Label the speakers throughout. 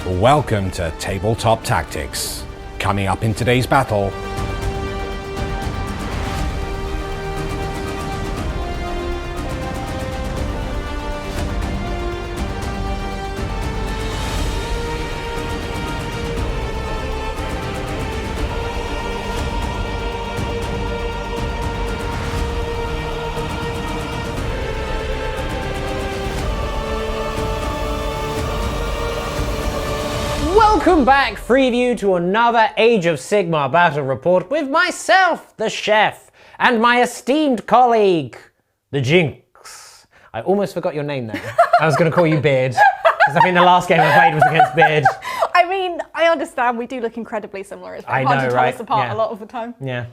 Speaker 1: Welcome to Tabletop Tactics. Coming up in today's battle,
Speaker 2: Welcome back, Freeview, to another Age of Sigmar battle report with myself, the chef, and my esteemed colleague, the Jinx. I almost forgot your name there. I was going to call you Beard, because I think the last game I played was against Beard.
Speaker 3: I mean, I understand we do look incredibly similar. It's very hard to tell us apart a lot of the time.
Speaker 2: Yeah.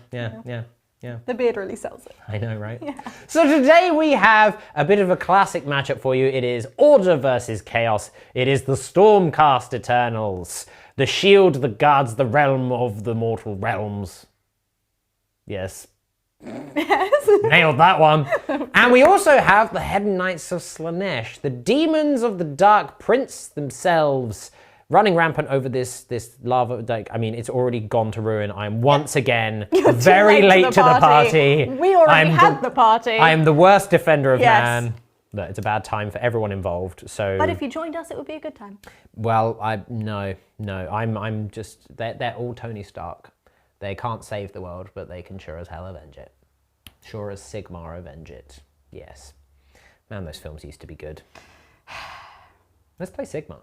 Speaker 3: The beard really sells it.
Speaker 2: I know, right?
Speaker 3: Yeah.
Speaker 2: So today we have a bit of a classic matchup for you. It is Order versus Chaos. It is the Stormcast Eternals. The shield that guards the realm of the mortal realms. Yes.
Speaker 3: Yes.
Speaker 2: Nailed that one. And we also have the Hedonites of Slaanesh, the demons of the Dark Prince themselves, running rampant over this lava lake. I mean, it's already gone to ruin. I'm once again very late to the party.
Speaker 3: We already had the party.
Speaker 2: I am the worst defender of man. Look, it's a bad time for everyone involved. So,
Speaker 3: but if you joined us, it would be a good time.
Speaker 2: Well, I'm just they're all Tony Stark. They can't save the world, but they can sure as hell avenge it. Sure as Sigmar avenge it. Yes. Man, those films used to be good. Let's play Sigmar.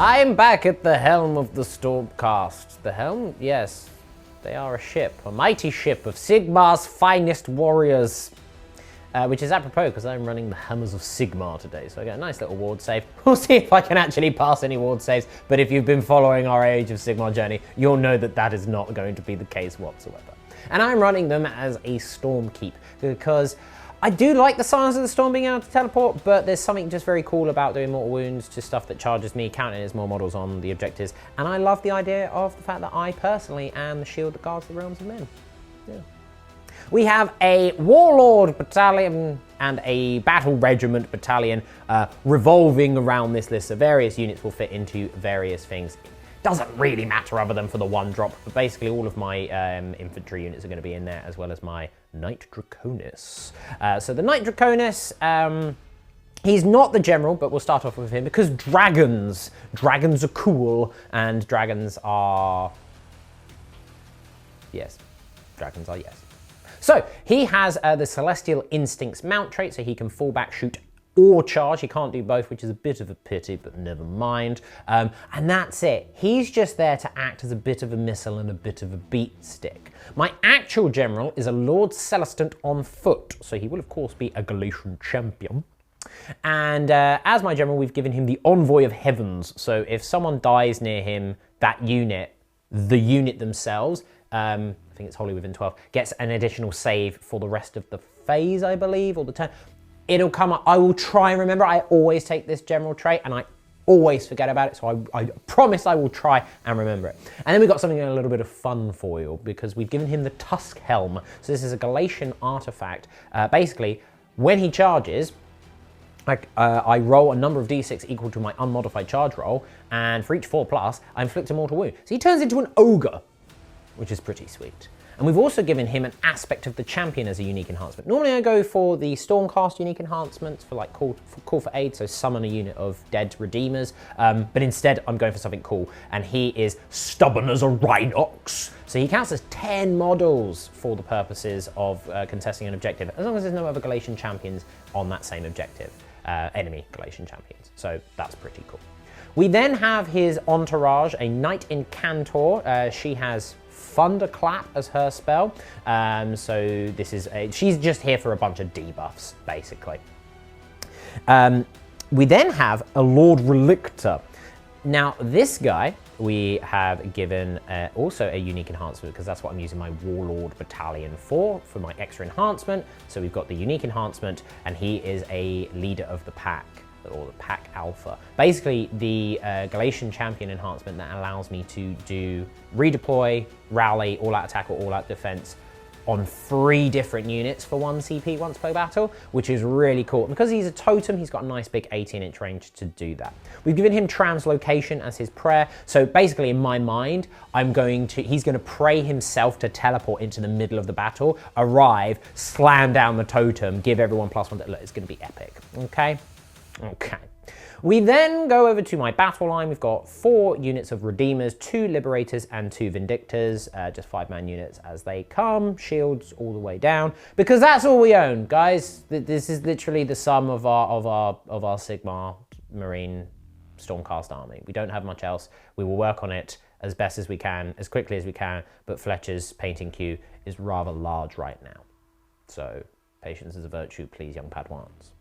Speaker 2: I'm back at the helm of the Stormcast. The helm? Yes, they are a ship, a mighty ship of Sigmar's finest warriors. Which is apropos because I'm running the Hammers of Sigmar today, so I get a nice little ward save. We'll see if I can actually pass any ward saves, but if you've been following our Age of Sigmar journey, you'll know that that is not going to be the case whatsoever. And I'm running them as a Storm Keep because I do like the Silence of the Storm being able to teleport, but there's something just very cool about doing mortal wounds to stuff that charges me, counting as more models on the objectives. And I love the idea of the fact that I personally am the shield that guards the realms of men. Yeah. We have a Warlord battalion and a Battle Regiment battalion revolving around this list, so various units will fit into various things. Doesn't really matter other than for the one drop, but basically all of my infantry units are going to be in there, as well as my Knight Draconis. So the Knight Draconis, he's not the general, but we'll start off with him because dragons are cool, and dragons are yes. So he has the Celestial Instincts mount trait, so he can fall back, shoot, or charge. He can't do both, which is a bit of a pity, but never mind. And that's it. He's just there to act as a bit of a missile and a bit of a beat stick. My actual general is a Lord Celestant on foot, so he will of course be a Galatian champion. And as my general, we've given him the Envoy of Heavens, so if someone dies near him, that unit, the unit themselves, I think it's wholly within 12, gets an additional save for the rest of the phase, I believe, or the turn. It'll come up. I will try and remember. I always take this general trait and I always forget about it, so I promise I will try and remember it. And then we've got something a little bit of fun for you because we've given him the Tusk Helm. So this is a Galatian artifact. Basically, when he charges, I roll a number of d6 equal to my unmodified charge roll, and for each 4+, I inflict a mortal wound. So he turns into an ogre, which is pretty sweet. And we've also given him an aspect of the champion as a unique enhancement. Normally I go for the Stormcast unique enhancements for like call for aid, so summon a unit of dead redeemers, but instead I'm going for something cool, and he is stubborn as a Rhinox. So he counts as 10 models for the purposes of contesting an objective, as long as there's no other Galatian champions on that same objective, enemy Galatian champions. So that's pretty cool. We then have his entourage, a Knight Incantor. She has Thunderclap as her spell. So this is she's just here for a bunch of debuffs, basically. We then have a Lord Relictor. Now this guy we have given also a unique enhancement because that's what I'm using my Warlord battalion for my extra enhancement. So we've got the unique enhancement, and he is a leader of the pack, or the pack Alpha. Basically, the Galatian Champion enhancement that allows me to do redeploy, rally, all-out attack, or all-out defense on 3 different units for 1 CP once per battle, which is really cool. And because he's a totem, he's got a nice big 18-inch range to do that. We've given him translocation as his prayer. So basically, in my mind, he's going to pray himself to teleport into the middle of the battle, arrive, slam down the totem, give everyone +1. Look, it's going to be epic. Okay. We then go over to my battle line. We've got 4 units of Redeemers, 2 Liberators, and 2 Vindictors. Just 5-man units as they come. Shields all the way down, because that's all we own, guys. This is literally the sum of our Sigmar Marine Stormcast army. We don't have much else. We will work on it as best as we can, as quickly as we can. But Fletcher's painting queue is rather large right now, so patience is a virtue, please, young Padawans.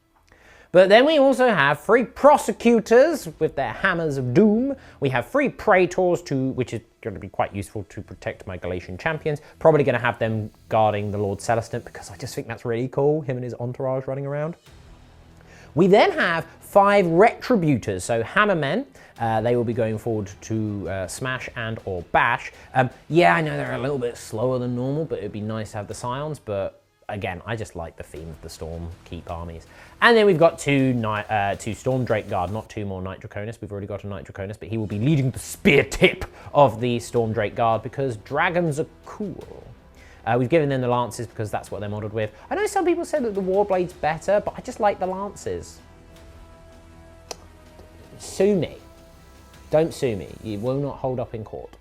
Speaker 2: But then we also have 3 prosecutors with their hammers of doom. We have 3 praetors, which is going to be quite useful to protect my Galatian champions. Probably going to have them guarding the Lord Celestant, because I just think that's really cool, him and his entourage running around. We then have 5 retributors, so hammermen. They will be going forward to smash and or bash. Yeah, I know they're a little bit slower than normal, but it'd be nice to have the scions, but again, I just like the theme of the Storm Keep armies. And then we've got 2 Storm Drake Guard, not 2 more Knight Draconis. We've already got a Knight Draconis, but he will be leading the spear tip of the Storm Drake Guard, because dragons are cool. We've given them the Lances because that's what they're modelled with. I know some people said that the Warblade's better, but I just like the Lances. Sue me. Don't sue me. You will not hold up in court.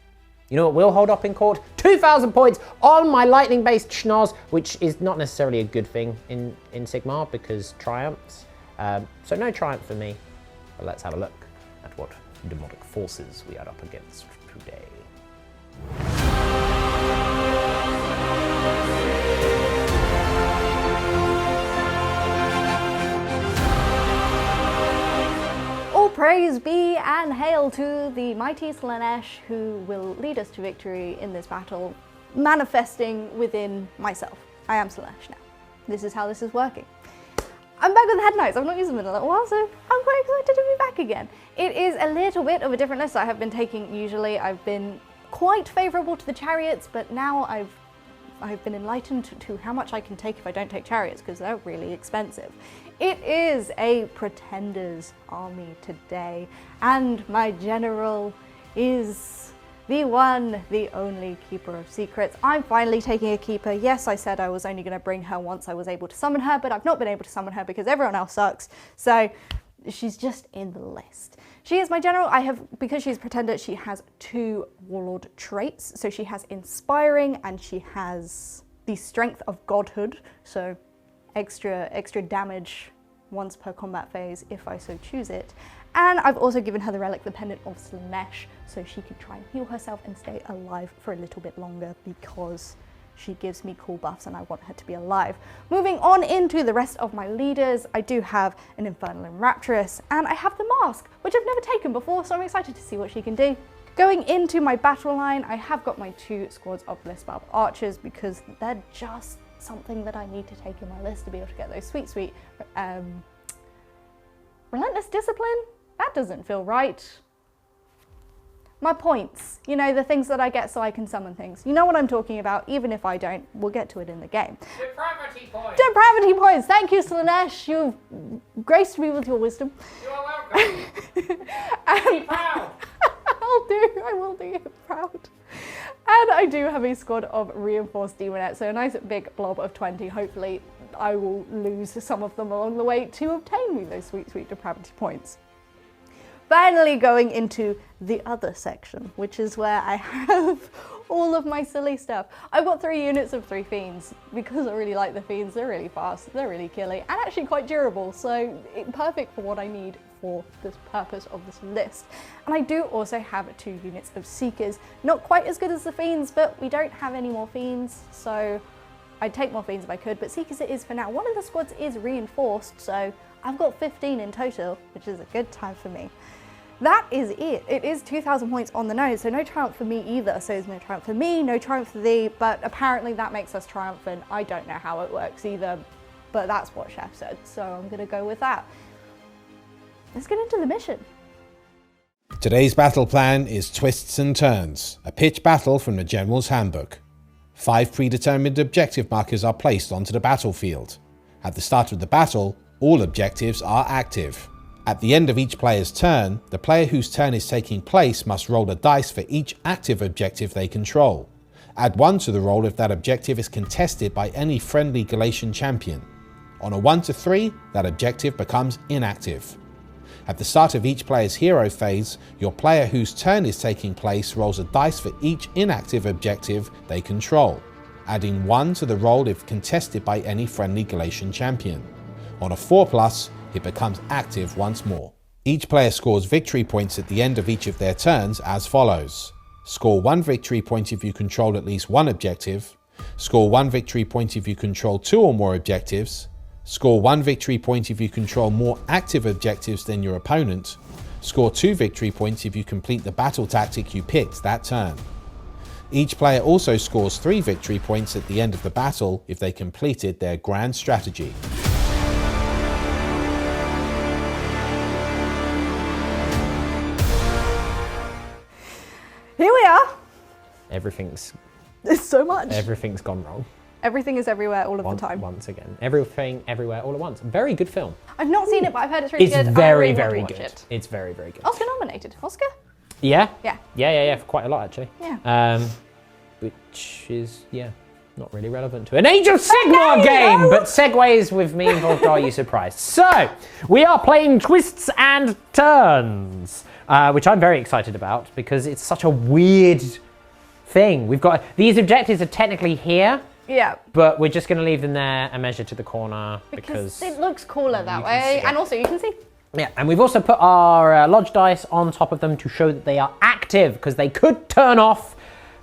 Speaker 2: You know what will hold up in court? 2,000 points on my lightning-based schnoz, which is not necessarily a good thing in Sigmar, because triumphs. So no triumph for me. But let's have a look at what demonic forces we are up against today.
Speaker 3: Praise be and hail to the mighty Slaanesh, who will lead us to victory in this battle, manifesting within myself. I am Slaanesh now. This is how this is working. I'm back with Hedonites. I've not used them in a little while, so I'm quite excited to be back again. It is a little bit of a different list I have been taking usually. I've been quite favourable to the chariots, but now I've been enlightened to how much I can take if I don't take chariots, because they're really expensive. It is a Pretenders army today, and my general is the one, the only Keeper of Secrets. I'm finally taking a Keeper. Yes, I said I was only going to bring her once I was able to summon her, but I've not been able to summon her because everyone else sucks, so she's just in the list. She is my general. Because she's Pretender, she has 2 Warlord traits. So she has Inspiring, and she has the Strength of Godhood, so extra damage once per combat phase if I so choose it. And I've also given her the Relic, the Pendant of Slaanesh, so she can try and heal herself and stay alive for a little bit longer, because she gives me cool buffs and I want her to be alive. Moving on into the rest of my leaders, I do have an Infernal Rapturous, and I have the Mask, which I've never taken before, so I'm excited to see what she can do. Going into my battle line, I have got my 2 squads of Blissbarb Archers, because they're just something that I need to take in my list to be able to get those sweet Relentless Discipline? That doesn't feel right. My points, you know, the things that I get so I can summon things. You know what I'm talking about, even if I don't, we'll get to it in the game.
Speaker 4: Depravity points!
Speaker 3: Depravity points! Thank you, Slaanesh, you've graced me with your wisdom.
Speaker 4: You are welcome. Be proud.
Speaker 3: I will do you proud. And I do have a squad of Reinforced Demonettes, so a nice big blob of 20. Hopefully I will lose some of them along the way to obtain me those sweet depravity points. Finally going into the other section, which is where I have all of my silly stuff. I've got 3 units of 3 Fiends, because I really like the Fiends. They're really fast, they're really killy, and actually quite durable, so perfect for what I need for this purpose of this list. And I do also have 2 units of Seekers, not quite as good as the Fiends, but we don't have any more Fiends, so I'd take more Fiends if I could, but Seekers it is for now. One of the squads is reinforced, so I've got 15 in total, which is a good time for me. That is it. It is 2,000 points on the nose, so no triumph for me either. So there's no triumph for me, no triumph for thee, but apparently that makes us triumphant. I don't know how it works either, but that's what Chef said, so I'm gonna go with that. let's get into the mission.
Speaker 1: Today's battle plan is Twists and Turns, a pitched battle from the General's Handbook. 5 predetermined objective markers are placed onto the battlefield. At the start of the battle, all objectives are active. At the end of each player's turn, the player whose turn is taking place must roll a dice for each active objective they control. Add 1 to the roll if that objective is contested by any friendly Galatian champion. On a 1 to 3, that objective becomes inactive. At the start of each player's hero phase, your player whose turn is taking place rolls a dice for each inactive objective they control, adding 1 to the roll if contested by any friendly Galatian champion. On a 4+, it becomes active once more. Each player scores victory points at the end of each of their turns as follows. Score 1 victory point if you control at least 1 objective. Score 1 victory point if you control 2 or more objectives. Score 1 victory point if you control more active objectives than your opponent. Score 2 victory points if you complete the battle tactic you picked that turn. Each player also scores 3 victory points at the end of the battle if they completed their grand strategy.
Speaker 3: Here we are.
Speaker 2: Everything's
Speaker 3: There's so much.
Speaker 2: everything's gone wrong.
Speaker 3: Everything is everywhere all of the time.
Speaker 2: Once again. Everything, everywhere, all at once. Very good film.
Speaker 3: I've not seen it, but I've heard it's really
Speaker 2: It's
Speaker 3: good.
Speaker 2: very,
Speaker 3: I really
Speaker 2: very
Speaker 3: want to
Speaker 2: good.
Speaker 3: watch it.
Speaker 2: It's very, very good.
Speaker 3: Oscar nominated. Oscar?
Speaker 2: Yeah?
Speaker 3: Yeah.
Speaker 2: Yeah, for quite a lot actually.
Speaker 3: Yeah.
Speaker 2: Which is, not really relevant to an Age of Sigmar game, but segues with me involved, are you surprised? So, we are playing Twists and Turns, which I'm very excited about because it's such a weird thing. We've got, these objectives are technically here,
Speaker 3: Yeah.
Speaker 2: but we're just going to leave them there and measure to the corner
Speaker 3: Because it looks cooler that
Speaker 2: you can
Speaker 3: way.
Speaker 2: see
Speaker 3: And
Speaker 2: it.
Speaker 3: also, you can see.
Speaker 2: Yeah, and we've also put our lodge dice on top of them to show that they are active, because they could turn off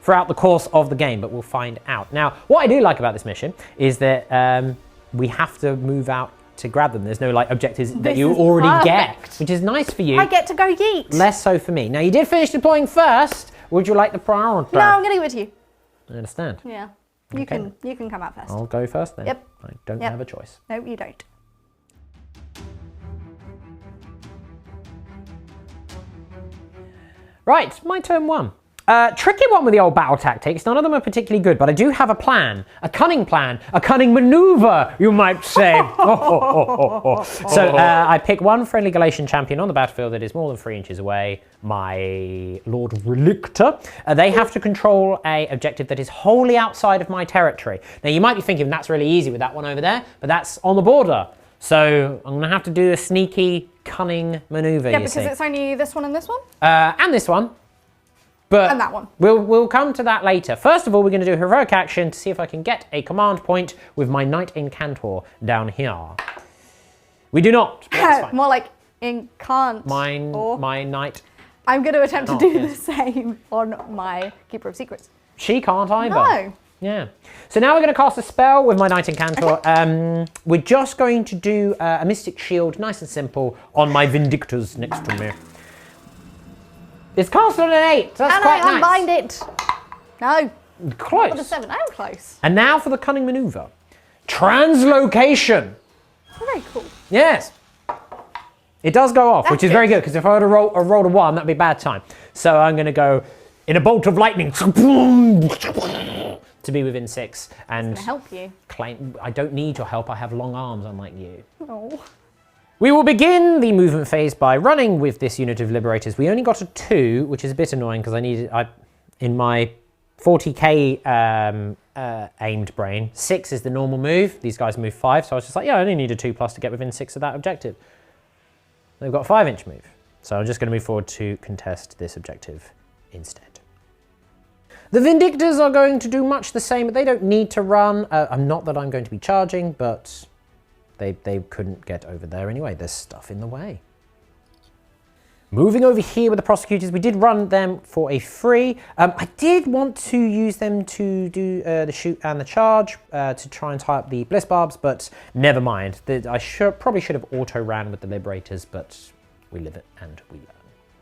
Speaker 2: throughout the course of the game, but we'll find out. Now, what I do like about this mission is that we have to move out to grab them. There's no like objectives that
Speaker 3: This
Speaker 2: you
Speaker 3: is
Speaker 2: already get,
Speaker 3: perfect.
Speaker 2: which is nice for you.
Speaker 3: I get to go yeet.
Speaker 2: Less so for me. Now, you did finish deploying first. Would you like the priority?
Speaker 3: No, I'm going to give it to you.
Speaker 2: I understand.
Speaker 3: Yeah. You can come out first.
Speaker 2: I'll go first then.
Speaker 3: Yep.
Speaker 2: I don't
Speaker 3: Yep.
Speaker 2: have a choice.
Speaker 3: No, you don't.
Speaker 2: Right, my turn 1. Tricky one with the old battle tactics. None of them are particularly good, but I do have a plan, a cunning maneuver, you might say. So I pick 1 friendly Galatian champion on the battlefield that is more than 3 inches away, my Lord Relictor. They have to control a objective that is wholly outside of my territory. Now you might be thinking that's really easy with that one over there, but that's on the border. So I'm gonna have to do a sneaky, cunning maneuver,
Speaker 3: Yeah,
Speaker 2: you
Speaker 3: because
Speaker 2: see.
Speaker 3: it's only this one and this one.
Speaker 2: And this one. But
Speaker 3: And that one.
Speaker 2: We'll come to that later. First of all, we're going to do a heroic action to see if I can get a command point with my Knight Incantor down here. We do not. But that's fine.
Speaker 3: More like incant.
Speaker 2: My Knight.
Speaker 3: I'm going to attempt to
Speaker 2: Oh,
Speaker 3: do
Speaker 2: yes.
Speaker 3: the same on my Keeper of Secrets.
Speaker 2: She can't either.
Speaker 3: No.
Speaker 2: Yeah. So now we're going to cast a spell with my Knight Incantor. Okay. We're just going to do a Mystic Shield, nice and simple, on my Vindictors next to me. It's cast on an 8, so that's
Speaker 3: And
Speaker 2: quite
Speaker 3: I
Speaker 2: nice.
Speaker 3: unbind it. No.
Speaker 2: Close.
Speaker 3: Not a 7. I'm close.
Speaker 2: And now for the cunning maneuver. Translocation.
Speaker 3: Very cool.
Speaker 2: Yes. It does go off,
Speaker 3: That's
Speaker 2: which is
Speaker 3: good.
Speaker 2: very good, because if I would have rolled a 1, that'd be a bad time. So I'm going to go in a bolt of lightning to be within 6 and
Speaker 3: It's going to help you.
Speaker 2: claim. I don't need your help. I have long arms, unlike you.
Speaker 3: Oh.
Speaker 2: We will begin the movement phase by running with this unit of Liberators. We only got a 2, which is a bit annoying because in my 40k aimed brain, 6 is the normal move. These guys move 5, so I was just like, yeah, I only need a 2+ to get within 6 of that objective. They've got a 5-inch move, so I'm just going to move forward to contest this objective instead. The Vindictors are going to do much the same, but they don't need to run. Not that I'm going to be charging, but they couldn't get over there anyway. There's stuff in the way. Moving over here with the Prosecutors, we did run them for a free. I did want to use them to do the shoot and the charge to try and tie up the Bliss Barbs, but never mind. I probably should have auto-ran with the Liberators, but we live it and we learn.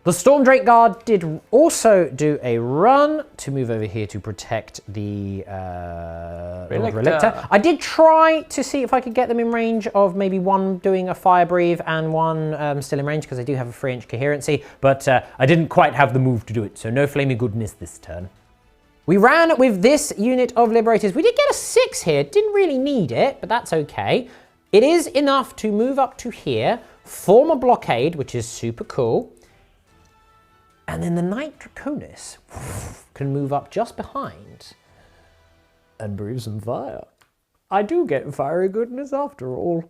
Speaker 2: The Storm Drake Guard did also do a run to move over here to protect the Relictor. I did try to see if I could get them in range of maybe one doing a Fire Breathe and one still in range because I do have a 3-inch coherency, but I didn't quite have the move to do it, so no flaming goodness this turn. We ran with this unit of Liberators. We did get a 6 here, didn't really need it, but that's okay. It is enough to move up to here, form a blockade, which is super cool. And then the Knight Draconis can move up just behind and breathe some fire. I do get fiery goodness after all.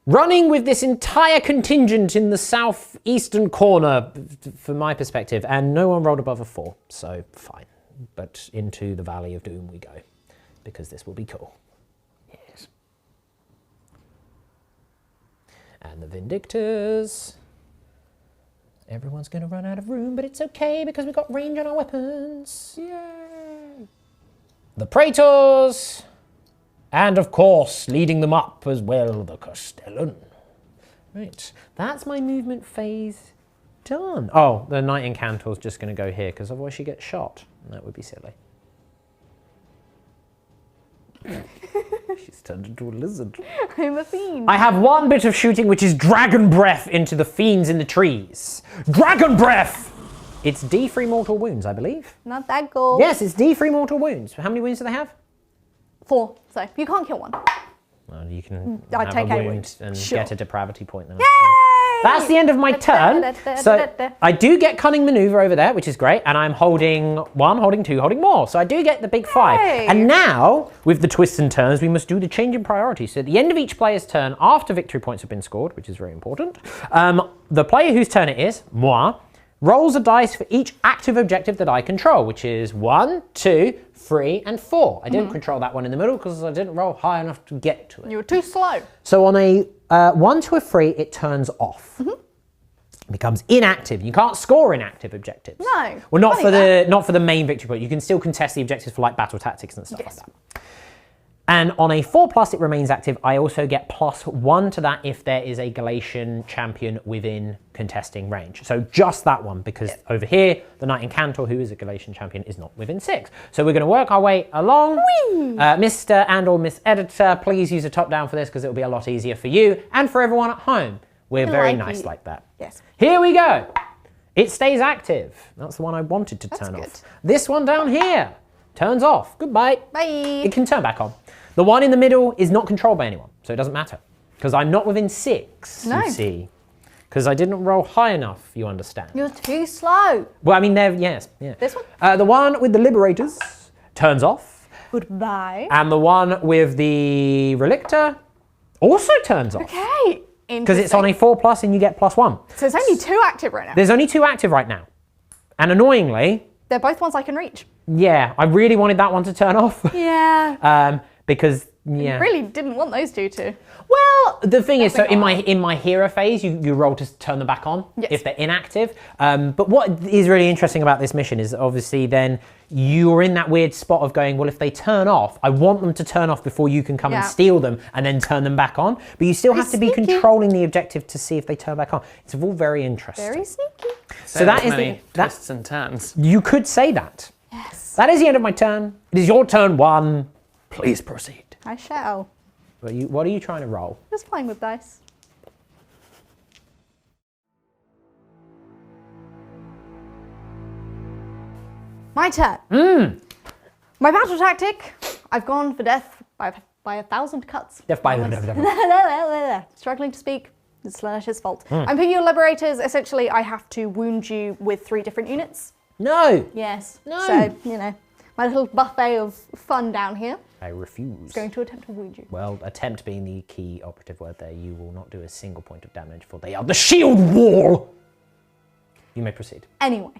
Speaker 2: Running with this entire contingent in the southeastern corner, from my perspective, and no one rolled above a 4, so fine. But into the Valley of Doom we go, because this will be cool. Yes. And the Vindictors. Everyone's going to run out of room, but it's okay because we've got range on our weapons. Yay! The Praetors. And of course, leading them up as well, the Castellan. Right, that's my movement phase done. Oh, the Knight Incantor's just going to go here because otherwise she gets shot. That would be silly. She's turned into a lizard.
Speaker 3: I'm a fiend.
Speaker 2: I have one bit of shooting, which is Dragon Breath into the fiends in the trees. Dragon Breath! It's D3 mortal wounds, I believe.
Speaker 3: Not that goal.
Speaker 2: Yes, it's D3 mortal wounds. How many wounds do they have?
Speaker 3: 4, so you can't kill one.
Speaker 2: Well, you can
Speaker 3: I'd
Speaker 2: have
Speaker 3: take
Speaker 2: a
Speaker 3: a
Speaker 2: wound
Speaker 3: wound.
Speaker 2: and
Speaker 3: Sure.
Speaker 2: get a depravity point. Then.
Speaker 3: Yay!
Speaker 2: That's the end of my turn. So I do get Cunning Maneuver over there, which is great, and I'm holding 1, holding 2, holding more. So I do get the big 5.
Speaker 3: Yay!
Speaker 2: And now, with the twists and turns, we must do the change in priority. So at the end of each player's turn, after victory points have been scored, which is very important, the player whose turn it is, moi, rolls a dice for each active objective that I control, which is 1, 2, 3, and 4. I didn't control that one in the middle because I didn't roll high enough to get to it.
Speaker 3: You were too slow.
Speaker 2: So on a 1 to a 3, it turns off. It becomes inactive. You can't score inactive objectives.
Speaker 3: No.
Speaker 2: Well, not
Speaker 3: funny
Speaker 2: for the main victory point. You can still contest the objectives for like battle tactics and stuff
Speaker 3: Yes.
Speaker 2: like that. And on a 4+, it remains active. I also get +1 to that if there is a Galatian champion within contesting range. So just that one, because over here, the Knight Incantor, who is a Galatian champion, is not within 6. So we're going to work our way along. Mr. and or Miss Editor, please use a top-down for this because it'll be a lot easier for you and for everyone at home. We're very nice like that.
Speaker 3: Yes.
Speaker 2: Here we go. It stays active. That's the one I wanted to turn
Speaker 3: good.
Speaker 2: off. This one down here turns off. Goodbye.
Speaker 3: Bye.
Speaker 2: It can turn back on. The one in the middle is not controlled by anyone, so it doesn't matter. Because I'm not within 6,
Speaker 3: No.
Speaker 2: you see. Because I didn't roll high enough, you understand.
Speaker 3: You're too slow.
Speaker 2: Well, I mean, yes.
Speaker 3: This one?
Speaker 2: The one with the Liberators turns off.
Speaker 3: Goodbye.
Speaker 2: And the one with the Relictor also turns off.
Speaker 3: Okay.
Speaker 2: Because it's on a 4+ and you get +1.
Speaker 3: So it's only 2 active right now.
Speaker 2: There's only 2 active right now. And annoyingly,
Speaker 3: They're both ones I can reach.
Speaker 2: yeah, I really wanted that one to turn off.
Speaker 3: Yeah.
Speaker 2: Because, yeah.
Speaker 3: Really didn't want those two to.
Speaker 2: Well, the thing is, so
Speaker 3: Nothing
Speaker 2: in my hero phase, you roll to turn them back on
Speaker 3: Yes.
Speaker 2: if they're inactive. But what is really interesting about this mission is obviously then you're in that weird spot of going, well, if they turn off, I want them to turn off before you can come and
Speaker 3: Yeah.
Speaker 2: steal them and then turn them back on. But you still have to be
Speaker 3: sneaky.
Speaker 2: controlling the objective to see if they turn back on. It's all very interesting.
Speaker 3: Very sneaky.
Speaker 2: So that is
Speaker 5: many
Speaker 2: that.
Speaker 5: twists and turns.
Speaker 2: You could say that.
Speaker 3: Yes.
Speaker 2: That is the end of my turn. It is your turn 1. Please proceed.
Speaker 3: I shall.
Speaker 2: What are you trying to roll?
Speaker 3: Just playing with dice. My turn. My battle tactic. I've gone for death by 1,000 cuts.
Speaker 2: Death by
Speaker 3: Struggling to speak. It's Slaanesh's fault. I'm picking your Liberators. Essentially, I have to wound you with 3 different units.
Speaker 2: No.
Speaker 3: Yes.
Speaker 2: No.
Speaker 3: So, you know, my little buffet of fun down here
Speaker 2: I refuse.
Speaker 3: is going to attempt to wound you.
Speaker 2: Well, attempt being the key operative word there. You will not do a single point of damage, for they are the shield wall. You may proceed.
Speaker 3: Anyway,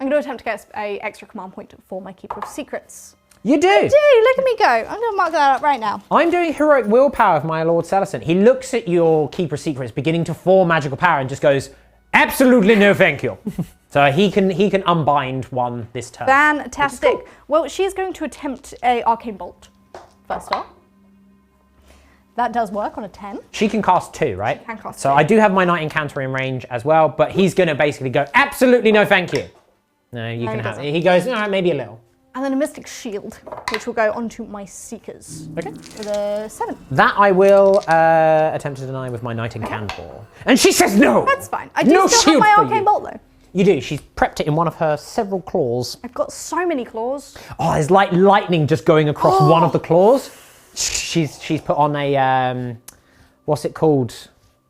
Speaker 3: I'm going to attempt to get a extra command point for my Keeper of Secrets.
Speaker 2: You do.
Speaker 3: Dude, look at me go. I'm going to mark that up right now.
Speaker 2: I'm doing heroic willpower of my Lord Celestin. He looks at your Keeper of Secrets beginning to form magical power and just goes, absolutely no thank you. So he can unbind one this turn.
Speaker 3: Fantastic.
Speaker 2: Cool.
Speaker 3: Well, she's going to attempt a Arcane Bolt first off. That does work on a 10.
Speaker 2: She can cast 2, right?
Speaker 3: She can cast
Speaker 2: so
Speaker 3: 2.
Speaker 2: I do have my Knight Encounter in range as well, but he's going to basically go, absolutely no thank you. No, you can have it. He goes, all right, maybe a little.
Speaker 3: And then a Mystic Shield, which will go onto my Seekers.
Speaker 2: Okay.
Speaker 3: With a 7.
Speaker 2: That I will attempt to deny with my Knight Encounter. And she says no!
Speaker 3: That's fine. I do still have my Arcane Bolt though.
Speaker 2: You do. She's prepped it in one of her several claws.
Speaker 3: I've got so many claws.
Speaker 2: Oh, there's like lightning just going across one of the claws. She's put on a, what's it called?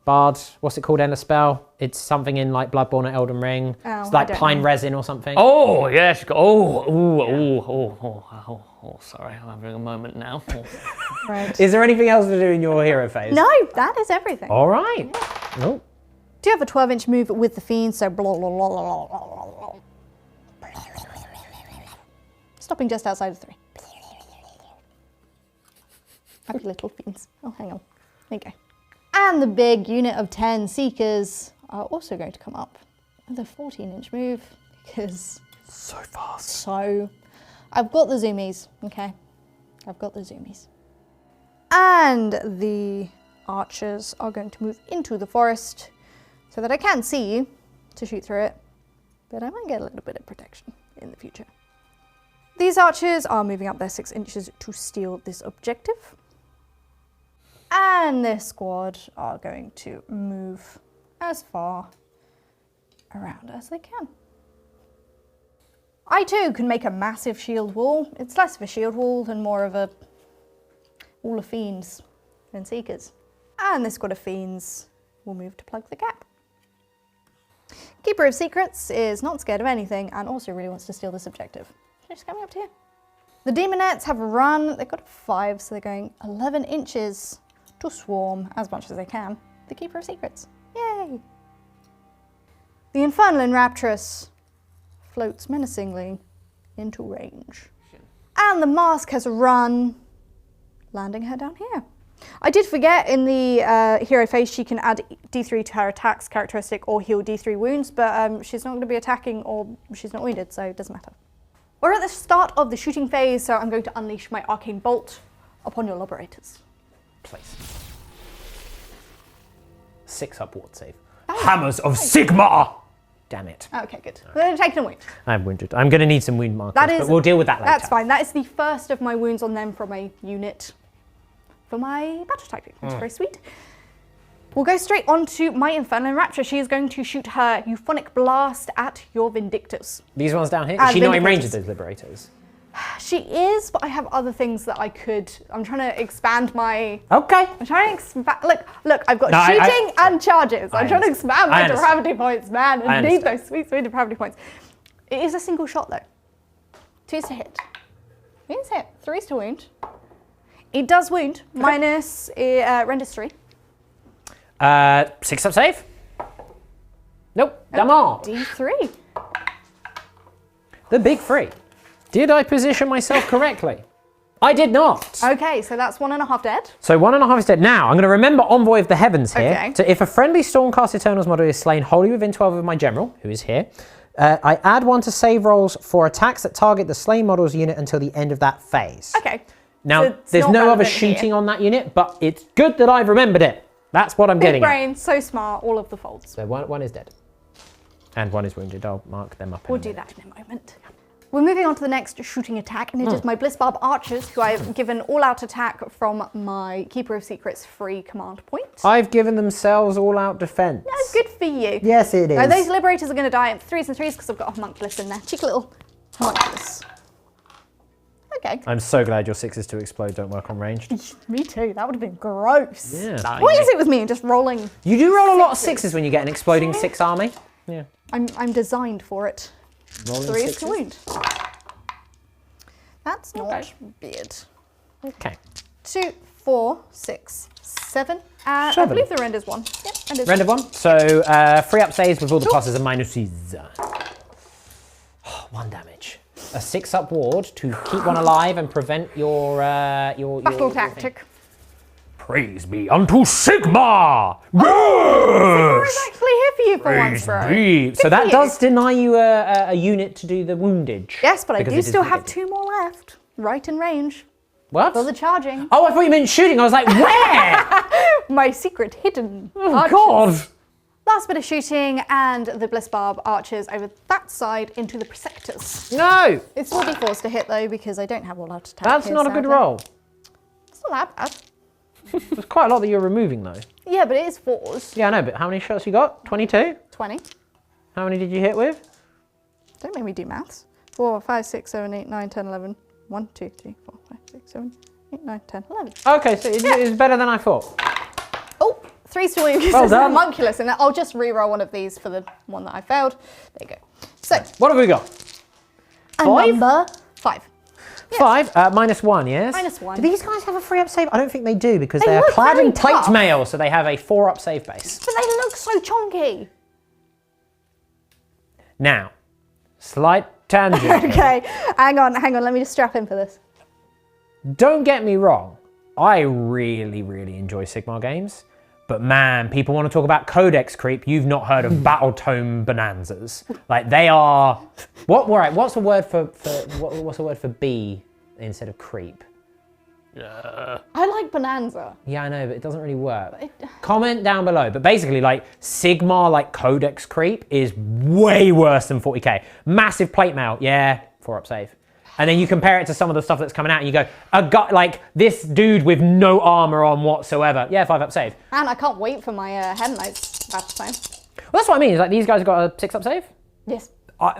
Speaker 2: Bard, what's it called in a spell? It's something in like Bloodborne or Elden Ring.
Speaker 3: Oh,
Speaker 2: it's like pine resin or something.
Speaker 5: Oh, yeah, she's got, sorry, I'm having a moment now.
Speaker 3: Right.
Speaker 2: Is there anything else to do in your hero phase?
Speaker 3: No, that is everything.
Speaker 2: All right. Oh.
Speaker 3: Do you have a 12-inch move with the Fiend? So blah, blah, blah, blah, blah, blah. Stopping just outside of 3. Happy little Fiends. Oh, hang on. There you go. And the big unit of 10 Seekers are also going to come up with a 14-inch move because...
Speaker 5: So fast.
Speaker 3: So, I've got the zoomies, okay? I've got the zoomies. And the archers are going to move into the forest so that I can see you to shoot through it, but I might get a little bit of protection in the future. These archers are moving up their 6 inches to steal this objective. And this squad are going to move as far around as they can. I too can make a massive shield wall. It's less of a shield wall and more of a wall of fiends than seekers. And this squad of fiends will move to plug the gap. Keeper of Secrets is not scared of anything and also really wants to steal this objective. She's coming up to here. The Demonettes have a run. They've got a 5, so they're going 11 inches to swarm as much as they can. The Keeper of Secrets. Yay! The Infernal Enraptress floats menacingly into range. And the Mask has run, landing her down here. I did forget in the hero phase she can add D3 to her attacks characteristic or heal D3 wounds, but she's not going to be attacking or she's not wounded, so it doesn't matter. We're at the start of the shooting phase, so I'm going to unleash my Arcane Bolt upon your Liberators.
Speaker 2: Place. 6 upward save.
Speaker 3: Oh,
Speaker 2: Hammers of Sigmar! Damn it.
Speaker 3: Okay, good. We're going to take them wound.
Speaker 2: I'm wounded. I'm going to need some wound markers, but we'll deal with that later.
Speaker 3: That's fine. That is the first of my wounds on them from a unit for my battle typing. That's very sweet. We'll go straight on to my Infernal Enrapture. She is going to shoot her Euphonic Blast at your Vindictors.
Speaker 2: These ones down here? Is she not in range of those Liberators?
Speaker 3: She is, but I have other things that I could... I'm trying to expand my...
Speaker 2: Okay.
Speaker 3: I'm trying to expand... Look, I've got shooting and charges. I'm trying to expand my depravity points, man, and need those sweet, sweet depravity points. It is a single shot, though. 2's to hit. 3's hit. 3's to wound. It does wound, minus renders 3.
Speaker 2: 6 up save? Nope, damn.
Speaker 3: D3.
Speaker 2: The big 3. Did I position myself correctly? I did not.
Speaker 3: Okay, so that's 1.5 dead.
Speaker 2: So 1.5 is dead. Now, I'm going to remember Envoy of the Heavens here.
Speaker 3: Okay.
Speaker 2: So if a friendly Stormcast Eternals model is slain wholly within 12 of my general, who is here, I add 1 to save rolls for attacks that target the slain model's unit until the end of that phase.
Speaker 3: Okay.
Speaker 2: Now,
Speaker 3: so
Speaker 2: there's no other shooting on that unit, but it's good that I've remembered it. That's what I'm getting
Speaker 3: Big brain, so smart, all of the folds.
Speaker 2: So one is dead. And 1 is wounded. I'll mark them up.
Speaker 3: We'll do that in a moment. We're moving on to the next shooting attack, and it is my Blissbarb Archers, who I have given all-out attack from my Keeper of Secrets free command point.
Speaker 2: I've given themselves all-out defense.
Speaker 3: That's good for you.
Speaker 2: Yes, it is.
Speaker 3: Now, those Liberators are going to die at 3s and 3s because I've got a Homunculus in there. Cheeky little Homunculus. Okay.
Speaker 2: I'm so glad your 6s to explode don't work on ranged.
Speaker 3: Me too. That would have been gross.
Speaker 2: Yeah.
Speaker 3: What is it with me and just rolling?
Speaker 2: You do roll a lot of 6s when you get an exploding 6 army. Yeah.
Speaker 3: I'm designed for it.
Speaker 2: Rolling
Speaker 3: 3s
Speaker 2: 6s.
Speaker 3: to wound. That's not bad.
Speaker 2: Okay.
Speaker 3: 2, 4, 6, 7. I believe the render's 1. Yep, render's
Speaker 2: Render 1. So 3 up saves with all the pluses and minuses. 1 damage. A 6 up ward to keep 1 alive and prevent your
Speaker 3: battle tactic.
Speaker 5: Praise be unto Sigmar!
Speaker 3: Sigmar is actually here for you for once, bro.
Speaker 2: So
Speaker 3: for
Speaker 2: that
Speaker 3: you.
Speaker 2: does deny you a unit to do the woundage.
Speaker 3: Yes, but I
Speaker 2: because
Speaker 3: do
Speaker 2: it is
Speaker 3: still have
Speaker 2: negative.
Speaker 3: 2 more left. Right in range.
Speaker 2: What?
Speaker 3: For the charging.
Speaker 2: Oh, I thought you meant shooting. I was like, where?
Speaker 3: My secret hidden
Speaker 2: Oh,
Speaker 3: archers.
Speaker 2: God.
Speaker 3: Last bit of shooting, and the Bliss Barb archers over that side into the Prosectors.
Speaker 2: No.
Speaker 3: It's 4d4s to hit though, because I don't have all out attack.
Speaker 2: That's
Speaker 3: here,
Speaker 2: not a good
Speaker 3: sadly.
Speaker 2: roll.
Speaker 3: It's not that bad.
Speaker 2: There's quite a lot that you're removing, though.
Speaker 3: Yeah, but it is 4s.
Speaker 2: Yeah, I know, but how many shots you got? 22?
Speaker 3: 20.
Speaker 2: How many did you hit with?
Speaker 3: Don't make me do maths. 4, 5, 6, 7, 8, 9, 10, 11. 1, 2, 3, 4, 5, 6, 7, 8, 9, 10, 11.
Speaker 2: Okay, so it's better than I thought.
Speaker 3: Oh, 3 still uses
Speaker 2: Well done.
Speaker 3: homunculus, and I'll just re-roll one of these for the one that I failed. There you go. So,
Speaker 2: What have we got?
Speaker 3: a
Speaker 2: 5?
Speaker 3: number 5. Yes.
Speaker 2: 5? -1, yes?
Speaker 3: -1.
Speaker 2: Do these guys have a 3-up save? I don't think they do, because
Speaker 3: They
Speaker 2: they are
Speaker 3: look
Speaker 2: clad
Speaker 3: very
Speaker 2: in plate
Speaker 3: tough.
Speaker 2: mail, so they have a 4-up save base.
Speaker 3: But they look so chunky.
Speaker 2: Now, slight tangent.
Speaker 3: Okay, hang on, let me just strap in for this.
Speaker 2: Don't get me wrong, I really, really enjoy Sigmar games, but man, people want to talk about codex creep. You've not heard of battle tome bonanzas. Like they are. What's the word what's the word for B instead of creep?
Speaker 3: I like Bonanza.
Speaker 2: Yeah, I know, but it doesn't really work. Comment down below. But basically, like Sigmar, like codex creep is way worse than 40k. Massive plate mail, yeah, 4-up save. And then you compare it to some of the stuff that's coming out, and you go, a guy like this dude with no armor on whatsoever, yeah, 5-up save.
Speaker 3: And I can't wait for my Hedonites battle time.
Speaker 2: Well, that's what I mean. Is like these guys have got a 6-up save.
Speaker 3: Yes.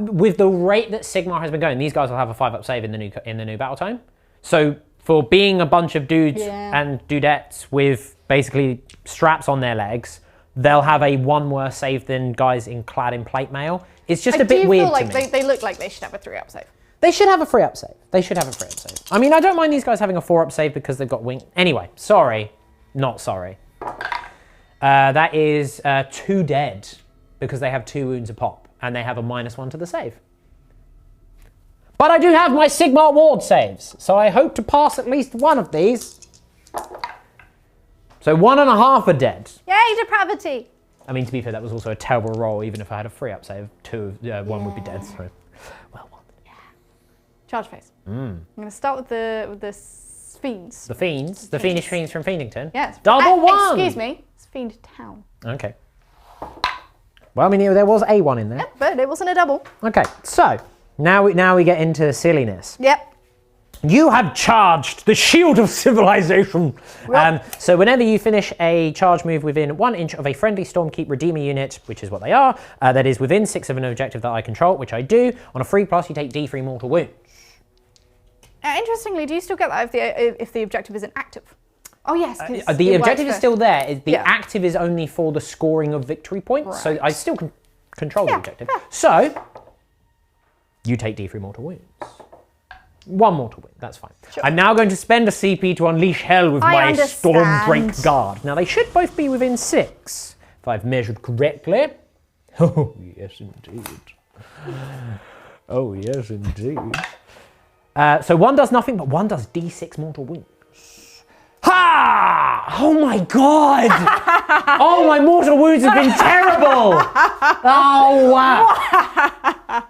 Speaker 2: With the rate that Sigmar has been going, these guys will have a 5-up save in the new battle tome. So for being a bunch of dudes and dudettes with basically straps on their legs, they'll have a 1 worse save than guys clad in plate mail. It's just a bit weird
Speaker 3: I do feel
Speaker 2: to
Speaker 3: like
Speaker 2: me.
Speaker 3: they look like they should have a 3-up save.
Speaker 2: They should have a 3-up save. They should have a 3-up save. I mean, I don't mind these guys having a 4-up save because they've got wing. Anyway, sorry. Not sorry. That is 2 dead because they have 2 wounds a pop and they have a -1 to the save. But I do have my Sigmar ward saves, so I hope to pass at least one of these. So 1.5 are dead.
Speaker 3: Yay, depravity!
Speaker 2: I mean, to be fair, that was also a terrible roll. Even if I had a 3-up save, 1 would be dead. So, well, 1.
Speaker 3: Charge phase. I'm going to start with the fiends.
Speaker 2: The fiends, the fiendish fiends from Fiendington.
Speaker 3: Yes.
Speaker 2: Double 1.
Speaker 3: Excuse me, it's Fiend Town.
Speaker 2: Okay. Well, I mean, there was a 1 in there.
Speaker 3: Yep, but it wasn't a double.
Speaker 2: Okay, so now we get into silliness.
Speaker 3: Yep.
Speaker 2: You have charged the Shield of Civilization. So whenever you finish a charge move within 1 inch of a friendly Stormkeep Redeemer unit, which is what they are, that is within 6 of an objective that I control, which I do, on a 3+, you take D3 mortal wounds.
Speaker 3: Interestingly, do you still get that if the objective isn't active? Oh yes.
Speaker 2: The objective is still there. The
Speaker 3: Yeah.
Speaker 2: active is only for the scoring of victory points, so
Speaker 3: Right.
Speaker 2: I still can control the
Speaker 3: Yeah,
Speaker 2: objective.
Speaker 3: yeah.
Speaker 2: So, you take D3 mortal wounds. 1 mortal wound, that's fine.
Speaker 3: Sure.
Speaker 2: I'm now going to spend a CP to unleash hell with
Speaker 3: I
Speaker 2: my
Speaker 3: understand.
Speaker 2: Stormbreak Guard. Now, they should both be within 6, if I've measured correctly. Oh, yes, indeed. Oh, yes, indeed. So 1 does nothing, but 1 does D6 mortal wounds. Ha! Oh my god! Oh, my mortal wounds have been terrible! Oh, wow!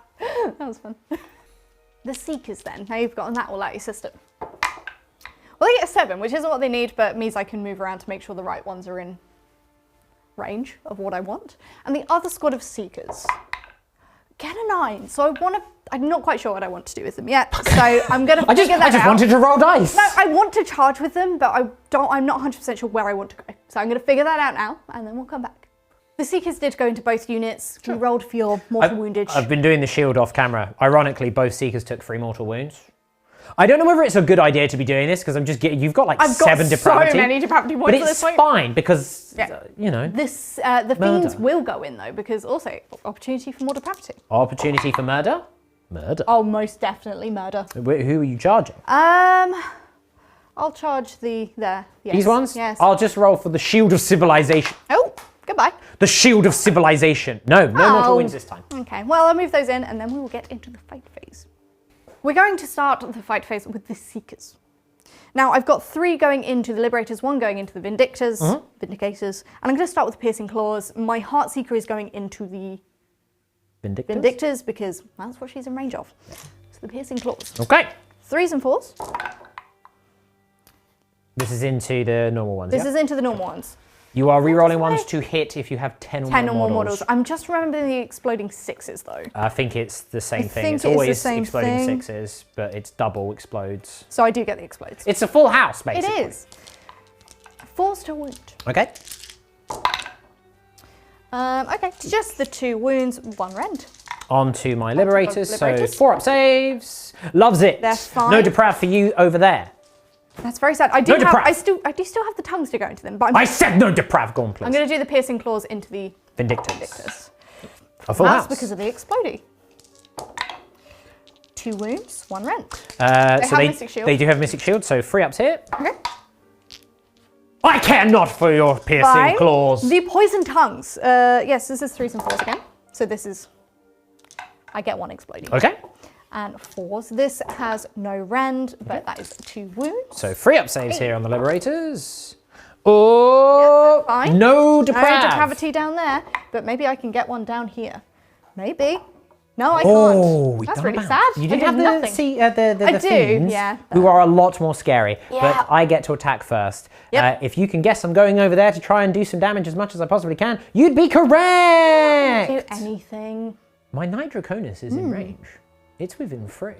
Speaker 3: That was fun. The Seekers then. Now you've gotten that all out your system. Well, they get a 7, which isn't what they need, but means I can move around to make sure the right ones are in range of what I want. And the other squad of Seekers get a 9. So I'm not quite sure what I want to do with them yet. So I'm going to figure that out.
Speaker 2: I just wanted to roll dice.
Speaker 3: No, I want to charge with them, but I'm not 100% sure where I want to go. So I'm going to figure that out now, and then we'll come back. The Seekers did go into both units. You rolled for your mortal woundage.
Speaker 2: I've been doing the shield off camera. Ironically, both Seekers took 3 mortal wounds. I don't know whether it's a good idea to be doing this because I'm just getting. You've got like
Speaker 3: I've
Speaker 2: 7
Speaker 3: got
Speaker 2: depravity.
Speaker 3: so many depravity points
Speaker 2: but
Speaker 3: at this
Speaker 2: it's
Speaker 3: point.
Speaker 2: fine because
Speaker 3: Yeah.
Speaker 2: you know.
Speaker 3: The Fiends will go in though, because also opportunity for more depravity.
Speaker 2: Opportunity for murder. Murder.
Speaker 3: Oh, most definitely murder.
Speaker 2: Who are you charging?
Speaker 3: I'll charge yes.
Speaker 2: These ones?
Speaker 3: Yes.
Speaker 2: I'll just roll for the Shield of Civilization.
Speaker 3: Oh, goodbye.
Speaker 2: The Shield of Civilization. No mortal wounds this time.
Speaker 3: Okay, well, I'll move those in and then we will get into the fight phase. We're going to start the fight phase with the Seekers. Now, I've got 3 going into the Liberators, 1 going into the Vindicators, and I'm going to start with the Piercing Claws. My Heartseeker is going into the Vindictors because that's what she's in range of. So the Piercing Claws.
Speaker 2: Okay.
Speaker 3: 3s and 4s.
Speaker 2: This is into the normal ones.
Speaker 3: This
Speaker 2: yeah?
Speaker 3: is into the normal ones.
Speaker 2: You are re-rolling ones to hit if you have 10 or
Speaker 3: 10
Speaker 2: more
Speaker 3: or more
Speaker 2: models.
Speaker 3: models. I'm just remembering the exploding 6s though.
Speaker 2: I think it's the same thing.
Speaker 3: think
Speaker 2: It's
Speaker 3: it is the
Speaker 2: always
Speaker 3: same
Speaker 2: exploding
Speaker 3: thing.
Speaker 2: 6s, but it's double explodes.
Speaker 3: So I do get the explodes.
Speaker 2: It's a full house, basically.
Speaker 3: It is. Force to wound.
Speaker 2: Okay.
Speaker 3: Okay, just the 2 wounds, 1 rend.
Speaker 2: On to my Liberators.
Speaker 3: Liberators.
Speaker 2: So 4 up saves. Loves it.
Speaker 3: They're fine.
Speaker 2: No deprav for you over there.
Speaker 3: That's very sad. I do
Speaker 2: No
Speaker 3: have,
Speaker 2: deprav.
Speaker 3: I do still have the tongues to go into them, but
Speaker 2: I said no deprav. Go on, please.
Speaker 3: I'm going to do the piercing claws into the
Speaker 2: Vindictors.
Speaker 3: Vindictors.
Speaker 2: A full
Speaker 3: That's
Speaker 2: house.
Speaker 3: because of the exploding. 2 wounds, 1 rend.
Speaker 2: So
Speaker 3: have Mystic Shield.
Speaker 2: they do have Mystic Shield, so 3 ups here.
Speaker 3: Okay.
Speaker 2: I care not for your piercing
Speaker 3: Fine.
Speaker 2: claws.
Speaker 3: The poison tongues. Yes, this is 3s and 4s again. So this is, I get 1 exploding.
Speaker 2: Okay.
Speaker 3: And 4s. This has no rend, but that is 2 wounds.
Speaker 2: So 3 up saves here on the Liberators. Oh,
Speaker 3: Fine.
Speaker 2: no
Speaker 3: No
Speaker 2: deprav.
Speaker 3: depravity down there, but maybe I can get one down here. Maybe. No, I
Speaker 2: Oh,
Speaker 3: can't.
Speaker 2: we
Speaker 3: That's
Speaker 2: done
Speaker 3: really
Speaker 2: about.
Speaker 3: sad.
Speaker 2: You
Speaker 3: I
Speaker 2: did
Speaker 3: did
Speaker 2: have the
Speaker 3: nothing.
Speaker 2: the
Speaker 3: I do,
Speaker 2: fiends,
Speaker 3: yeah.
Speaker 2: who are a lot more scary.
Speaker 3: Yeah.
Speaker 2: But I get to attack first.
Speaker 3: Yep.
Speaker 2: If you can guess I'm going over there to try and do some damage as much as I possibly can, you'd be correct.
Speaker 3: Do anything.
Speaker 2: My Nitroconus is
Speaker 3: Hmm.
Speaker 2: in range. It's within 3.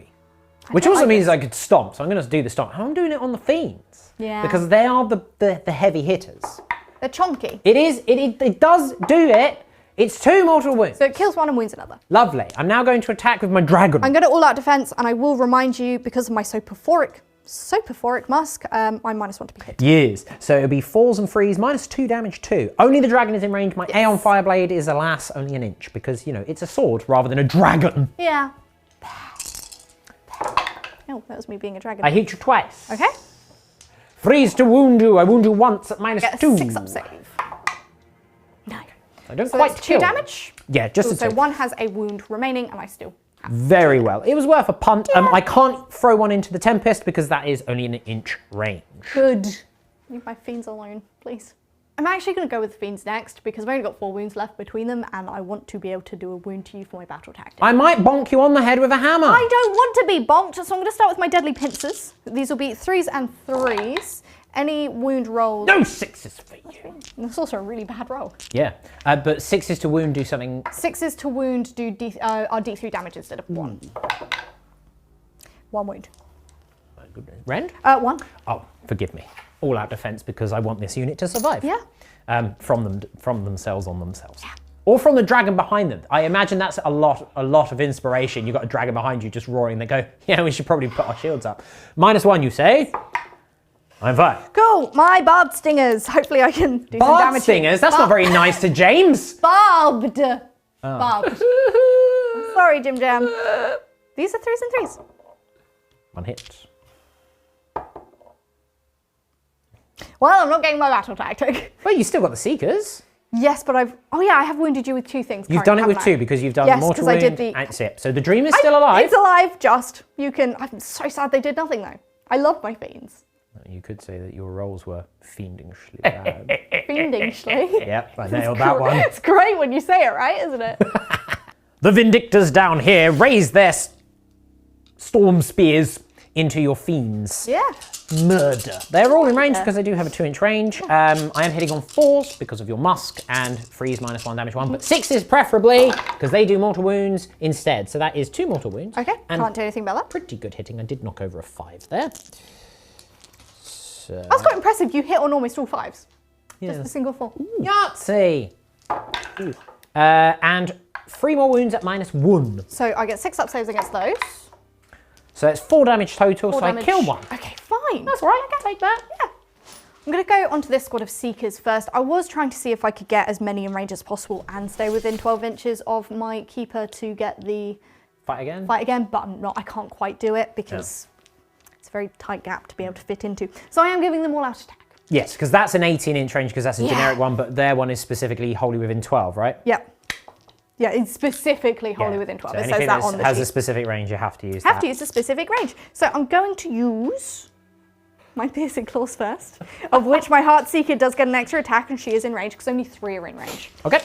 Speaker 2: Which also means I could stomp, so I'm going to do the stomp. I'm doing it on the fiends.
Speaker 3: Yeah.
Speaker 2: Because they are the heavy hitters.
Speaker 3: They're chonky.
Speaker 2: It does do it. It's 2 mortal wounds.
Speaker 3: So it kills 1 and wounds another.
Speaker 2: Lovely. I'm now going to attack with my dragon.
Speaker 3: I'm going to all out defense, and I will remind you, because of my sopophoric musk, I'm -1 to be hit.
Speaker 2: Yes. So it'll be 4s and 3s, -2 damage too. Only the dragon is in range. My Aeon Fireblade is, alas, only an inch because, you know, it's a sword rather than a dragon.
Speaker 3: Yeah. Oh, that was me being a dragon.
Speaker 2: I hit you twice.
Speaker 3: Okay.
Speaker 2: 3s to wound you. I wound you once at
Speaker 3: Get a
Speaker 2: -2.
Speaker 3: 6 up save. No.
Speaker 2: I don't
Speaker 3: So
Speaker 2: quite
Speaker 3: that's 2
Speaker 2: kill.
Speaker 3: damage.
Speaker 2: Yeah, just a
Speaker 3: So
Speaker 2: 2.
Speaker 3: 1 has a wound remaining, and I still have.
Speaker 2: Very well. It was worth a punt. I can't throw one into the Tempest because that is only an inch range.
Speaker 3: Good. Leave my fiends alone, please. I'm actually going to go with fiends next because I've only got 4 wounds left between them, and I want to be able to do a wound to you for my battle tactic.
Speaker 2: I might bonk you on the head with a hammer.
Speaker 3: I don't want to be bonked, so I'm going to start with my deadly pincers. These will be 3s and 3s. Any wound rolls.
Speaker 2: No 6s for you.
Speaker 3: That's also a really bad roll.
Speaker 2: Yeah, but 6s to wound do something.
Speaker 3: 6s to wound do are D3 damage instead of 1. 1 wound.
Speaker 2: My goodness. Rend?
Speaker 3: 1.
Speaker 2: Oh, forgive me. All out defense because I want this unit to survive.
Speaker 3: Yeah.
Speaker 2: From themselves on themselves. Yeah. Or from the dragon behind them. I imagine that's a lot of inspiration. You've got a dragon behind you just roaring. They go, yeah, we should probably put our shields up. -1, you say? I'm fine.
Speaker 3: Cool. My barbed stingers. Hopefully I can do some
Speaker 2: Barbed
Speaker 3: damage.
Speaker 2: stingers? That's not very nice to James.
Speaker 3: Barbed. Barbed. I'm sorry, Jim Jam. These are 3s and 3s.
Speaker 2: 1 hit.
Speaker 3: Well, I'm not getting my battle tactic.
Speaker 2: Well, you still got the Seekers.
Speaker 3: Yes, but I have wounded you with 2 things.
Speaker 2: You've done it with 2 because you've done
Speaker 3: Yes,
Speaker 2: Mortal
Speaker 3: 'cause I
Speaker 2: Wound.
Speaker 3: did the-
Speaker 2: That's it. So the Dream is still alive.
Speaker 3: It's alive, just. You can. I'm so sad they did nothing though. I love my fiends.
Speaker 2: You could say that your rolls were fiendishly bad.
Speaker 3: Fiendishly.
Speaker 2: Yep, I nailed that one.
Speaker 3: It's great when you say it, right? Isn't it?
Speaker 2: The Vindictors down here raise their storm spears into your fiends.
Speaker 3: Yeah.
Speaker 2: Murder. They're all in range because they do have a 2-inch range. I am hitting on 4s because of your musk and 3s -1 damage 1, but 6s preferably because they do mortal wounds instead. So that is 2 mortal wounds.
Speaker 3: Okay.
Speaker 2: And
Speaker 3: Can't do anything about that.
Speaker 2: pretty good hitting. I did knock over a 5 there. So,
Speaker 3: That's quite impressive. You hit on almost all 5s.
Speaker 2: yeah.
Speaker 3: Just a single 4.
Speaker 2: Yahtzee. And 3 more wounds at -1.
Speaker 3: So I get 6 up saves against those.
Speaker 2: So it's 4 damage total,
Speaker 3: 4
Speaker 2: so
Speaker 3: damage.
Speaker 2: I kill 1.
Speaker 3: Okay, fine.
Speaker 2: That's all right, I can take that.
Speaker 3: Yeah. I'm going to go onto this squad of Seekers first. I was trying to see if I could get as many in range as possible and stay within 12 inches of my keeper to get the
Speaker 2: Fight again?
Speaker 3: fight again, but I can't quite do it because it's a very tight gap to be able to fit into. So I am giving them all out attack.
Speaker 2: Yes, because that's an 18-inch range because that's a
Speaker 3: Yeah.
Speaker 2: generic one, but their one is specifically wholly within 12, right?
Speaker 3: Yep. Yeah, it's specifically wholly
Speaker 2: Yeah.
Speaker 3: within 12.
Speaker 2: So
Speaker 3: It says
Speaker 2: anything
Speaker 3: that
Speaker 2: that
Speaker 3: on the
Speaker 2: has
Speaker 3: sheet.
Speaker 2: a specific range, you have to use
Speaker 3: Have
Speaker 2: that.
Speaker 3: to use a specific range. So I'm going to use my piercing claws first, of which my Heartseeker does get an extra attack and she is in range because only 3 are in range.
Speaker 2: Okay.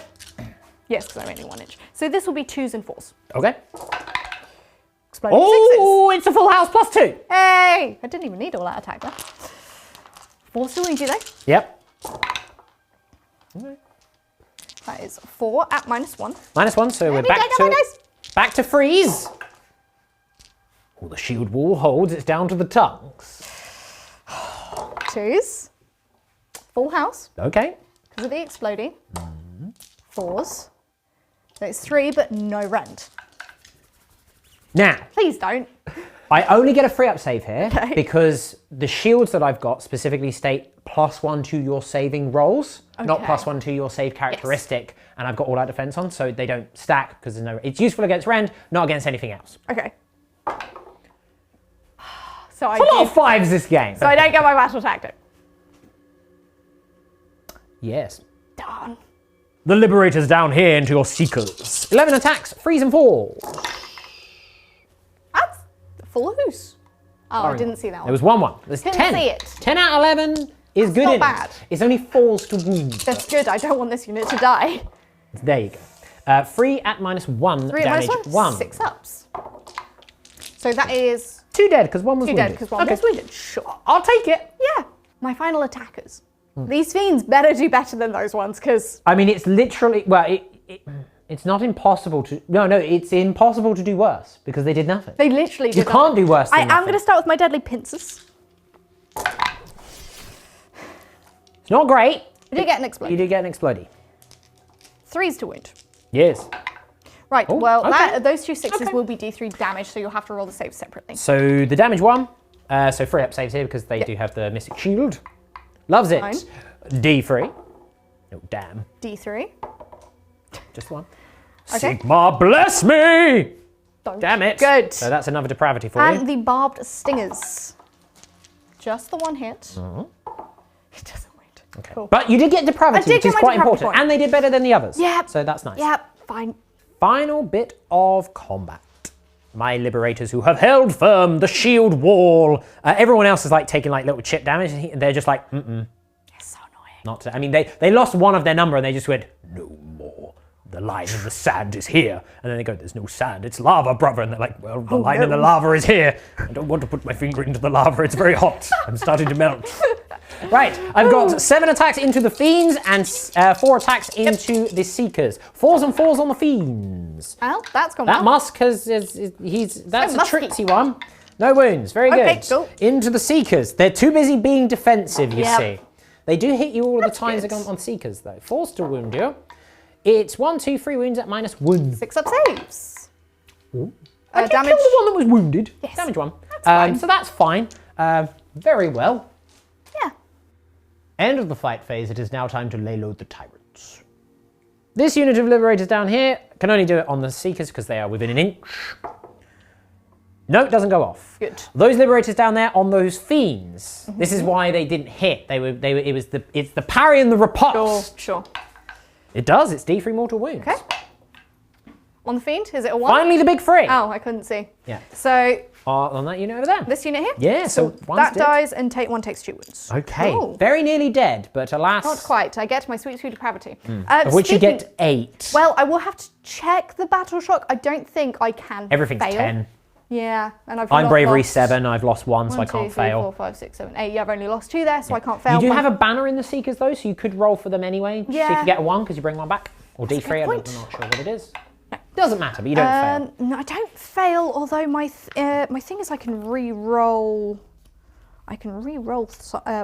Speaker 3: Yes, because I'm only 1 inch. So this will be 2s and 4s.
Speaker 2: Okay.
Speaker 3: Exploding 6s.
Speaker 2: Oh, it's a full house +2.
Speaker 3: Hey! I didn't even need all that attack there. 4 still wound you though.
Speaker 2: Yep.
Speaker 3: That is 4 at -1.
Speaker 2: -1, so we're back to freeze. All the shield wall holds, it's down to the tongues.
Speaker 3: 2s. Full house.
Speaker 2: Okay.
Speaker 3: Because of the exploding. 4s. So it's 3, but no rend.
Speaker 2: Now,
Speaker 3: Please don't.
Speaker 2: I only get a free up save here
Speaker 3: Okay.
Speaker 2: because the shields that I've got specifically state +1 to your saving rolls, not
Speaker 3: Okay.
Speaker 2: +1 to your save characteristic. And I've got all out defense on, so they don't stack because there's no. It's useful against rend, not against anything else.
Speaker 3: Okay. So
Speaker 2: It's a lot of 5s this game.
Speaker 3: So I don't get my battle tactic.
Speaker 2: Yes.
Speaker 3: Darn.
Speaker 2: The Liberator's down here into your Seekers. 11 attacks, freeze and fall.
Speaker 3: That's full hoose. Oh, I didn't see that one.
Speaker 2: There was 1-1. There's
Speaker 3: Couldn't
Speaker 2: 10.
Speaker 3: see it.
Speaker 2: 10 out of 11 is good
Speaker 3: not
Speaker 2: in
Speaker 3: bad.
Speaker 2: it. It's only falls to wound.
Speaker 3: That's good. I don't want this unit to die.
Speaker 2: There you go. 3 at -1
Speaker 3: 3 at
Speaker 2: damage.
Speaker 3: -1.
Speaker 2: 1.
Speaker 3: 6 ups. So that is
Speaker 2: 2 dead because 1 was
Speaker 3: 2
Speaker 2: wounded.
Speaker 3: dead because 1 was wounded. Sure.
Speaker 2: I'll take it.
Speaker 3: Yeah. My final attackers. These fiends better do better than those ones because
Speaker 2: I mean, it's literally, well, it's not impossible to, no, it's impossible to do worse because they did nothing.
Speaker 3: they literally did
Speaker 2: You can't do worse than
Speaker 3: I am
Speaker 2: nothing.
Speaker 3: going to start with my deadly pincers.
Speaker 2: It's not great.
Speaker 3: I did get an
Speaker 2: You
Speaker 3: explode.
Speaker 2: did get an explodey.
Speaker 3: 3s to wound.
Speaker 2: Yes.
Speaker 3: Right,
Speaker 2: Oh,
Speaker 3: well,
Speaker 2: okay.
Speaker 3: those 2 6s
Speaker 2: Okay.
Speaker 3: will be D3 damage, so you'll have to roll the saves separately.
Speaker 2: So the damage 1, so 3 up saves here because they do have the Mystic Shield. Loves it.
Speaker 3: Fine.
Speaker 2: D3. Oh, damn.
Speaker 3: D3.
Speaker 2: Just 1.
Speaker 3: Okay.
Speaker 2: Sigmar, bless me!
Speaker 3: Don't.
Speaker 2: Damn it.
Speaker 3: Good.
Speaker 2: So that's another depravity for
Speaker 3: And
Speaker 2: you.
Speaker 3: the barbed stingers. Just the 1 hit. It doesn't wound.
Speaker 2: Okay.
Speaker 3: Cool.
Speaker 2: But you did get depravity,
Speaker 3: I did
Speaker 2: which
Speaker 3: get
Speaker 2: is
Speaker 3: my
Speaker 2: quite
Speaker 3: depravity
Speaker 2: important.
Speaker 3: point.
Speaker 2: And they did better than the others.
Speaker 3: Yep.
Speaker 2: So that's nice.
Speaker 3: Yep, fine.
Speaker 2: Final bit of combat. My liberators who have held firm the shield wall. Everyone else is like taking like little chip damage. And they're just like,
Speaker 3: It's so annoying.
Speaker 2: not to. I mean, they lost 1 of their number and they just went, no more. The line in the sand is here. And then they go, there's no sand, it's lava, brother. And they're like, well, the line in the lava is here. I don't want to put my finger into the lava, it's very hot. I'm starting to melt. Right, I've got 7 attacks into the fiends and 4 attacks into the seekers. 4s and 4s on the fiends.
Speaker 3: Well, that's gone
Speaker 2: That
Speaker 3: well.
Speaker 2: musk that's a
Speaker 3: musky.
Speaker 2: tricksy one. No wounds, very
Speaker 3: Okay,
Speaker 2: good.
Speaker 3: cool.
Speaker 2: Into the seekers. They're too busy being defensive, you
Speaker 3: Yep.
Speaker 2: see. They do hit you all of the
Speaker 3: That's
Speaker 2: times
Speaker 3: good.
Speaker 2: on seekers though. 4 to wound you. It's 1, 2, 3 wounds at -1.
Speaker 3: 6 up saves.
Speaker 2: I did
Speaker 3: damage.
Speaker 2: kill the one that was wounded.
Speaker 3: Yes.
Speaker 2: Damage 1.
Speaker 3: fine.
Speaker 2: So that's fine. Very well.
Speaker 3: Yeah.
Speaker 2: End of the fight phase. It is now time to lay low the tyrants. This unit of liberators down here can only do it on the seekers because they are within an inch. No, it doesn't go off.
Speaker 3: Good.
Speaker 2: Those liberators down there on those fiends. This is why they didn't hit. It's the parry and the riposte.
Speaker 3: Sure.
Speaker 2: It does. It's D3 mortal wounds.
Speaker 3: Okay. On the fiend, is it a 1?
Speaker 2: Finally, the big 3.
Speaker 3: Oh, I couldn't see.
Speaker 2: Yeah.
Speaker 3: So
Speaker 2: On that unit over there.
Speaker 3: this unit here?
Speaker 2: Yeah, so one's
Speaker 3: that
Speaker 2: dead.
Speaker 3: dies and take 1 takes 2 wounds.
Speaker 2: Okay.
Speaker 3: Cool.
Speaker 2: Very nearly dead, but alas.
Speaker 3: Not quite. I get my sweet depravity.
Speaker 2: Of which you
Speaker 3: Speaking-
Speaker 2: get 8.
Speaker 3: Well, I will have to check the battle shock. I don't think I can
Speaker 2: Everything's
Speaker 3: fail.
Speaker 2: 10.
Speaker 3: Yeah, and I've
Speaker 2: I'm
Speaker 3: not
Speaker 2: bravery
Speaker 3: lost
Speaker 2: 7. I've lost 1, so I
Speaker 3: 1, 2,
Speaker 2: can't
Speaker 3: 3,
Speaker 2: fail.
Speaker 3: 4, 5, 6, 7, 8. Yeah, I've only lost 2 there, so I can't fail.
Speaker 2: You do
Speaker 3: My-
Speaker 2: have a banner in the Seekers though, so you could roll for them anyway. See if
Speaker 3: Yeah.
Speaker 2: you get a 1 because you bring 1 back. Or
Speaker 3: That's a
Speaker 2: D3,
Speaker 3: good
Speaker 2: I'm
Speaker 3: point.
Speaker 2: not sure what it is. Doesn't matter, but you don't fail.
Speaker 3: No, I don't fail. Although my thing is, I can re-roll. I can re-roll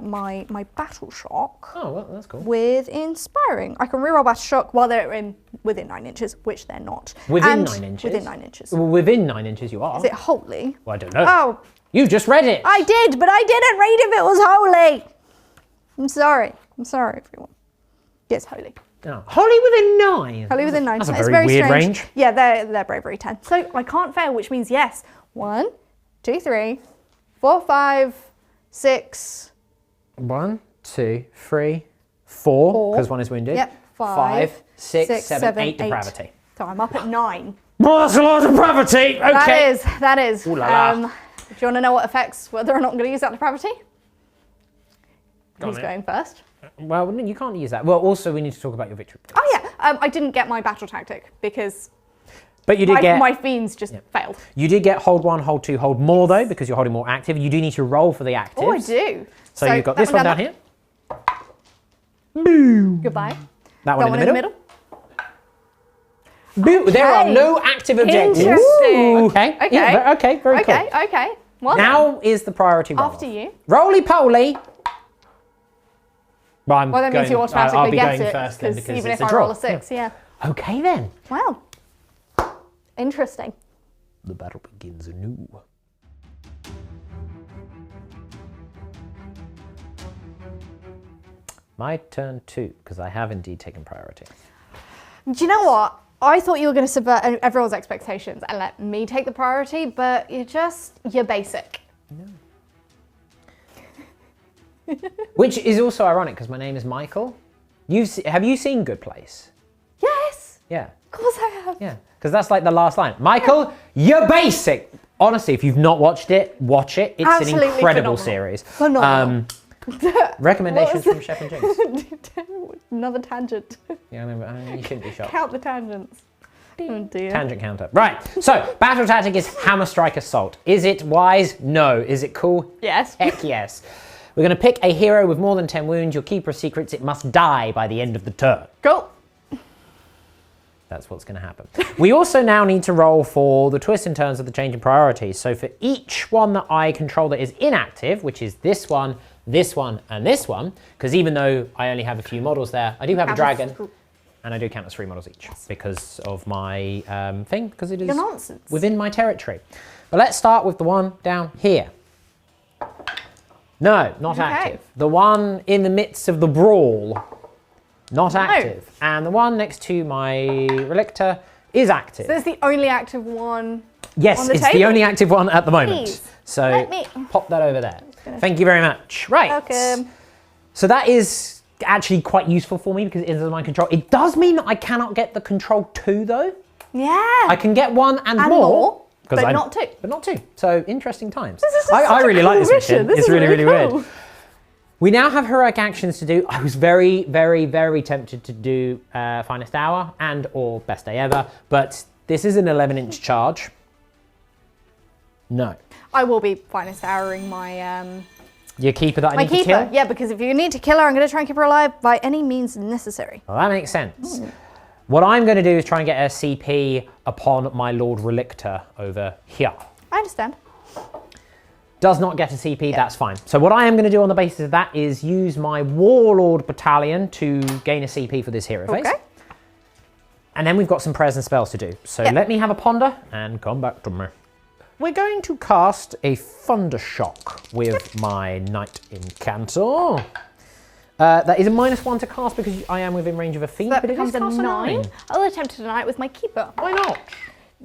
Speaker 3: my battle shock
Speaker 2: Oh, well, that's cool.
Speaker 3: with inspiring. I can re-roll battle shock while they're within 9 inches, which they're not.
Speaker 2: Within
Speaker 3: And
Speaker 2: 9 inches?
Speaker 3: Within 9 inches.
Speaker 2: Well, within 9 inches you are.
Speaker 3: Is it holy?
Speaker 2: Well, I don't know.
Speaker 3: Oh,
Speaker 2: You just read it.
Speaker 3: I did, but I didn't read if it was holy. I'm sorry. I'm sorry, everyone. Yes, holy.
Speaker 2: Oh. Holy within 9.
Speaker 3: Holy within 9.
Speaker 2: That's a
Speaker 3: It's
Speaker 2: very weird
Speaker 3: strange.
Speaker 2: range.
Speaker 3: Yeah, they're bravery 10. So I can't fail, which means yes. 1, 2, 3, 4, 5, 6.
Speaker 2: 1, 2, 3, 4, because 1 is wounded.
Speaker 3: Yep.
Speaker 2: 5, 6, 7, 8
Speaker 3: 8.
Speaker 2: depravity.
Speaker 3: So I'm up at 9.
Speaker 2: Well, that's a lot of depravity. Okay.
Speaker 3: That is.
Speaker 2: Ooh la la.
Speaker 3: Do you want to know what affects whether or not I'm going to use that depravity? Who's
Speaker 2: on,
Speaker 3: going first?
Speaker 2: Well, you can't use that. Well, also we need to talk about your victory.
Speaker 3: Oh yeah, I didn't get my battle tactic because
Speaker 2: But you did get...
Speaker 3: My fiends just failed.
Speaker 2: You did get hold 1, hold 2, hold more though, because you're holding more active. You do need to roll for the actives.
Speaker 3: Oh, I do.
Speaker 2: So you've got this one down here.
Speaker 3: Goodbye.
Speaker 2: That one in the middle.
Speaker 3: Okay.
Speaker 2: There are no active objectives.
Speaker 3: Interesting.
Speaker 2: Okay.
Speaker 3: Okay.
Speaker 2: Yeah, okay, very cool.
Speaker 3: Okay. Well,
Speaker 2: Now is the priority roll.
Speaker 3: after you.
Speaker 2: Roly-poly. Well,
Speaker 3: That means you automatically
Speaker 2: I'll be
Speaker 3: get
Speaker 2: going
Speaker 3: it,
Speaker 2: first then because
Speaker 3: even
Speaker 2: it's
Speaker 3: if
Speaker 2: a
Speaker 3: I
Speaker 2: draw.
Speaker 3: roll a 6, yeah.
Speaker 2: Okay then.
Speaker 3: Wow. Interesting.
Speaker 2: The battle begins anew. My turn too, because I have indeed taken priority.
Speaker 3: Do you know what? I thought you were going to subvert everyone's expectations and let me take the priority, but you're basic.
Speaker 2: Which is also ironic because my name is Michael. Have you seen Good Place?
Speaker 3: Yes,
Speaker 2: Yeah.
Speaker 3: of course I have.
Speaker 2: Yeah, because that's like the last line. Michael, you're basic. Honestly, if you've not watched it, watch it. It's
Speaker 3: Absolutely
Speaker 2: an incredible
Speaker 3: phenomenal.
Speaker 2: series.
Speaker 3: Phenomenal.
Speaker 2: Recommendations from Chef and Jinx.
Speaker 3: Another tangent.
Speaker 2: Yeah, I know, you shouldn't be shocked.
Speaker 3: Count the tangents. Oh dear.
Speaker 2: Tangent counter. Right, so battle tactic is Hammer Strike Assault. Is it wise? No. Is it cool?
Speaker 3: Yes.
Speaker 2: Heck yes. We're going to pick a hero with more than 10 wounds. Your keeper of secrets, it must die by the end of the turn.
Speaker 3: Cool.
Speaker 2: That's what's going to happen. We also now need to roll for the twists and turns of the change in priorities. So for each one that I control that is inactive, which is this one, and this one, because even though I only have a few models there, I do have a dragon, and I do count as 3 models each because of my thing, because it is within my territory. But let's start with the one down here. No, not active. The one in the midst of the brawl. Not active. And the one next to my Relictor is active.
Speaker 3: So it's the only active one.
Speaker 2: Yes,
Speaker 3: on the
Speaker 2: it's
Speaker 3: table?
Speaker 2: the only active one at the moment.
Speaker 3: Please,
Speaker 2: so
Speaker 3: let me-
Speaker 2: pop that over there. Thank you very much. Right.
Speaker 3: Welcome.
Speaker 2: So that is actually quite useful for me because it is under my control. It does mean that I cannot get the control 2 though.
Speaker 3: Yeah.
Speaker 2: I can get 1 and
Speaker 3: And
Speaker 2: more.
Speaker 3: more, but
Speaker 2: I-
Speaker 3: not 2.
Speaker 2: But not 2. So interesting times.
Speaker 3: This is
Speaker 2: I
Speaker 3: such a
Speaker 2: really
Speaker 3: cool
Speaker 2: like this mission.
Speaker 3: This
Speaker 2: It's
Speaker 3: is
Speaker 2: really, really
Speaker 3: cool.
Speaker 2: weird. We now have heroic actions to do. I was very, very, very tempted to do Finest Hour and or Best Day Ever, but this is an 11-inch charge. No.
Speaker 3: I will be finest houring my
Speaker 2: Your keeper that I
Speaker 3: my
Speaker 2: need to
Speaker 3: keeper.
Speaker 2: kill?
Speaker 3: Yeah, because if you need to kill her, I'm going to try and keep her alive by any means necessary.
Speaker 2: Well, that makes sense. What I'm going to do is try and get a CP upon my Lord Relictor over here.
Speaker 3: I understand.
Speaker 2: Does not get a CP, that's fine. So what I am going to do on the basis of that is use my Warlord Battalion to gain a CP for this hero phase.
Speaker 3: Okay.
Speaker 2: And then we've got some prayers and spells to do. So let me have a ponder and come back to me. We're going to cast a Thundershock with my Knight Incantor. That is a -1 to cast because I am within range of a fiend,
Speaker 3: That
Speaker 2: but it
Speaker 3: becomes
Speaker 2: is
Speaker 3: a
Speaker 2: cast a
Speaker 3: 9.
Speaker 2: 9.
Speaker 3: I'll attempt tonight with my keeper.
Speaker 2: Why not?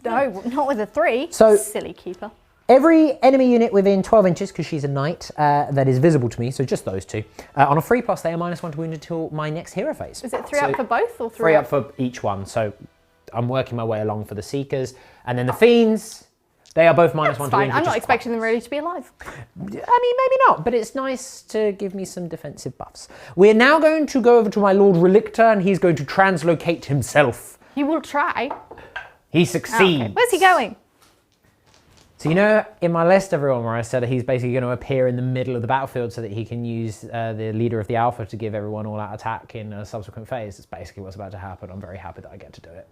Speaker 3: No, not with a 3.
Speaker 2: So-
Speaker 3: silly keeper.
Speaker 2: Every enemy unit within 12 inches, because she's a knight, that is visible to me, so just those two. On a 3+, they are -1 to wound until my next hero phase.
Speaker 3: Is it 3 up for both or 3
Speaker 2: 3 up for each one, so I'm working my way along for the Seekers. And then the Fiends, they are both -1 to
Speaker 3: That's
Speaker 2: wound.
Speaker 3: fine. I'm
Speaker 2: which
Speaker 3: not
Speaker 2: is
Speaker 3: expecting them really to be alive.
Speaker 2: I mean, maybe not, but it's nice to give me some defensive buffs. We're now going to go over to my Lord Relictor, and he's going to translocate himself.
Speaker 3: He will try.
Speaker 2: He succeeds.
Speaker 3: Okay. Where's he going?
Speaker 2: So you know in my list, everyone, where I said that he's basically going to appear in the middle of the battlefield so that he can use the leader of the Alpha to give everyone all-out attack in a subsequent phase. It's basically what's about to happen. I'm very happy that I get to do it.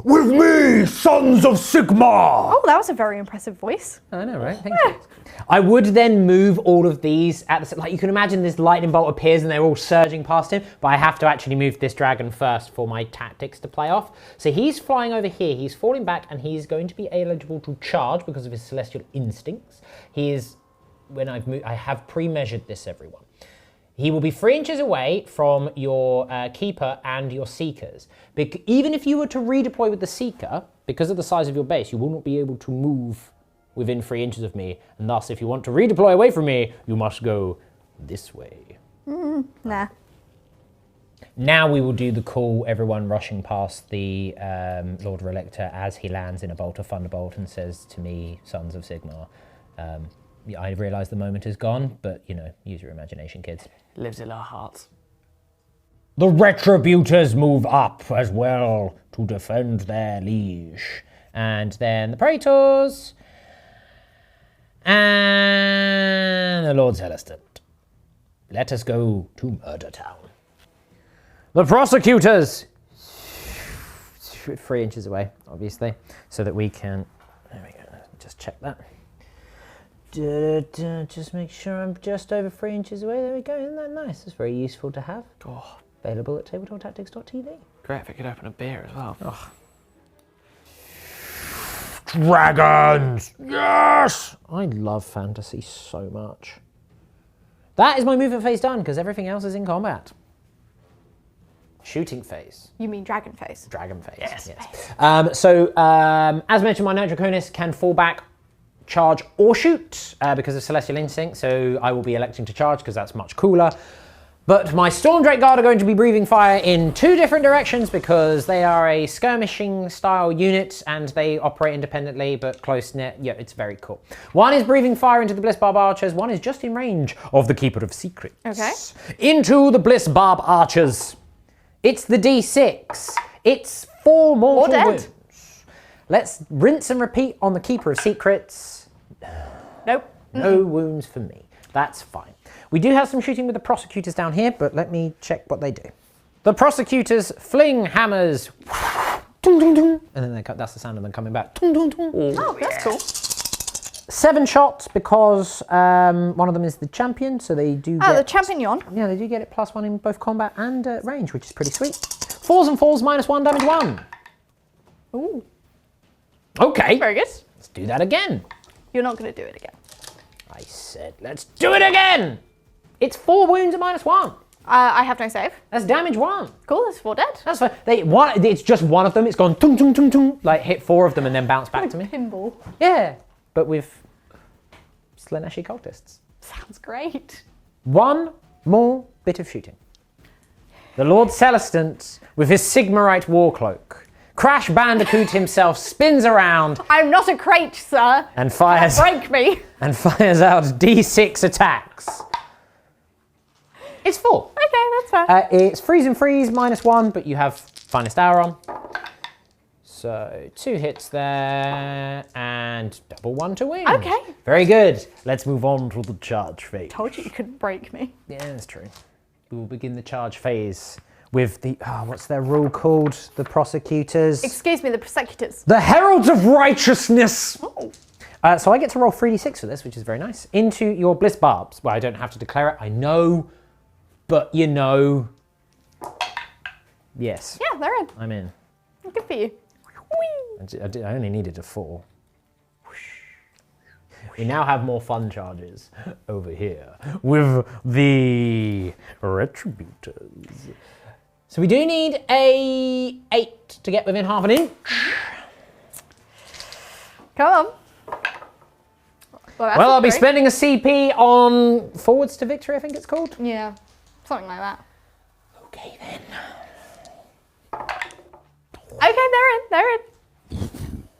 Speaker 5: With me, sons of Sigmar!
Speaker 3: Oh, that was a very impressive voice.
Speaker 2: I know, right? Thank you. I would then move all of these at the like you can imagine this lightning bolt appears and they're all surging past him, but I have to actually move this dragon first for my tactics to play off. So he's flying over here, he's falling back, and he's going to be eligible to charge because of his celestial instincts. He is when I've moved, I have pre-measured this, everyone. He will be 3 inches away from your Keeper and your Seekers. Even if you were to redeploy with the Seeker, because of the size of your base, you will not be able to move within 3 inches of me. And thus, if you want to redeploy away from me, you must go this way.
Speaker 3: Nah.
Speaker 2: Now we will do the call, everyone rushing past the Lord Relictor as he lands in a bolt of Thunderbolt and says to me, Sons of Sigmar, I realise the moment is gone, but, you know, use your imagination, kids.
Speaker 5: Lives in our hearts.
Speaker 2: The Retributors move up as well to defend their liege. And then the Praetors. And the Lord Celestant. Let us go to Murder Town. The Prosecutors! 3 inches away, obviously, so that we can... There we go, just check that. Just make sure I'm just over 3 inches away. There we go, isn't that nice? It's very useful to have.
Speaker 6: Oh,
Speaker 2: Available at tabletoptactics.tv.
Speaker 6: great if I could open a beer as well.
Speaker 2: Oh.
Speaker 5: Dragons! Yes!
Speaker 2: I love fantasy so much. That is my movement phase done, because everything else is in combat. Shooting phase.
Speaker 3: You mean dragon face?
Speaker 2: Dragon phase. Yes. As mentioned, my Knight Draconis can fall back, charge, or shoot because of Celestial Instinct, so I will be electing to charge because that's much cooler. But my Storm Drake Guard are going to be breathing fire in 2 different directions because they are a skirmishing style unit and they operate independently but close knit. Yeah, it's very cool. One is breathing fire into the Bliss Barb Archers, one is just in range of the Keeper of Secrets.
Speaker 3: Okay.
Speaker 2: Into the Bliss Barb Archers. It's the D6. It's 4 mortal
Speaker 3: dead.
Speaker 2: wounds. Let's rinse and repeat on the Keeper of Secrets.
Speaker 3: Nope.
Speaker 2: No wounds for me. That's fine. We do have some shooting with the Prosecutors down here, but let me check what they do. The Prosecutors fling hammers. And then that's the sound of them coming back.
Speaker 3: Oh, that's cool.
Speaker 2: 7 shots because one of them is the champion, so they do
Speaker 3: Oh,
Speaker 2: get...
Speaker 3: the Champignon.
Speaker 2: Yeah, they do get it +1 in both combat and range, which is pretty sweet. 4s and 4s, -1, damage 1.
Speaker 3: Ooh,
Speaker 2: Okay,
Speaker 3: very good.
Speaker 2: let's do that again.
Speaker 3: You're not going to do it again.
Speaker 2: I said, let's do it again. It's 4 wounds at -1.
Speaker 3: I have no save.
Speaker 2: That's damage 1.
Speaker 3: Cool, that's 4 dead.
Speaker 2: That's fine. It's just one of them. It's gone tung tung tung tung, like hit 4 of them and then bounce back to me.
Speaker 3: Pinball.
Speaker 2: Yeah, but with Slaanesh cultists.
Speaker 3: Sounds great.
Speaker 2: 1 more bit of shooting. The Lord Celestant, with his Sigmarite Warcloak, Crash Bandicoot himself spins around
Speaker 3: I'm not a crate, sir.
Speaker 2: and fires
Speaker 3: Break me.
Speaker 2: out D6 attacks. It's 4.
Speaker 3: Okay, that's fair.
Speaker 2: It's freeze and freeze -1, but you have finest hour on. So 2 hits there and double 1 to win.
Speaker 3: Okay.
Speaker 2: Very good. Let's move on to the charge phase.
Speaker 3: Told you couldn't break me.
Speaker 2: Yeah, that's true. We will begin the charge phase with the, what's their rule called? The Prosecutors.
Speaker 3: Excuse me, the Prosecutors.
Speaker 2: The Heralds of Righteousness.
Speaker 3: Oh.
Speaker 2: So I get to roll 3d6 for this, which is very nice. Into your Bliss Barbs. Well, I don't have to declare it. I know, but you know. Yes.
Speaker 3: Yeah, they're in.
Speaker 2: I'm in.
Speaker 3: Good for you. Whee!
Speaker 2: I only needed a 4. We now have more fun charges over here with the Retributors. So we do need a 8 to get within half an inch.
Speaker 3: Come on.
Speaker 2: Well, I'll be spending a CP on Forwards to Victory, I think it's called.
Speaker 3: Yeah, something like that.
Speaker 2: Okay then.
Speaker 3: Okay, they're in.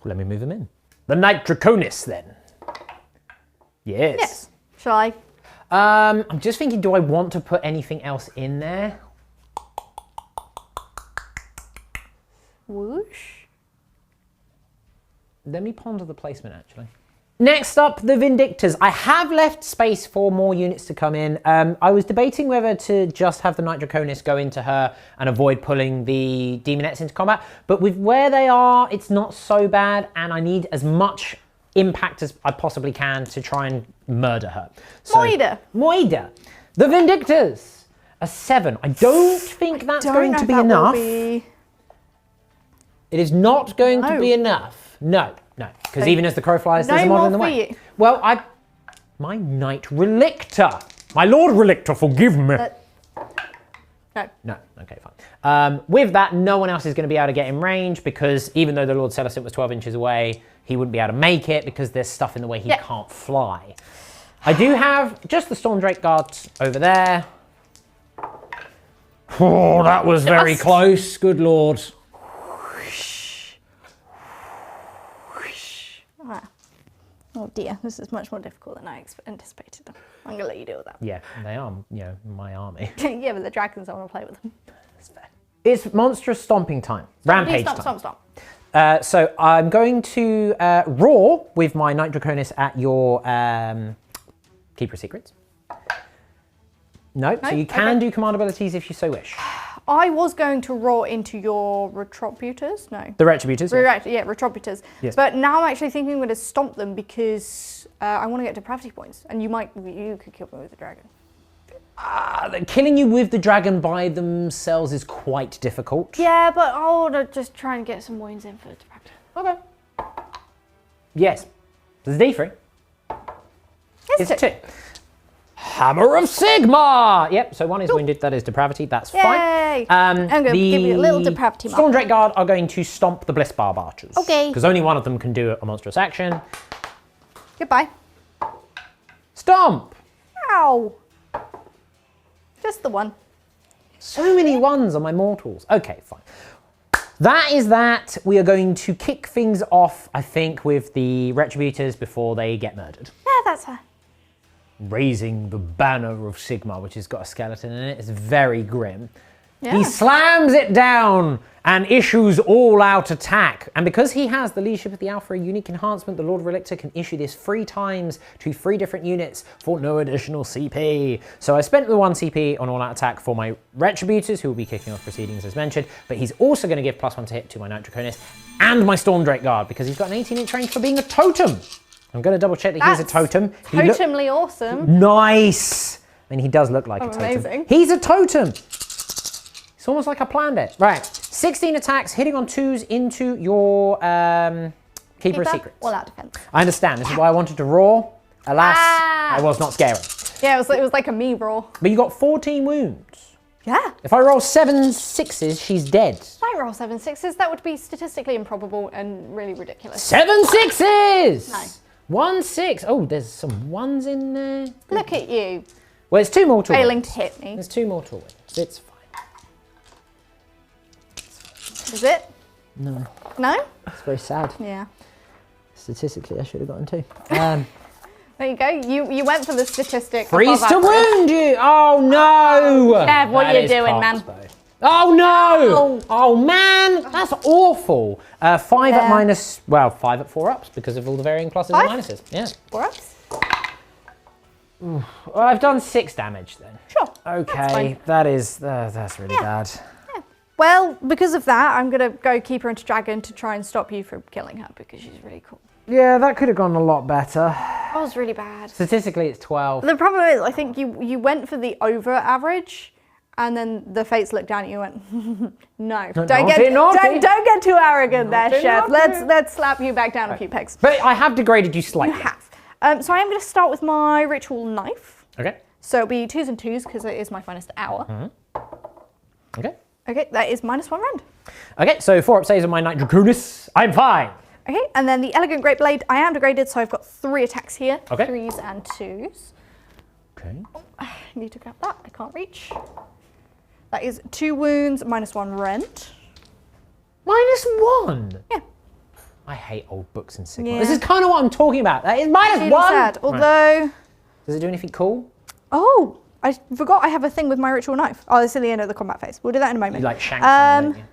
Speaker 2: Let me move them in. The Knight Draconis then. Yes.
Speaker 3: Yes. Shall I?
Speaker 2: I'm just thinking, do I want to put anything else in there?
Speaker 3: Whoosh.
Speaker 2: Let me ponder the placement, actually. Next up, the Vindictors. I have left space for more units to come in. I was debating whether to just have the Knight Draconis go into her and avoid pulling the Demonettes into combat, but with where they are, it's not so bad, and I need as much impact as I possibly can to try and murder her. So, Moida. The Vindictors. A 7. I don't think that's going to be enough. It is not going to be enough. No, because even as the crow flies, there's a model in the way.
Speaker 3: You.
Speaker 2: Well, my Knight Relictor. My Lord Relictor, forgive me. No, okay, fine. With that, no one else is going to be able to get in range because even though the Lord Celestant was 12 inches away, he wouldn't be able to make it because there's stuff in the way he can't fly. I do have just the Storm Drake Guard over there. Oh, that was very close. Good Lord.
Speaker 3: Oh dear, this is much more difficult than I anticipated. I'm going to let you deal with that.
Speaker 2: Yeah, they are, my army.
Speaker 3: Yeah, but the dragons, I want to play with them.
Speaker 2: It's monstrous stomping time. Rampage time.
Speaker 3: Stomp.
Speaker 2: So I'm going to roar with my Knight Draconis at your Keeper of Secrets. No, so you can do command abilities if you so wish.
Speaker 3: I was going to roar into your Retributors. No.
Speaker 2: The Retributors?
Speaker 3: Yeah, Retributors.
Speaker 2: Yes.
Speaker 3: But now I'm actually thinking I'm going to stomp them because I want to get depravity points, and you could kill me with the dragon.
Speaker 2: Killing you with the dragon by themselves is quite difficult.
Speaker 3: Yeah, but I want to just try and get some wounds in for depravity.
Speaker 2: Okay. Yes. There's a D3. It's 2. Hammer of Sigmar! Yep, so 1 is wounded, that is depravity, that's
Speaker 3: Yay!
Speaker 2: fine.
Speaker 3: I'm going to give you a little depravity mark.
Speaker 2: Storm Drake Guard are going to stomp the Bliss Barb Archers.
Speaker 3: Okay.
Speaker 2: Because only one of them can do a monstrous action.
Speaker 3: Goodbye.
Speaker 2: Stomp!
Speaker 3: Ow! Just the one.
Speaker 2: So many ones on my mortals. Okay, fine. That is that. We are going to kick things off, I think, with the Retributors before they get murdered.
Speaker 3: Yeah, that's fine.
Speaker 2: Raising the banner of Sigmar, which has got a skeleton in it. It's very grim.
Speaker 3: Yeah.
Speaker 2: He slams it down and issues all-out attack. And because he has the leadership of the Alpha, a unique enhancement, the Lord of Relictor can issue this 3 times to 3 different units for no additional CP. So I spent the 1 CP on all-out attack for my Retributors, who will be kicking off proceedings as mentioned, but he's also going to give +1 to hit to my Knight Draconis and my Storm Drake Guard, because he's got an 18-inch range for being a totem. I'm going to double check that he's a totem.
Speaker 3: Totemly awesome.
Speaker 2: Nice! I mean, he does look like a totem.
Speaker 3: Amazing.
Speaker 2: He's a totem! It's almost like I planned it. Right, 16 attacks, hitting on 2s into your Keeper of Secrets.
Speaker 3: All out defense.
Speaker 2: I understand, this is why I wanted to roar. Alas, I was not scary.
Speaker 3: Yeah, it was like a me roar.
Speaker 2: But you got 14 wounds.
Speaker 3: Yeah.
Speaker 2: If I roll 7 6s, she's dead.
Speaker 3: If I roll 7 6s, that would be statistically improbable and really ridiculous.
Speaker 2: 7 6s!
Speaker 3: No.
Speaker 2: 1 6. Oh, there's some 1s in there.
Speaker 3: Look at you.
Speaker 2: Well, it's 2 mortal
Speaker 3: Failing
Speaker 2: wounds.
Speaker 3: to hit me.
Speaker 2: There's 2 mortal wounds. It's fine.
Speaker 3: Is it?
Speaker 2: No.
Speaker 3: No?
Speaker 2: It's very sad.
Speaker 3: Yeah.
Speaker 2: Statistically, I should have gotten 2.
Speaker 3: There you go. You went for the statistic.
Speaker 2: Freeze
Speaker 3: above
Speaker 2: to
Speaker 3: average.
Speaker 2: wound you! Oh no!
Speaker 3: Kev, what
Speaker 2: That
Speaker 3: are you
Speaker 2: is
Speaker 3: doing,
Speaker 2: cocked,
Speaker 3: man?
Speaker 2: though. Oh no!
Speaker 3: No.
Speaker 2: Oh man, that's awful. 5 at minus, well, 5 at 4 ups because of all the varying pluses and
Speaker 3: 5?
Speaker 2: minuses. Yeah.
Speaker 3: 4 ups?
Speaker 2: Well, I've done 6 damage then.
Speaker 3: Sure.
Speaker 2: Okay, that's really bad.
Speaker 3: Well, because of that, I'm going to go Keeper into Dragon to try and stop you from killing her because she's really cool.
Speaker 2: Yeah, that could have gone a lot better.
Speaker 3: That was really bad.
Speaker 2: Statistically, it's 12.
Speaker 3: The problem is, I think you went for the over average, and then the fates looked down at you and went, no, don't get too arrogant there, Chef. Let's slap you back down a few pegs.
Speaker 2: But I have degraded you slightly.
Speaker 3: You have. So I am going to start with my ritual knife.
Speaker 2: Okay.
Speaker 3: So it'll be 2s and 2s because it is my finest hour.
Speaker 2: Okay.
Speaker 3: Okay, that is -1 rend.
Speaker 2: Okay, so 4 up saves on my Knight Draconis. I'm fine.
Speaker 3: Okay, and then the Elegant Great Blade, I am degraded, so I've got 3 attacks here.
Speaker 2: Okay.
Speaker 3: 3s and 2s.
Speaker 2: Okay.
Speaker 3: I need to grab that, I can't reach. That is 2 wounds, -1 rend.
Speaker 2: -1?
Speaker 3: Yeah.
Speaker 2: I hate old books in Sigmar.
Speaker 3: Yeah.
Speaker 2: This is kind of what I'm talking about. That is
Speaker 3: Really
Speaker 2: -1.
Speaker 3: sad, although...
Speaker 2: Does it do anything cool?
Speaker 3: Oh, I forgot I have a thing with my ritual knife. Oh, it's in the end of the combat phase. We'll do that in a moment.
Speaker 2: You like shank someone, don't you?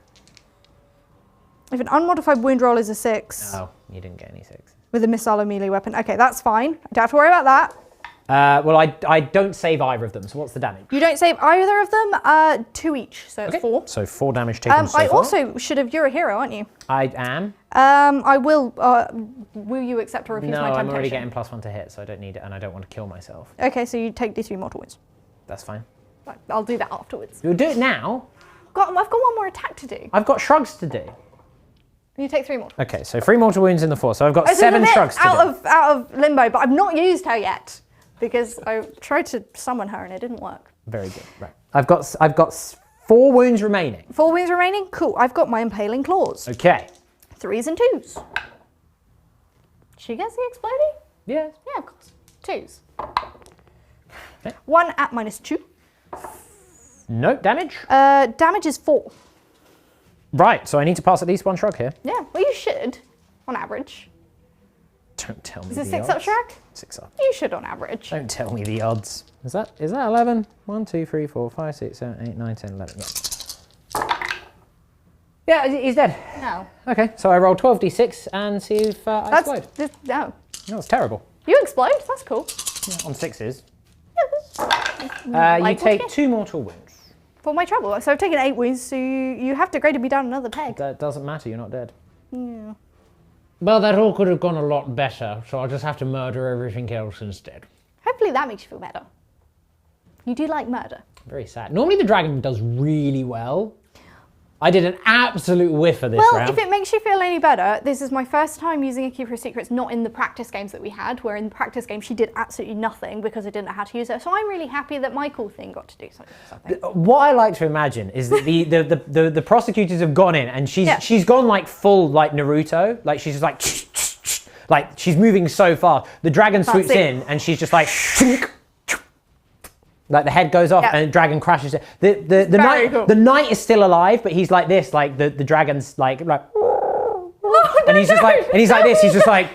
Speaker 3: If an unmodified wound roll is a 6
Speaker 2: Oh, you didn't get any 6.
Speaker 3: with a missile or melee weapon, okay, that's fine. I don't have to worry about that.
Speaker 2: Well, I don't save either of them, so what's the damage?
Speaker 3: You don't save either of them, 2 each, so it's 4.
Speaker 2: So 4 damage taken so
Speaker 3: I
Speaker 2: far.
Speaker 3: also should have, you're a hero, aren't you?
Speaker 2: I am.
Speaker 3: I will you accept or refuse
Speaker 2: No,
Speaker 3: my temptation?
Speaker 2: I'm already getting +1 to hit, so I don't need it, and I don't want to kill myself.
Speaker 3: Okay, so you take D3 mortal wounds.
Speaker 2: That's fine.
Speaker 3: Right, I'll do that afterwards.
Speaker 2: You'll do it now.
Speaker 3: I've got 1 more attack to do.
Speaker 2: I've got shrugs to do.
Speaker 3: You take 3 mortal.
Speaker 2: Okay, so 3 mortal wounds in the 4, so I've got
Speaker 3: This is
Speaker 2: 7
Speaker 3: a bit
Speaker 2: shrugs to do.
Speaker 3: out of limbo, but I've not used her yet because I tried to summon her and it didn't work.
Speaker 2: Very good. Right. I've got 4 wounds remaining.
Speaker 3: 4 wounds remaining. Cool. I've got my impaling claws.
Speaker 2: Okay.
Speaker 3: 3s and 2s. She gets the exploding?
Speaker 2: Yes.
Speaker 3: Yeah, of course. 2s.
Speaker 2: Okay.
Speaker 3: 1 at -2.
Speaker 2: No damage.
Speaker 3: Damage is 4.
Speaker 2: Right. So I need to pass at least 1 shrug here.
Speaker 3: Yeah. Well, you should, on average.
Speaker 2: Don't tell me
Speaker 3: Is it
Speaker 2: the
Speaker 3: 6 up
Speaker 2: odds.
Speaker 3: shrug?
Speaker 2: 6 up.
Speaker 3: You should on average.
Speaker 2: Don't tell me the odds. Is that 11? 1, 2, 3, 4, 5, 6, 7, 8, 9, 10, 11. Yeah. Yeah, he's dead.
Speaker 3: No.
Speaker 2: Okay, so I roll 12d6 and see if I explode.
Speaker 3: No.
Speaker 2: No, it's terrible.
Speaker 3: You explode? That's cool.
Speaker 2: Yeah, on 6s. You
Speaker 3: Like,
Speaker 2: take
Speaker 3: okay.
Speaker 2: 2 mortal wounds.
Speaker 3: For my trouble. So I've taken 8 wounds, so you have degraded me down another peg.
Speaker 2: That doesn't matter, you're not dead.
Speaker 3: Yeah.
Speaker 5: Well, that all could have gone a lot better, so I'll just have to murder everything else instead.
Speaker 3: Hopefully that makes you feel better. You do like murder.
Speaker 2: Very sad. Normally the dragon does really well. I did an absolute whiff of this
Speaker 3: Well,
Speaker 2: round.
Speaker 3: if it makes you feel any better, this is my first time using a Keeper of Secrets, not in the practice games that we had, where in the practice game she did absolutely nothing because I didn't know how to use her. So I'm really happy that my cool thing got to do something.
Speaker 2: What I like to imagine is that the prosecutors have gone in and
Speaker 3: Yeah.
Speaker 2: she's gone like full like Naruto, like she's just like she's moving so fast. The dragon swoops
Speaker 3: see.
Speaker 2: in and she's just like like the head goes off
Speaker 3: Yeah.
Speaker 2: and the dragon crashes it. The knight
Speaker 3: cool.
Speaker 2: the knight is still alive, but he's like this, like the dragon's like and he's just like and he's like this, he's just like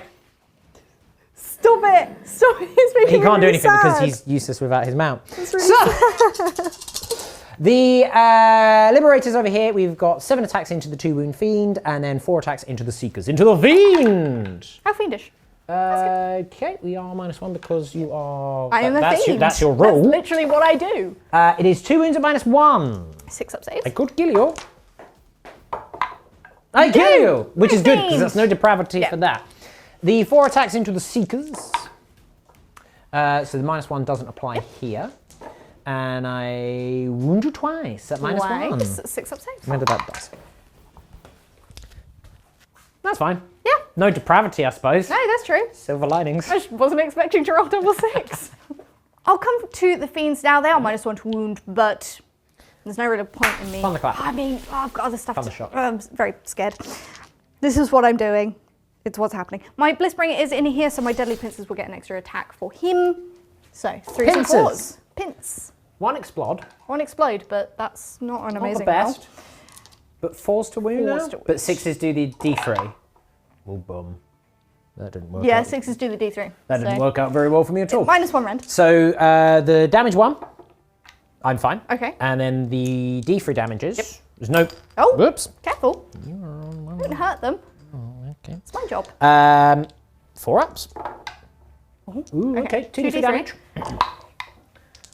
Speaker 3: Stop it! Stop it! It's making
Speaker 2: he
Speaker 3: me
Speaker 2: can't do
Speaker 3: really
Speaker 2: anything because
Speaker 3: sad.
Speaker 2: he's useless without his mount.
Speaker 3: It's really
Speaker 2: The Liberators over here, we've got 7 attacks into the 2-wound Fiend, and then 4 attacks into the Seekers. Into the Fiend!
Speaker 3: How fiendish.
Speaker 2: Okay, we are -1 because you are...
Speaker 3: I am a fiend.
Speaker 2: That's your rule.
Speaker 3: That's literally what I do.
Speaker 2: It is 2 wounds at -1.
Speaker 3: 6 up saves.
Speaker 2: I could kill you. I kill you! Which is good, because
Speaker 3: Fiend.
Speaker 2: there's no depravity
Speaker 3: Yeah.
Speaker 2: for that. The 4 attacks into the Seekers. So the -1 doesn't apply here. And I wound you twice at -1.
Speaker 3: Twice. 6 up saves.
Speaker 2: When did that dice? That's fine.
Speaker 3: Yeah.
Speaker 2: No depravity, I suppose.
Speaker 3: No, that's true.
Speaker 2: Silver linings.
Speaker 3: I just wasn't expecting to roll double 6. I'll come to the fiends now. They are -1 to wound, but there's no real point in me.
Speaker 2: Fun the clap.
Speaker 3: I mean, I've got other stuff
Speaker 2: Fun
Speaker 3: to...
Speaker 2: the shot.
Speaker 3: I'm very scared. This is what I'm doing. It's what's happening. My Blissbringer is in here, so my Deadly Pincers will get an extra attack for him. So, 3s and
Speaker 2: Pincers.
Speaker 3: 4s. Pince.
Speaker 2: 1 explode.
Speaker 3: 1 explode, but that's not an
Speaker 2: Not
Speaker 3: amazing
Speaker 2: the best.
Speaker 3: roll.
Speaker 2: But 4s to wound
Speaker 3: 4s
Speaker 2: now?
Speaker 3: to wound.
Speaker 2: But 6s do the D3. Oh, bum. That didn't work
Speaker 3: Yeah,
Speaker 2: out.
Speaker 3: 6s do the D3.
Speaker 2: That didn't work out very well for me at all.
Speaker 3: -1 rend.
Speaker 2: So the damage 1, I'm fine.
Speaker 3: Okay.
Speaker 2: And then the D3 damages. Yep. There's no...
Speaker 3: Oh,
Speaker 2: Whoops.
Speaker 3: careful. Don't hurt them.
Speaker 2: Okay.
Speaker 3: It's my job.
Speaker 2: 4 ups. Ooh, okay. 2d3
Speaker 3: 2d3.
Speaker 2: damage.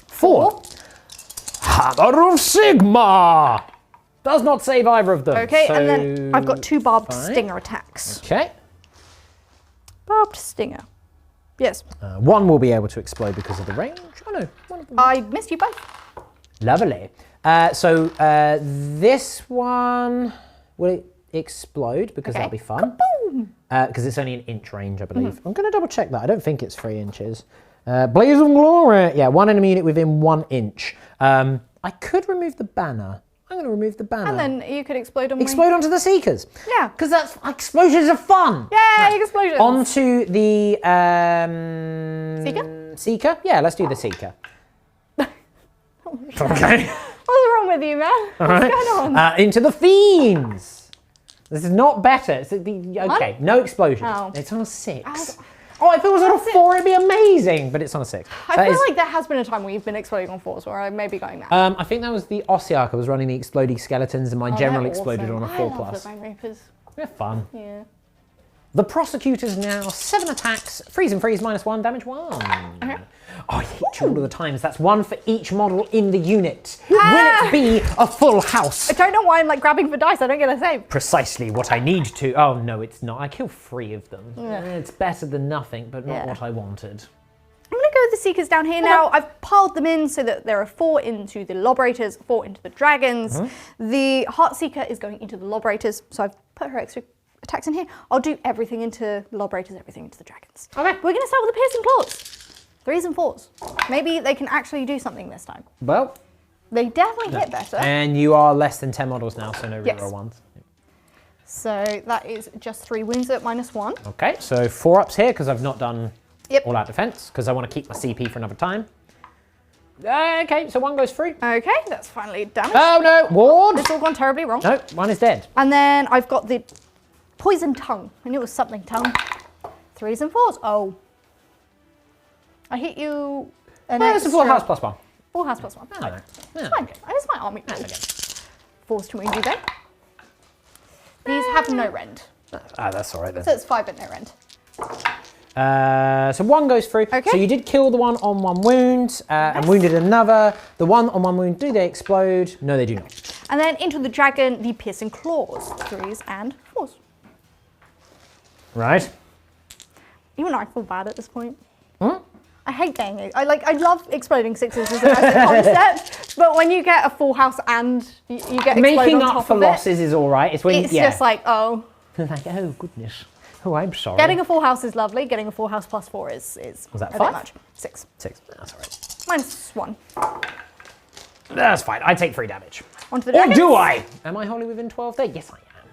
Speaker 2: 4.
Speaker 5: Hammer of Sigmar!
Speaker 2: Does not save either of them.
Speaker 3: Okay,
Speaker 2: so...
Speaker 3: and then I've got 2 barbed
Speaker 2: fine.
Speaker 3: stinger attacks.
Speaker 2: Okay.
Speaker 3: Barbed stinger. Yes.
Speaker 2: 1 will be able to explode because of the range. Oh no, 1 of them.
Speaker 3: I missed you both.
Speaker 2: Lovely. So this one will explode because
Speaker 3: Okay.
Speaker 2: that'll be fun. Because it's only an inch range, I believe. I'm going to double check that. I don't think it's 3 inches. Blaze of Glory. Yeah, 1 enemy unit within 1 inch. I could remove the banner. I'm going to remove the banner.
Speaker 3: And then you could explode on
Speaker 2: Explode onto the Seekers.
Speaker 3: Yeah.
Speaker 2: Because that's explosions are fun.
Speaker 3: Yay, explosions!
Speaker 2: Onto the
Speaker 3: Seeker?
Speaker 2: Seeker. Yeah, let's do the Seeker. Okay.
Speaker 3: What's wrong with you, man? What's going on?
Speaker 2: Into the Fiends. This is not better. It's okay, no explosions.
Speaker 3: Oh.
Speaker 2: It's on a 6. Oh, if it was on a 4, it'd be amazing, but it's on a 6.
Speaker 3: I feel like there has been a time where you've been exploding on 4s, where I may be going mad.
Speaker 2: I think that was the Ossiarch. I was running the exploding skeletons, and my general
Speaker 3: They're
Speaker 2: exploded
Speaker 3: awesome.
Speaker 2: on a 4
Speaker 3: I love
Speaker 2: plus.
Speaker 3: the Bone Reapers.
Speaker 2: They're fun.
Speaker 3: Yeah.
Speaker 2: The Prosecutors now 7 attacks, freeze and freeze -1, damage 1.
Speaker 3: Okay.
Speaker 2: Oh, I hit you all of the times. That's 1 for each model in the unit. Will it be a full house?
Speaker 3: I don't know why I'm like grabbing for dice. I don't get a save.
Speaker 2: Precisely what I need to. Oh no, it's not. I killed 3 of them.
Speaker 3: Yeah.
Speaker 2: It's better than nothing, but not
Speaker 3: Yeah.
Speaker 2: what I wanted.
Speaker 3: I'm going to go with the Seekers down here now. I've piled them in so that there are 4 into the Lobrators, 4 into the Dragons. The Heartseeker is going into the Lobrators, so I've put her extra attacks in here. I'll do everything into the Lobrators, everything into the Dragons.
Speaker 2: Okay.
Speaker 3: We're going to start with the Piercing Claws. 3s and 4s. Maybe they can actually do something this time.
Speaker 2: Well,
Speaker 3: They definitely hit better.
Speaker 2: and you are less than 10 models now, so no
Speaker 3: Yes.
Speaker 2: reroll ones.
Speaker 3: So that is just 3 wounds at -1.
Speaker 2: Okay, so 4 ups here because I've not done
Speaker 3: Yep.
Speaker 2: all out defense because I want to keep my CP for another time. Okay, so 1 goes through.
Speaker 3: Okay, that's finally damaged.
Speaker 2: Oh no, ward!
Speaker 3: It's all gone terribly wrong.
Speaker 2: No, 1 is dead.
Speaker 3: And then I've got the Poison Tongue. I knew it was something tongue. 3s and 4s. Oh. I hit you an
Speaker 2: No, it's a
Speaker 3: extra...
Speaker 2: full house +1.
Speaker 3: Full house +1.
Speaker 2: Oh, yeah.
Speaker 3: Fine. It's my army. 4s to wound you then. These have no rend.
Speaker 2: That's all right then.
Speaker 3: So it's 5 but no rend.
Speaker 2: So 1 goes through.
Speaker 3: Okay.
Speaker 2: So you did kill the one on 1 wound and wounded another. The one on 1 wound, do they explode? No, they do not.
Speaker 3: And then into the dragon, the piercing claws. 3s and 4s.
Speaker 2: Right.
Speaker 3: Even I feel bad at this point. I hate getting it. I love exploding 6s as a concept, but when you get a full house and you get explode
Speaker 2: Making
Speaker 3: on
Speaker 2: up
Speaker 3: top
Speaker 2: for
Speaker 3: of it,
Speaker 2: losses is all right. It's when
Speaker 3: it's just like, oh.
Speaker 2: like, oh goodness. Oh, I'm sorry.
Speaker 3: Getting a full house is lovely. Getting a full house plus 4 is
Speaker 2: Was that
Speaker 3: a
Speaker 2: 5?
Speaker 3: bit much. 6.
Speaker 2: 6. That's all right.
Speaker 3: Minus 1.
Speaker 2: That's fine. I take 3 damage.
Speaker 3: Onto the
Speaker 2: Or
Speaker 3: dragons.
Speaker 2: do I? Am I wholly within 12 there? Yes, I am.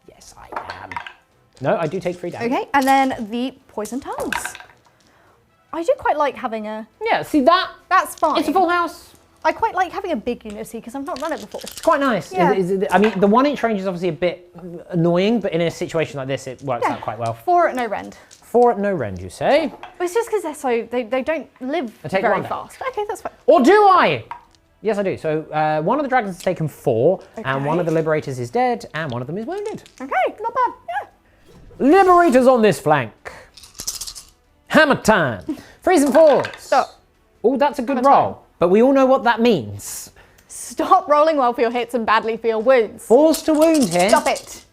Speaker 2: Yes, I am. No, I do take 3 damage.
Speaker 3: Okay, and then the poison tongues. I do quite like having a...
Speaker 2: Yeah, see that?
Speaker 3: That's fine.
Speaker 2: It's a full house.
Speaker 3: I quite like having a big unity because I've not run it before.
Speaker 2: It's quite nice.
Speaker 3: Yeah.
Speaker 2: I mean, the 1 inch range is obviously a bit annoying, but in a situation like this, it works out quite well.
Speaker 3: 4 at no rend.
Speaker 2: 4 at no rend, you say?
Speaker 3: It's just because they don't live
Speaker 2: I take
Speaker 3: very
Speaker 2: 1
Speaker 3: fast. Okay, that's fine.
Speaker 2: Or do I? Yes, I do. So 1 of the dragons has taken 4, and 1 of the liberators is dead, and 1 of them is wounded.
Speaker 3: Okay, not bad. Yeah.
Speaker 2: Liberators on this flank. Hammer time. Freeze and falls.
Speaker 3: Stop.
Speaker 2: Oh, that's a good
Speaker 3: Hammer
Speaker 2: roll.
Speaker 3: time.
Speaker 2: But we all know what that means.
Speaker 3: Stop rolling well for your hits and badly for your wounds.
Speaker 2: Falls to wound here.
Speaker 3: Stop it.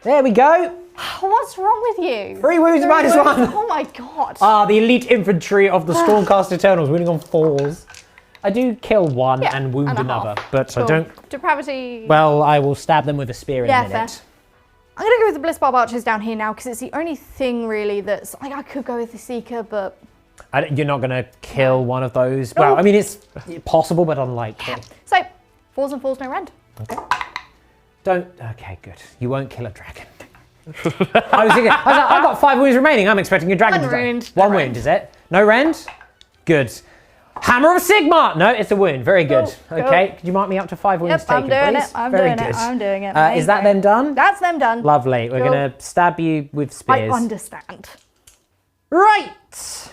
Speaker 2: There we go.
Speaker 3: What's wrong with you?
Speaker 2: 3 wounds minus 1.
Speaker 3: Oh my god.
Speaker 2: The elite infantry of the Stormcast Eternals winning on falls. I do kill 1
Speaker 3: Yeah,
Speaker 2: and wound
Speaker 3: and a
Speaker 2: another,
Speaker 3: half.
Speaker 2: but
Speaker 3: Cool.
Speaker 2: I don't...
Speaker 3: Depravity.
Speaker 2: Well, I will stab them with a spear in a
Speaker 3: Yeah,
Speaker 2: minute.
Speaker 3: fair. I'm going to go with the Bliss Barb Archers down here now because it's the only thing really that's... Like, I could go with the Seeker, but...
Speaker 2: You're not going to kill one of those? Well, I mean, it's possible, but unlikely.
Speaker 3: So, 4s and 4s, no rend.
Speaker 2: Okay. Okay, good. You won't kill a dragon. I was thinking, I've got 5 wounds remaining. I'm expecting a dragon to die.
Speaker 3: 1 wound.
Speaker 2: 1
Speaker 3: No
Speaker 2: wound,
Speaker 3: rend.
Speaker 2: is it? No rend? Good. Hammer of Sigmar! No, it's a wound. Very good.
Speaker 3: Cool, cool.
Speaker 2: Okay, could you mark me up to 5 wounds
Speaker 3: Yep,
Speaker 2: taken,
Speaker 3: I'm doing
Speaker 2: please?
Speaker 3: it. I'm
Speaker 2: Very
Speaker 3: doing
Speaker 2: good.
Speaker 3: it. I'm doing it.
Speaker 2: Is that
Speaker 3: Amazing.
Speaker 2: them done?
Speaker 3: That's them done.
Speaker 2: Lovely. We're
Speaker 3: Cool.
Speaker 2: going to stab you with
Speaker 3: I
Speaker 2: spears.
Speaker 3: understand.
Speaker 2: Right.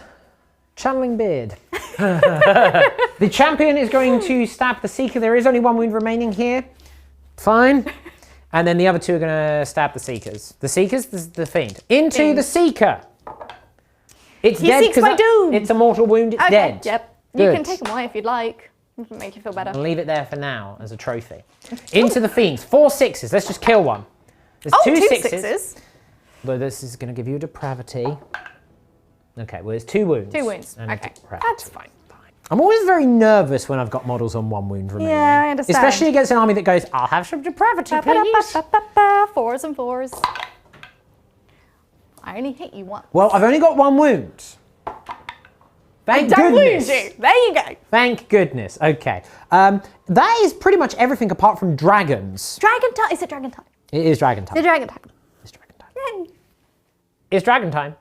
Speaker 2: Channeling beard. The champion is going to stab the Seeker. There is only 1 wound remaining here. Fine. And then the other 2 are going to stab the Seekers. The Seekers, the Fiend. Into
Speaker 3: Fiend.
Speaker 2: the Seeker. It's
Speaker 3: He
Speaker 2: dead
Speaker 3: seeks my doom.
Speaker 2: it's a mortal wound. It's
Speaker 3: Okay,
Speaker 2: dead.
Speaker 3: yep.
Speaker 2: Good.
Speaker 3: You can take them away if you'd like. It can make you feel better.
Speaker 2: I'll leave it there for now as a trophy. Into the Fiends. 4 6s. Let's just kill one. There's
Speaker 3: Oh,
Speaker 2: 2
Speaker 3: two
Speaker 2: 6s.
Speaker 3: sixes.
Speaker 2: But this is going to give you a depravity. Okay, well, there's 2 wounds.
Speaker 3: 2 wounds.
Speaker 2: and a
Speaker 3: Okay,
Speaker 2: depravity.
Speaker 3: that's fine.
Speaker 2: I'm always very nervous when I've got models on 1 wound remaining.
Speaker 3: Yeah, I understand.
Speaker 2: Especially against an army that goes, I'll have some depravity, please.
Speaker 3: 4s and 4s. I only hit you once.
Speaker 2: Well, I've only got 1 wound. Thank
Speaker 3: Don't
Speaker 2: goodness.
Speaker 3: wound you. There you go.
Speaker 2: Thank goodness. Okay. That is pretty much everything apart from dragons.
Speaker 3: Dragon time. Is it dragon time?
Speaker 2: It is dragon time.
Speaker 3: The dragon time.
Speaker 2: It's dragon time.
Speaker 3: Yay.
Speaker 2: It's dragon time.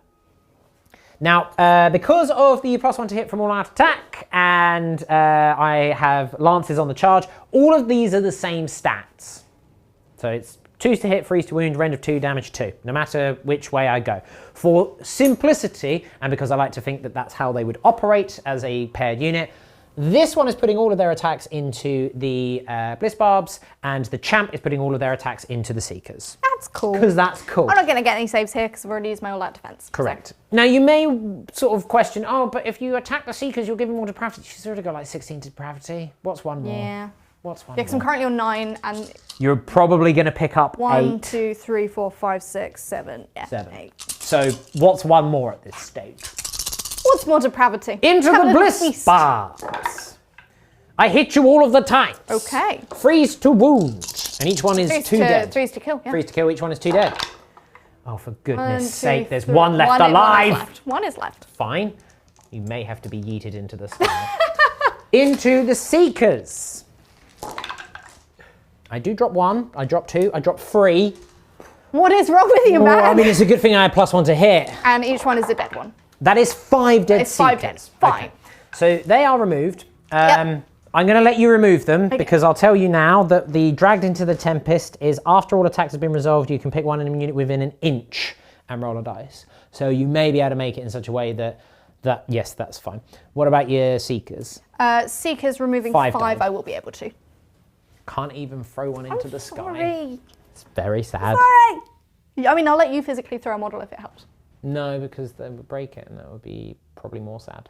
Speaker 2: Now, because of the +1 to hit from all out attack, and I have lances on the charge, all of these are the same stats. So it's 2s to hit, 3s to wound, rend of 2, damage 2, no matter which way I go. For simplicity, and because I like to think that that's how they would operate as a paired unit, this one is putting all of their attacks into the Bliss Barbs, and the champ is putting all of their attacks into the Seekers.
Speaker 3: That's cool.
Speaker 2: Because that's cool.
Speaker 3: I'm not going to get any saves here because I've already used my all-out defense.
Speaker 2: Correct. Now, you may sort of question, oh, but if you attack the Seekers, you'll give them more depravity. She's already got like 16 depravity. What's 1 more?
Speaker 3: Yeah.
Speaker 2: What's 1
Speaker 3: Yeah, because I'm
Speaker 2: more?
Speaker 3: currently on 9 and
Speaker 2: You're probably going to pick up
Speaker 3: 1,
Speaker 2: 8.
Speaker 3: 2, 3, 4, 5, 6, 7. Yeah,
Speaker 2: 7.
Speaker 3: 8.
Speaker 2: So what's 1 more at this stage?
Speaker 3: What's more depravity?
Speaker 2: Into
Speaker 3: Have a
Speaker 2: the
Speaker 3: little
Speaker 2: Bliss
Speaker 3: feast.
Speaker 2: Barbs. I hit you all of the time.
Speaker 3: Okay.
Speaker 2: Freeze to wound. And each one is 2 dead.
Speaker 3: 3s to kill, yeah.
Speaker 2: Freeze to kill, each one is 2 dead. Oh, for
Speaker 3: 1,
Speaker 2: goodness
Speaker 3: 2,
Speaker 2: sake, there's
Speaker 3: 3.
Speaker 2: 1 left alive.
Speaker 3: One is left.
Speaker 2: Fine. You may have to be yeeted into the sky. Into the Seekers. I do drop 1, I drop 2, I drop 3.
Speaker 3: What is wrong with you, man?
Speaker 2: Well, I mean, it's a good thing I had +1 to hit.
Speaker 3: And each one is a dead one.
Speaker 2: That is 5 dead
Speaker 3: It's 5
Speaker 2: Seekers.
Speaker 3: dead. Fine.
Speaker 2: Okay. So they are removed.
Speaker 3: Yep.
Speaker 2: I'm going to let you remove them because I'll tell you now that the Dragged into the Tempest is after all attacks have been resolved, you can pick one enemy unit within an inch and roll a dice. So you may be able to make it in such a way that yes, that's fine. What about your Seekers?
Speaker 3: Seekers removing
Speaker 2: 5
Speaker 3: 5,
Speaker 2: down.
Speaker 3: I will be able to.
Speaker 2: Can't even throw one into the sky.
Speaker 3: Sorry.
Speaker 2: It's very sad.
Speaker 3: Alright! I mean, I'll let you physically throw a model if it helps.
Speaker 2: No, because they would break it, and that would be probably more sad.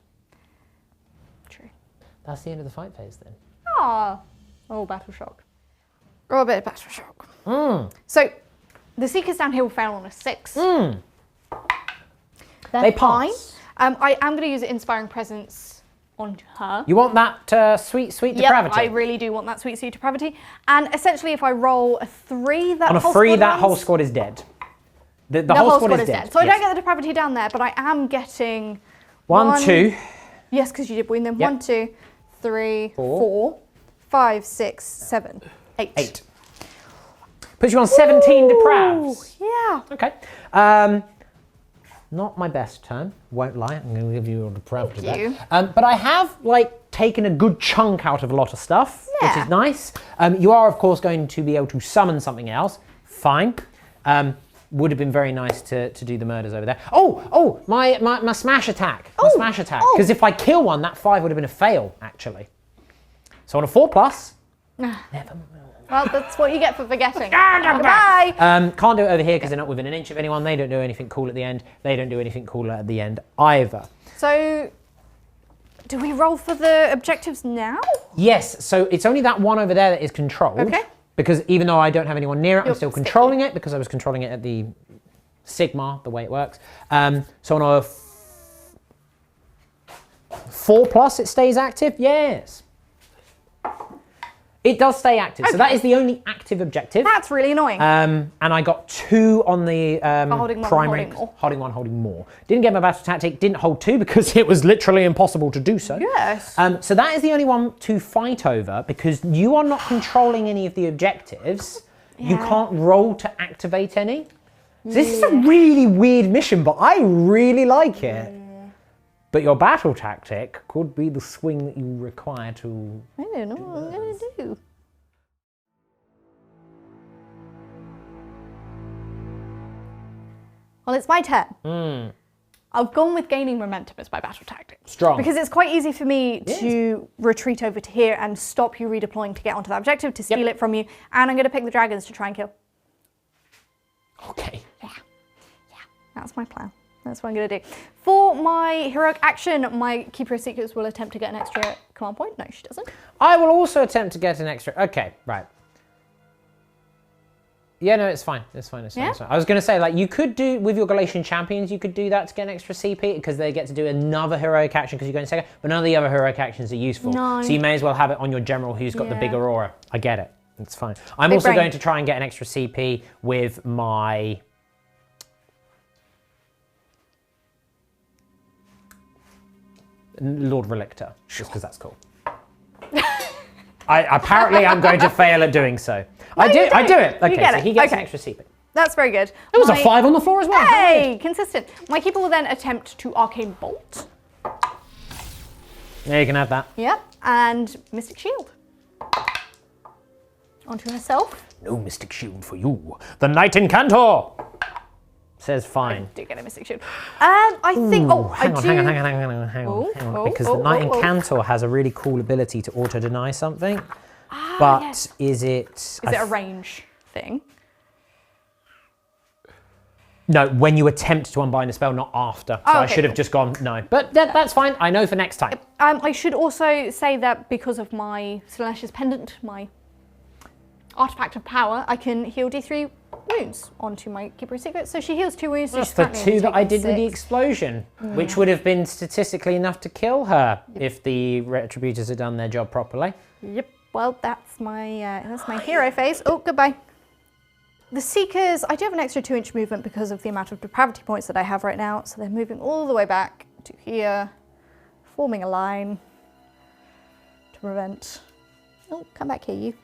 Speaker 3: True.
Speaker 2: That's the end of the fight phase then.
Speaker 3: Ah. Oh, battle shock. Oh, a bit of battle shock. So, the Seekers down here will fail on a 6. They're
Speaker 2: They
Speaker 3: fine.
Speaker 2: pass.
Speaker 3: I am going to use Inspiring Presence on her.
Speaker 2: You want that sweet depravity?
Speaker 3: Yeah, I really do want that sweet depravity. And essentially, if I roll a 3, that
Speaker 2: On a
Speaker 3: whole
Speaker 2: 3,
Speaker 3: squad
Speaker 2: that whole
Speaker 3: runs.
Speaker 2: squad is dead. The
Speaker 3: The
Speaker 2: whole squad is dead.
Speaker 3: So I
Speaker 2: yes.
Speaker 3: don't get the depravity down there, but I am getting
Speaker 2: 1, 2.
Speaker 3: Yes, because you did win them.
Speaker 2: Yep.
Speaker 3: 1, 2, 3,
Speaker 2: 4.
Speaker 3: 4, 5, 6, 7, 8.
Speaker 2: 8. Puts you on 17
Speaker 3: Ooh,
Speaker 2: depravs.
Speaker 3: yeah.
Speaker 2: Okay. Not my best turn, won't lie. I'm going to give you a depravity
Speaker 3: Thank you.
Speaker 2: back. But I have taken a good chunk out of a lot of stuff, which
Speaker 3: Yeah.
Speaker 2: is nice. You are of course going to be able to summon something else. Fine. Would have been very nice to do the murders over there. Oh, my smash attack. My smash attack. Because if I kill one, that 5 would have been a fail, actually. So on a 4+, never mind.
Speaker 3: Well, that's what you get for forgetting. Goodbye.
Speaker 2: Can't do it over here because they're not within an inch of anyone. They don't do anything cool at the end. They don't do anything cool at the end either.
Speaker 3: So, do we roll for the objectives now?
Speaker 2: Yes, so it's only that one over there that is controlled.
Speaker 3: Okay.
Speaker 2: Because even though I don't have anyone near it, I'm
Speaker 3: You're
Speaker 2: still
Speaker 3: sticky.
Speaker 2: controlling it because I was controlling it at the Sigmar, the way it works. So on a 4+, it stays active? Yes. It does stay active, so that is the only active objective.
Speaker 3: That's really annoying.
Speaker 2: And I got 2 on the
Speaker 3: holding one,
Speaker 2: primary.
Speaker 3: holding more.
Speaker 2: Holding 1, holding more. Didn't get my battle tactic, didn't hold 2 because it was literally impossible to do so.
Speaker 3: Yes.
Speaker 2: So that is the only one to fight over because you are not controlling any of the objectives. You
Speaker 3: Yeah.
Speaker 2: can't roll to activate any. So this is a really weird mission, but I really like it. But your battle tactic could be the swing that you require to...
Speaker 3: I don't know what I'm going to do. Well, it's my turn. I've gone with gaining momentum as my battle tactic.
Speaker 2: Strong.
Speaker 3: Because it's quite easy for me to retreat over to here and stop you redeploying to get onto that objective, to steal it from you. And I'm going to pick the dragons to try and kill.
Speaker 2: Okay.
Speaker 3: Yeah, that's my plan. That's what I'm going to do. For my heroic action, my Keeper of Secrets will attempt to get an extra command point. No, she doesn't.
Speaker 2: I will also attempt to get an extra... Okay, right. Yeah, no, it's fine. It's fine.
Speaker 3: Yeah?
Speaker 2: I was going to say, you could do, with your Galatian champions, you could do that to get an extra CP because they get to do another heroic action because you go in second, but none of the other heroic actions are useful.
Speaker 3: No.
Speaker 2: So you may as well have it on your general who's got the
Speaker 3: Yeah.
Speaker 2: bigger aura. I get it. It's fine. I'm
Speaker 3: Big
Speaker 2: also
Speaker 3: brain.
Speaker 2: going to try and get an extra CP with my... Lord Relictor, just because that's cool. Apparently I'm going to fail at doing so. I do it. Okay,
Speaker 3: get
Speaker 2: so
Speaker 3: it.
Speaker 2: he gets an
Speaker 3: Okay.
Speaker 2: extra CP.
Speaker 3: That's very good.
Speaker 2: There was a 5 on the floor as well.
Speaker 3: Hey, consistent. My Keeper will then attempt to Arcane Bolt.
Speaker 2: Yeah, you can have that.
Speaker 3: Yep. And Mystic Shield. Onto herself.
Speaker 2: No Mystic Shield for you. The Knight Incantor says fine.
Speaker 3: Do get a Mystic Shield. I think.
Speaker 2: Hang on.
Speaker 3: Oh,
Speaker 2: Because the
Speaker 3: oh,
Speaker 2: Knight
Speaker 3: oh, oh.
Speaker 2: Incantor has a really cool ability to auto-deny something. But
Speaker 3: yes.
Speaker 2: is it...
Speaker 3: Is it a range thing?
Speaker 2: No, when you attempt to unbind a spell, not after. So I
Speaker 3: okay,
Speaker 2: should have
Speaker 3: cool.
Speaker 2: just gone, no. But that's fine. I know for next time.
Speaker 3: I should also say that because of my Slaanesh's pendant, my artifact of power, I can heal D3 wounds onto my Keeper of Secrets. So she heals 2 wounds. So
Speaker 2: That's
Speaker 3: she's
Speaker 2: the
Speaker 3: currently
Speaker 2: 2 that I
Speaker 3: taking
Speaker 2: did with the
Speaker 3: 6.
Speaker 2: explosion, which would have been statistically enough to kill her if the Retributors had done their job properly.
Speaker 3: Yep. Well, that's my hero phase. Oh, goodbye. The Seekers, I do have an extra 2-inch movement because of the amount of depravity points that I have right now. So they're moving all the way back to here, forming a line to prevent... Oh, come back here, you.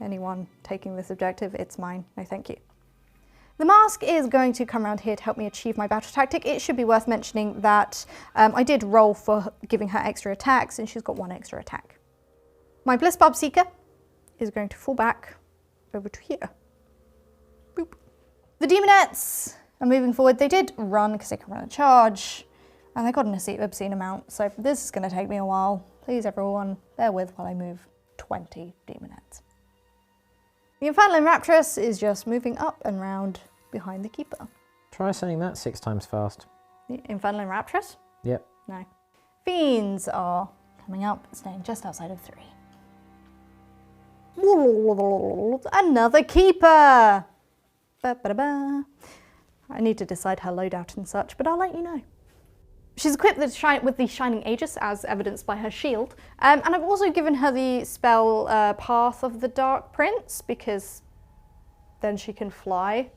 Speaker 3: Anyone taking this objective, it's mine. No, thank you. The mask is going to come around here to help me achieve my battle tactic. It should be worth mentioning that I did roll for giving her extra attacks, and she's got 1 extra attack. My Bliss Barb Seeker is going to fall back over to here. Boop. The Demonettes are moving forward. They did run because they can run a charge, and they got an obscene amount, so this is going to take me a while. Please, everyone, bear with while I move 20 Demonettes. The Infernal Raptress is just moving up and round behind the Keeper.
Speaker 2: Try saying that 6 times fast.
Speaker 3: The Infernal Raptress?
Speaker 2: Yep.
Speaker 3: No. Fiends are coming up, staying just outside of 3. Another Keeper! Ba-ba-da-ba. I need to decide her loadout and such, but I'll let you know. She's equipped with the Shining Aegis, as evidenced by her shield, and I've also given her the spell Path of the Dark Prince, because then she can fly.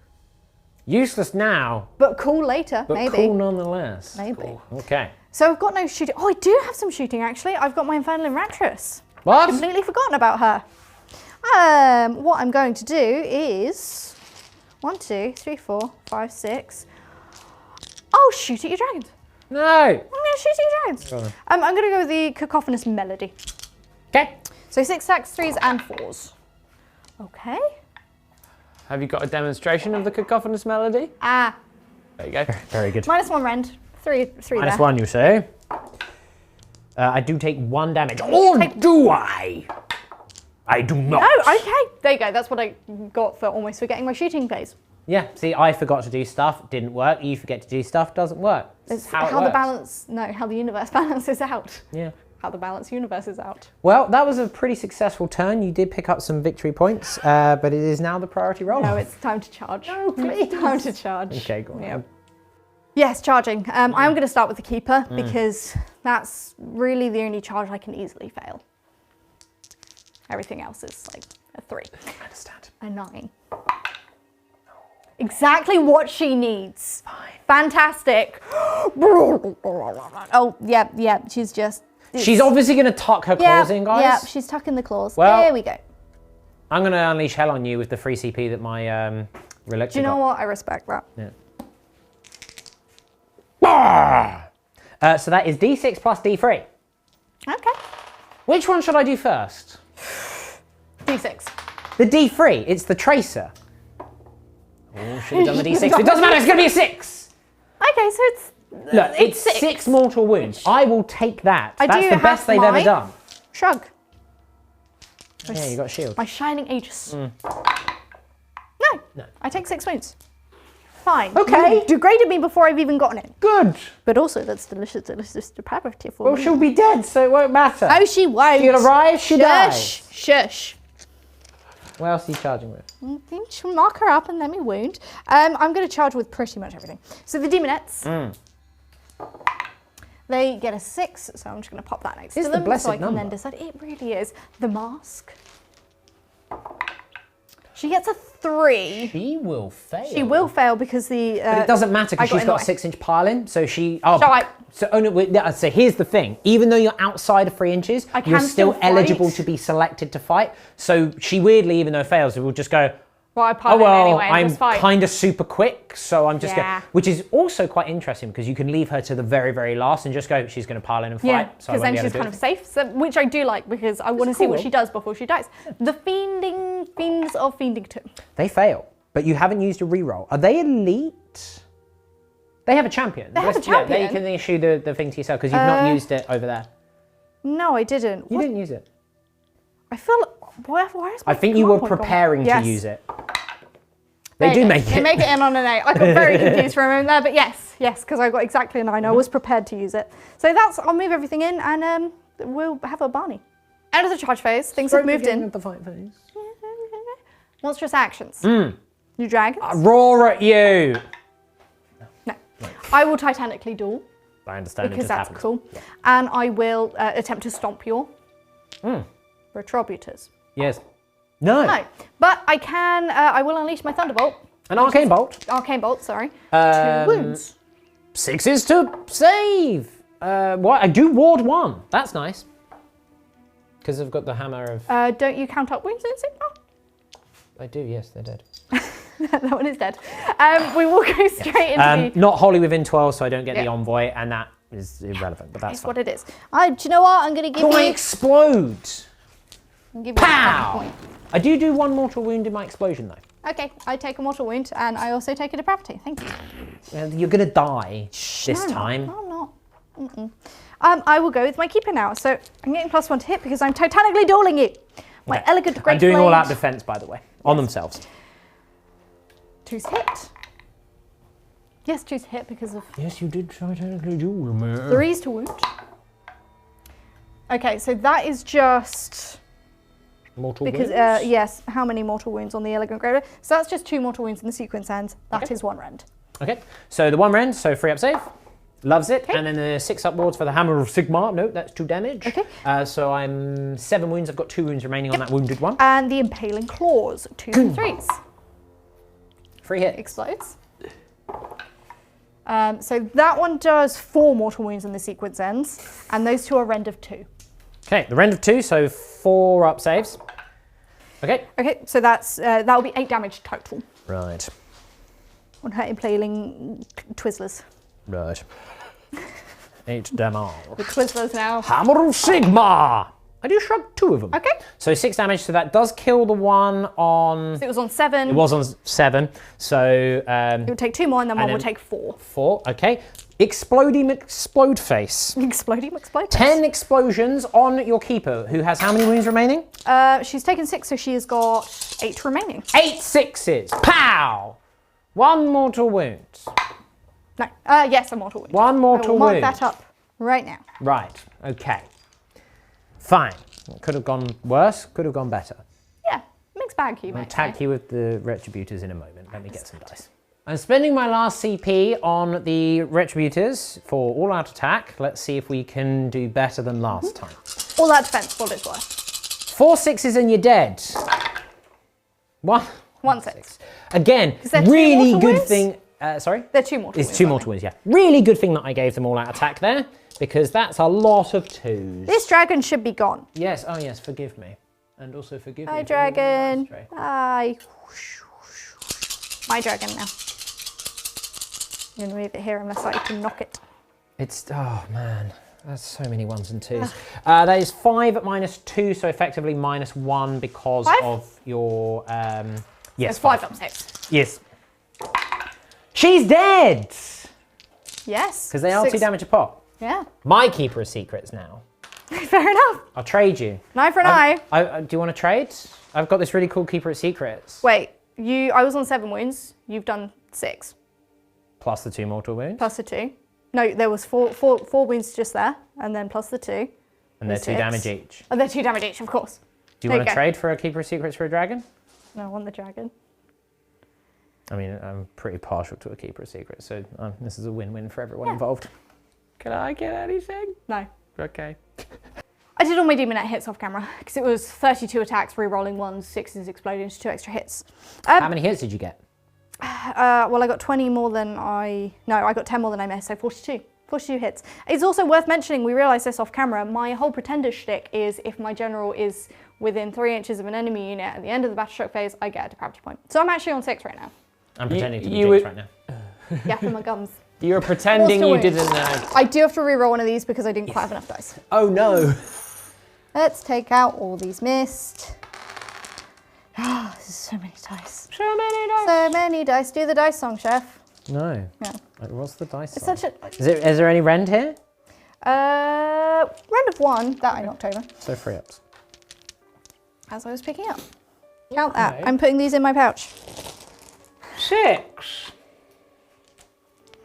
Speaker 2: Useless now,
Speaker 3: But cool later,
Speaker 2: but
Speaker 3: maybe.
Speaker 2: cool nonetheless.
Speaker 3: Maybe.
Speaker 2: Cool. Okay.
Speaker 3: So I've got no shooting. Oh, I do have some shooting, actually. I've got my Infernal Raptress.
Speaker 2: What?
Speaker 3: Completely forgotten about her. What I'm going to do is 1, 2, 3, 4, 5, 6. Oh, shoot at your dragons.
Speaker 2: No.
Speaker 3: I'm going to shoot at your dragons. I'm going to go with the Cacophonous Melody.
Speaker 2: Okay.
Speaker 3: So 6 attacks, 3s and 4s. Okay.
Speaker 2: Have you got a demonstration of the cacophonous melody?
Speaker 3: Ah,
Speaker 2: There you go. Very good.
Speaker 3: -1 rend. 3
Speaker 2: Minus
Speaker 3: there.
Speaker 2: 1, you say? I do take 1 damage. Or do I? I do not.
Speaker 3: Oh, okay. There you go. That's what I got for almost forgetting my shooting phase.
Speaker 2: Yeah, see, I forgot to do stuff, didn't work. You forget to do stuff, doesn't work.
Speaker 3: It's
Speaker 2: how it
Speaker 3: how the
Speaker 2: works.
Speaker 3: balance, no, how the universe balances out.
Speaker 2: Yeah.
Speaker 3: How the balance universe is out.
Speaker 2: Well, that was a pretty successful turn. You did pick up some victory points, but it is now the priority roll.
Speaker 3: No, it's time to charge.
Speaker 2: No, please.
Speaker 3: It's time to charge.
Speaker 2: Okay, go on.
Speaker 3: Yep. Yes, charging. I'm going to start with the Keeper because that's really the only charge I can easily fail. Everything else is like a 3.
Speaker 2: I understand.
Speaker 3: A 9. Exactly what she needs.
Speaker 2: Fine.
Speaker 3: Fantastic. Oh, yeah, she's just...
Speaker 2: She's obviously going to tuck her claws in, guys.
Speaker 3: Yeah, she's tucking the claws.
Speaker 2: Well,
Speaker 3: there we go.
Speaker 2: I'm going to unleash hell on you with the free CP that my Relictor
Speaker 3: Do you know
Speaker 2: got.
Speaker 3: what? I respect that.
Speaker 2: Yeah. So that is D6 plus D3.
Speaker 3: Okay.
Speaker 2: Which one should I do first?
Speaker 3: D6.
Speaker 2: The D3. It's the Tracer. Oh, should have done the D6. It doesn't matter. It's going to be a 6.
Speaker 3: Okay, so it's...
Speaker 2: Look, it's 6 mortal wounds. I will take that.
Speaker 3: I
Speaker 2: That's
Speaker 3: do
Speaker 2: the
Speaker 3: have
Speaker 2: best they've ever
Speaker 3: mine.
Speaker 2: done.
Speaker 3: Shrug.
Speaker 2: Yeah, you got a shield.
Speaker 3: My Shining Aegis.
Speaker 2: Mm.
Speaker 3: No. I take 6 wounds. Fine.
Speaker 2: Okay.
Speaker 3: You degraded me before I've even gotten it.
Speaker 2: Good.
Speaker 3: But also, that's delicious depravity for
Speaker 2: Well,
Speaker 3: me.
Speaker 2: she'll be dead, so it won't matter.
Speaker 3: Oh, she won't.
Speaker 2: She'll arrive, she dies.
Speaker 3: Shush.
Speaker 2: What else are you charging with?
Speaker 3: She'll mark her up and let me wound. I'm going to charge with pretty much everything. So the Demonettes, they get a 6, so I'm just going to pop that next
Speaker 2: It's
Speaker 3: to
Speaker 2: the
Speaker 3: them
Speaker 2: blessed
Speaker 3: so I can
Speaker 2: number.
Speaker 3: then decide. It really is. The Mask. She gets a 3.
Speaker 2: She will fail.
Speaker 3: She will fail because the...
Speaker 2: But it doesn't matter
Speaker 3: I
Speaker 2: because she's got a
Speaker 3: annoyed.
Speaker 2: 6-inch pile-in, so she... Oh,
Speaker 3: So I-
Speaker 2: so here's the thing. Even though you're outside of 3 inches,
Speaker 3: I
Speaker 2: you're
Speaker 3: can
Speaker 2: still
Speaker 3: still
Speaker 2: eligible
Speaker 3: fight.
Speaker 2: to be selected to fight. So she weirdly, even though it fails, will just go,
Speaker 3: Well, I
Speaker 2: oh
Speaker 3: pile in
Speaker 2: well,
Speaker 3: anyway.
Speaker 2: I'm
Speaker 3: That's fine.
Speaker 2: kind of super quick, so I'm just
Speaker 3: Yeah.
Speaker 2: going... Which is also quite interesting because you can leave her to the very, very last and just go, she's going to pile in and fight.
Speaker 3: Yeah,
Speaker 2: so I
Speaker 3: because
Speaker 2: won't
Speaker 3: then
Speaker 2: be able
Speaker 3: she's
Speaker 2: to
Speaker 3: kind
Speaker 2: do
Speaker 3: of safe, so, which I do like because I want to see what
Speaker 2: cool.
Speaker 3: she does before she dies. The Fiends of Fiending 2.
Speaker 2: They fail, but you haven't used a reroll. Are they elite? They have a champion.
Speaker 3: They have a
Speaker 2: Yeah, they
Speaker 3: champion?
Speaker 2: can issue the thing to yourself because you've not used it over there.
Speaker 3: No, I didn't.
Speaker 2: You
Speaker 3: What?
Speaker 2: didn't use it.
Speaker 3: I feel... Where is my
Speaker 2: I think you were
Speaker 3: command point gone?
Speaker 2: preparing
Speaker 3: Yes.
Speaker 2: to use it.
Speaker 3: There
Speaker 2: They do
Speaker 3: you go.
Speaker 2: make
Speaker 3: They
Speaker 2: it.
Speaker 3: make it in on an 8. I got very confused for a moment there, but yes, because I got exactly a 9. I was prepared to use it. So I'll move everything in and we'll have a Barney. Out of the charge phase, things have moved in.
Speaker 2: The fight phase.
Speaker 3: Monstrous actions. You dragons?
Speaker 2: Roar at you.
Speaker 3: No. I will titanically duel.
Speaker 2: I understand.
Speaker 3: Because
Speaker 2: it just
Speaker 3: that's
Speaker 2: happens.
Speaker 3: cool. And I will attempt to stomp your retributors.
Speaker 2: Yes. No.
Speaker 3: No, but I can. I will unleash my Thunderbolt.
Speaker 2: An arcane bolt.
Speaker 3: Arcane Bolt, sorry. 2
Speaker 2: Um,
Speaker 3: wounds.
Speaker 2: 6 to save. What? I do ward 1. That's nice. Because I've got the hammer of.
Speaker 3: Don't you count up wounds in Sigmar?
Speaker 2: I do. Yes, they're dead.
Speaker 3: That one is dead. We will go straight into the...
Speaker 2: Not wholly within 12, so I don't get the
Speaker 3: Yeah.
Speaker 2: envoy, and that is irrelevant. But that's
Speaker 3: It's
Speaker 2: fine.
Speaker 3: what it is. Do you know what? I'm going to give
Speaker 2: Can I
Speaker 3: you...
Speaker 2: explode?
Speaker 3: Give you
Speaker 2: Pow!
Speaker 3: a point.
Speaker 2: I do 1 mortal wound in my explosion, though.
Speaker 3: Okay, I take a mortal wound and I also take a depravity. Thank you.
Speaker 2: You're gonna die this
Speaker 3: No,
Speaker 2: time.
Speaker 3: No, I'm not. I will go with my keeper now. So I'm getting +1 to hit because I'm titanically dueling you. My elegant great
Speaker 2: I'm doing all
Speaker 3: blade.
Speaker 2: out defense, by the way. on themselves.
Speaker 3: 2's hit. Yes, 2's hit because of...
Speaker 5: Yes, you did try technically duel me.
Speaker 3: 3's to wound. Okay, so that is just...
Speaker 5: Mortal
Speaker 3: Because,
Speaker 5: wounds?
Speaker 3: yes, how many mortal wounds on the elegant graver? So that's just 2 mortal wounds in the sequence ends. That is 1 rend.
Speaker 2: Okay, so the 1 rend, so 3 up save. Loves it.
Speaker 3: Okay.
Speaker 2: And then the 6 upwards for the Hammer of Sigmar. No, that's 2 damage.
Speaker 3: Okay.
Speaker 2: So I'm 7 wounds. I've got 2 wounds remaining on that wounded one.
Speaker 3: And the impaling claws, 2s and 3s.
Speaker 2: 3 hit.
Speaker 3: Explodes. So that one does 4 mortal wounds in the sequence ends, and those 2 are rend of 2.
Speaker 2: Okay, the rend of 2, so 4 up saves. Okay.
Speaker 3: Okay, so that's that'll be 8 damage total
Speaker 2: Right.
Speaker 3: on her impaling Twizzlers.
Speaker 2: Right. 8 damage.
Speaker 3: The Twizzlers now.
Speaker 2: Hammer of Sigmar! I do shrug 2 of them.
Speaker 3: Okay.
Speaker 2: So 6 damage, so that does kill the one on...
Speaker 3: So it was on 7.
Speaker 2: It was on 7, so...
Speaker 3: It would take 2 more, and then one
Speaker 2: then-
Speaker 3: would take 4.
Speaker 2: 4, okay. Exploding explode face.
Speaker 3: Exploding, explode.
Speaker 2: 10 explosions on your keeper, who has how many wounds remaining?
Speaker 3: She's taken 6, so she has got 8 remaining.
Speaker 2: 8 sixes. Pow! 1 mortal wound.
Speaker 3: No, yes, a mortal wound.
Speaker 2: 1 mortal
Speaker 3: I will mark
Speaker 2: wound.
Speaker 3: that up right now.
Speaker 2: Right, okay. Fine. Could have gone worse, could have gone better.
Speaker 3: Yeah, mixed bag, you
Speaker 2: I'll
Speaker 3: might
Speaker 2: attack
Speaker 3: say.
Speaker 2: you with the Retributors in a moment. Let me get some dice. I'm spending my last CP on the Retributors for all-out attack. Let's see if we can do better than last time.
Speaker 3: All that defense, what it's worth.
Speaker 2: 4 sixes and you're dead. 1
Speaker 3: 1 6.
Speaker 2: Again,
Speaker 3: there 2
Speaker 2: really
Speaker 3: mortal
Speaker 2: good
Speaker 3: wounds?
Speaker 2: thing. Sorry?
Speaker 3: They're 2 mortal
Speaker 2: It's
Speaker 3: wounds,
Speaker 2: 2
Speaker 3: aren't
Speaker 2: mortal wounds, yeah. Really good thing that I gave them all-out attack there, because that's a lot of 2s.
Speaker 3: they? This dragon should be gone.
Speaker 2: Yes, oh yes, forgive me. And also forgive me.
Speaker 3: Hi,
Speaker 2: for moving the
Speaker 3: dragon.
Speaker 2: dice tray.
Speaker 3: Hi. My dragon now. I'm going to leave it here unless I can knock it.
Speaker 2: It's, oh man, that's so many 1s and 2s. That is 5 minus 2, so effectively minus 1 because
Speaker 3: 5?
Speaker 2: of your, yes.
Speaker 3: It's 5 up 6.
Speaker 2: Yes. She's dead!
Speaker 3: Yes.
Speaker 2: Because they are
Speaker 3: 6.
Speaker 2: 2 damage a pop.
Speaker 3: Yeah.
Speaker 2: My Keeper of Secrets now.
Speaker 3: Fair enough.
Speaker 2: I'll trade you.
Speaker 3: An eye for an eye.
Speaker 2: Do you want to trade? I've got this really cool Keeper of Secrets.
Speaker 3: Wait, I was on 7 wounds. You've done 6.
Speaker 2: Plus the 2 mortal wounds.
Speaker 3: Plus the 2. No, there was four wounds just there, and then plus the 2.
Speaker 2: And they're 2
Speaker 3: 6.
Speaker 2: damage each.
Speaker 3: Oh, they're 2 damage each, of course.
Speaker 2: Do you
Speaker 3: There
Speaker 2: want to
Speaker 3: you go.
Speaker 2: trade for a Keeper of Secrets for a dragon?
Speaker 3: No, I want the dragon.
Speaker 2: I mean, I'm pretty partial to a Keeper of Secrets, so this is a win-win for everyone involved. Can I get anything?
Speaker 3: No.
Speaker 2: Okay.
Speaker 3: I did all my demonette hits off camera because it was 32 attacks, re-rolling 1s, 6s exploding into 2 extra hits.
Speaker 2: How many hits did you get?
Speaker 3: Well, I got 20 more than I got 10 more than I missed, so 42. 42 hits. It's also worth mentioning, we realised this off camera, my whole pretender shtick is if my general is within 3 inches of an enemy unit at the end of the battle stroke phase, I get a depravity point. So I'm actually on 6 right now.
Speaker 2: I'm pretending to be you Jinx would- right now.
Speaker 3: Yapping my gums.
Speaker 2: You were pretending
Speaker 3: What's
Speaker 2: you
Speaker 3: the
Speaker 2: didn't
Speaker 3: win?
Speaker 2: know.
Speaker 3: I do have to re-roll one of these because I didn't quite have enough dice.
Speaker 2: Oh no.
Speaker 3: Let's take out all these mist. Ah, this is so many dice.
Speaker 2: So many dice.
Speaker 3: So many dice. Do the dice song, chef.
Speaker 2: No.
Speaker 3: No.
Speaker 2: What's the dice?
Speaker 3: It's
Speaker 2: song?
Speaker 3: such a...
Speaker 2: Is there any rend here?
Speaker 3: Rend of 1, that I knocked over.
Speaker 2: So 3 ups.
Speaker 3: As I was picking up. Count that.
Speaker 2: Okay.
Speaker 3: I'm putting these in my pouch.
Speaker 2: 6.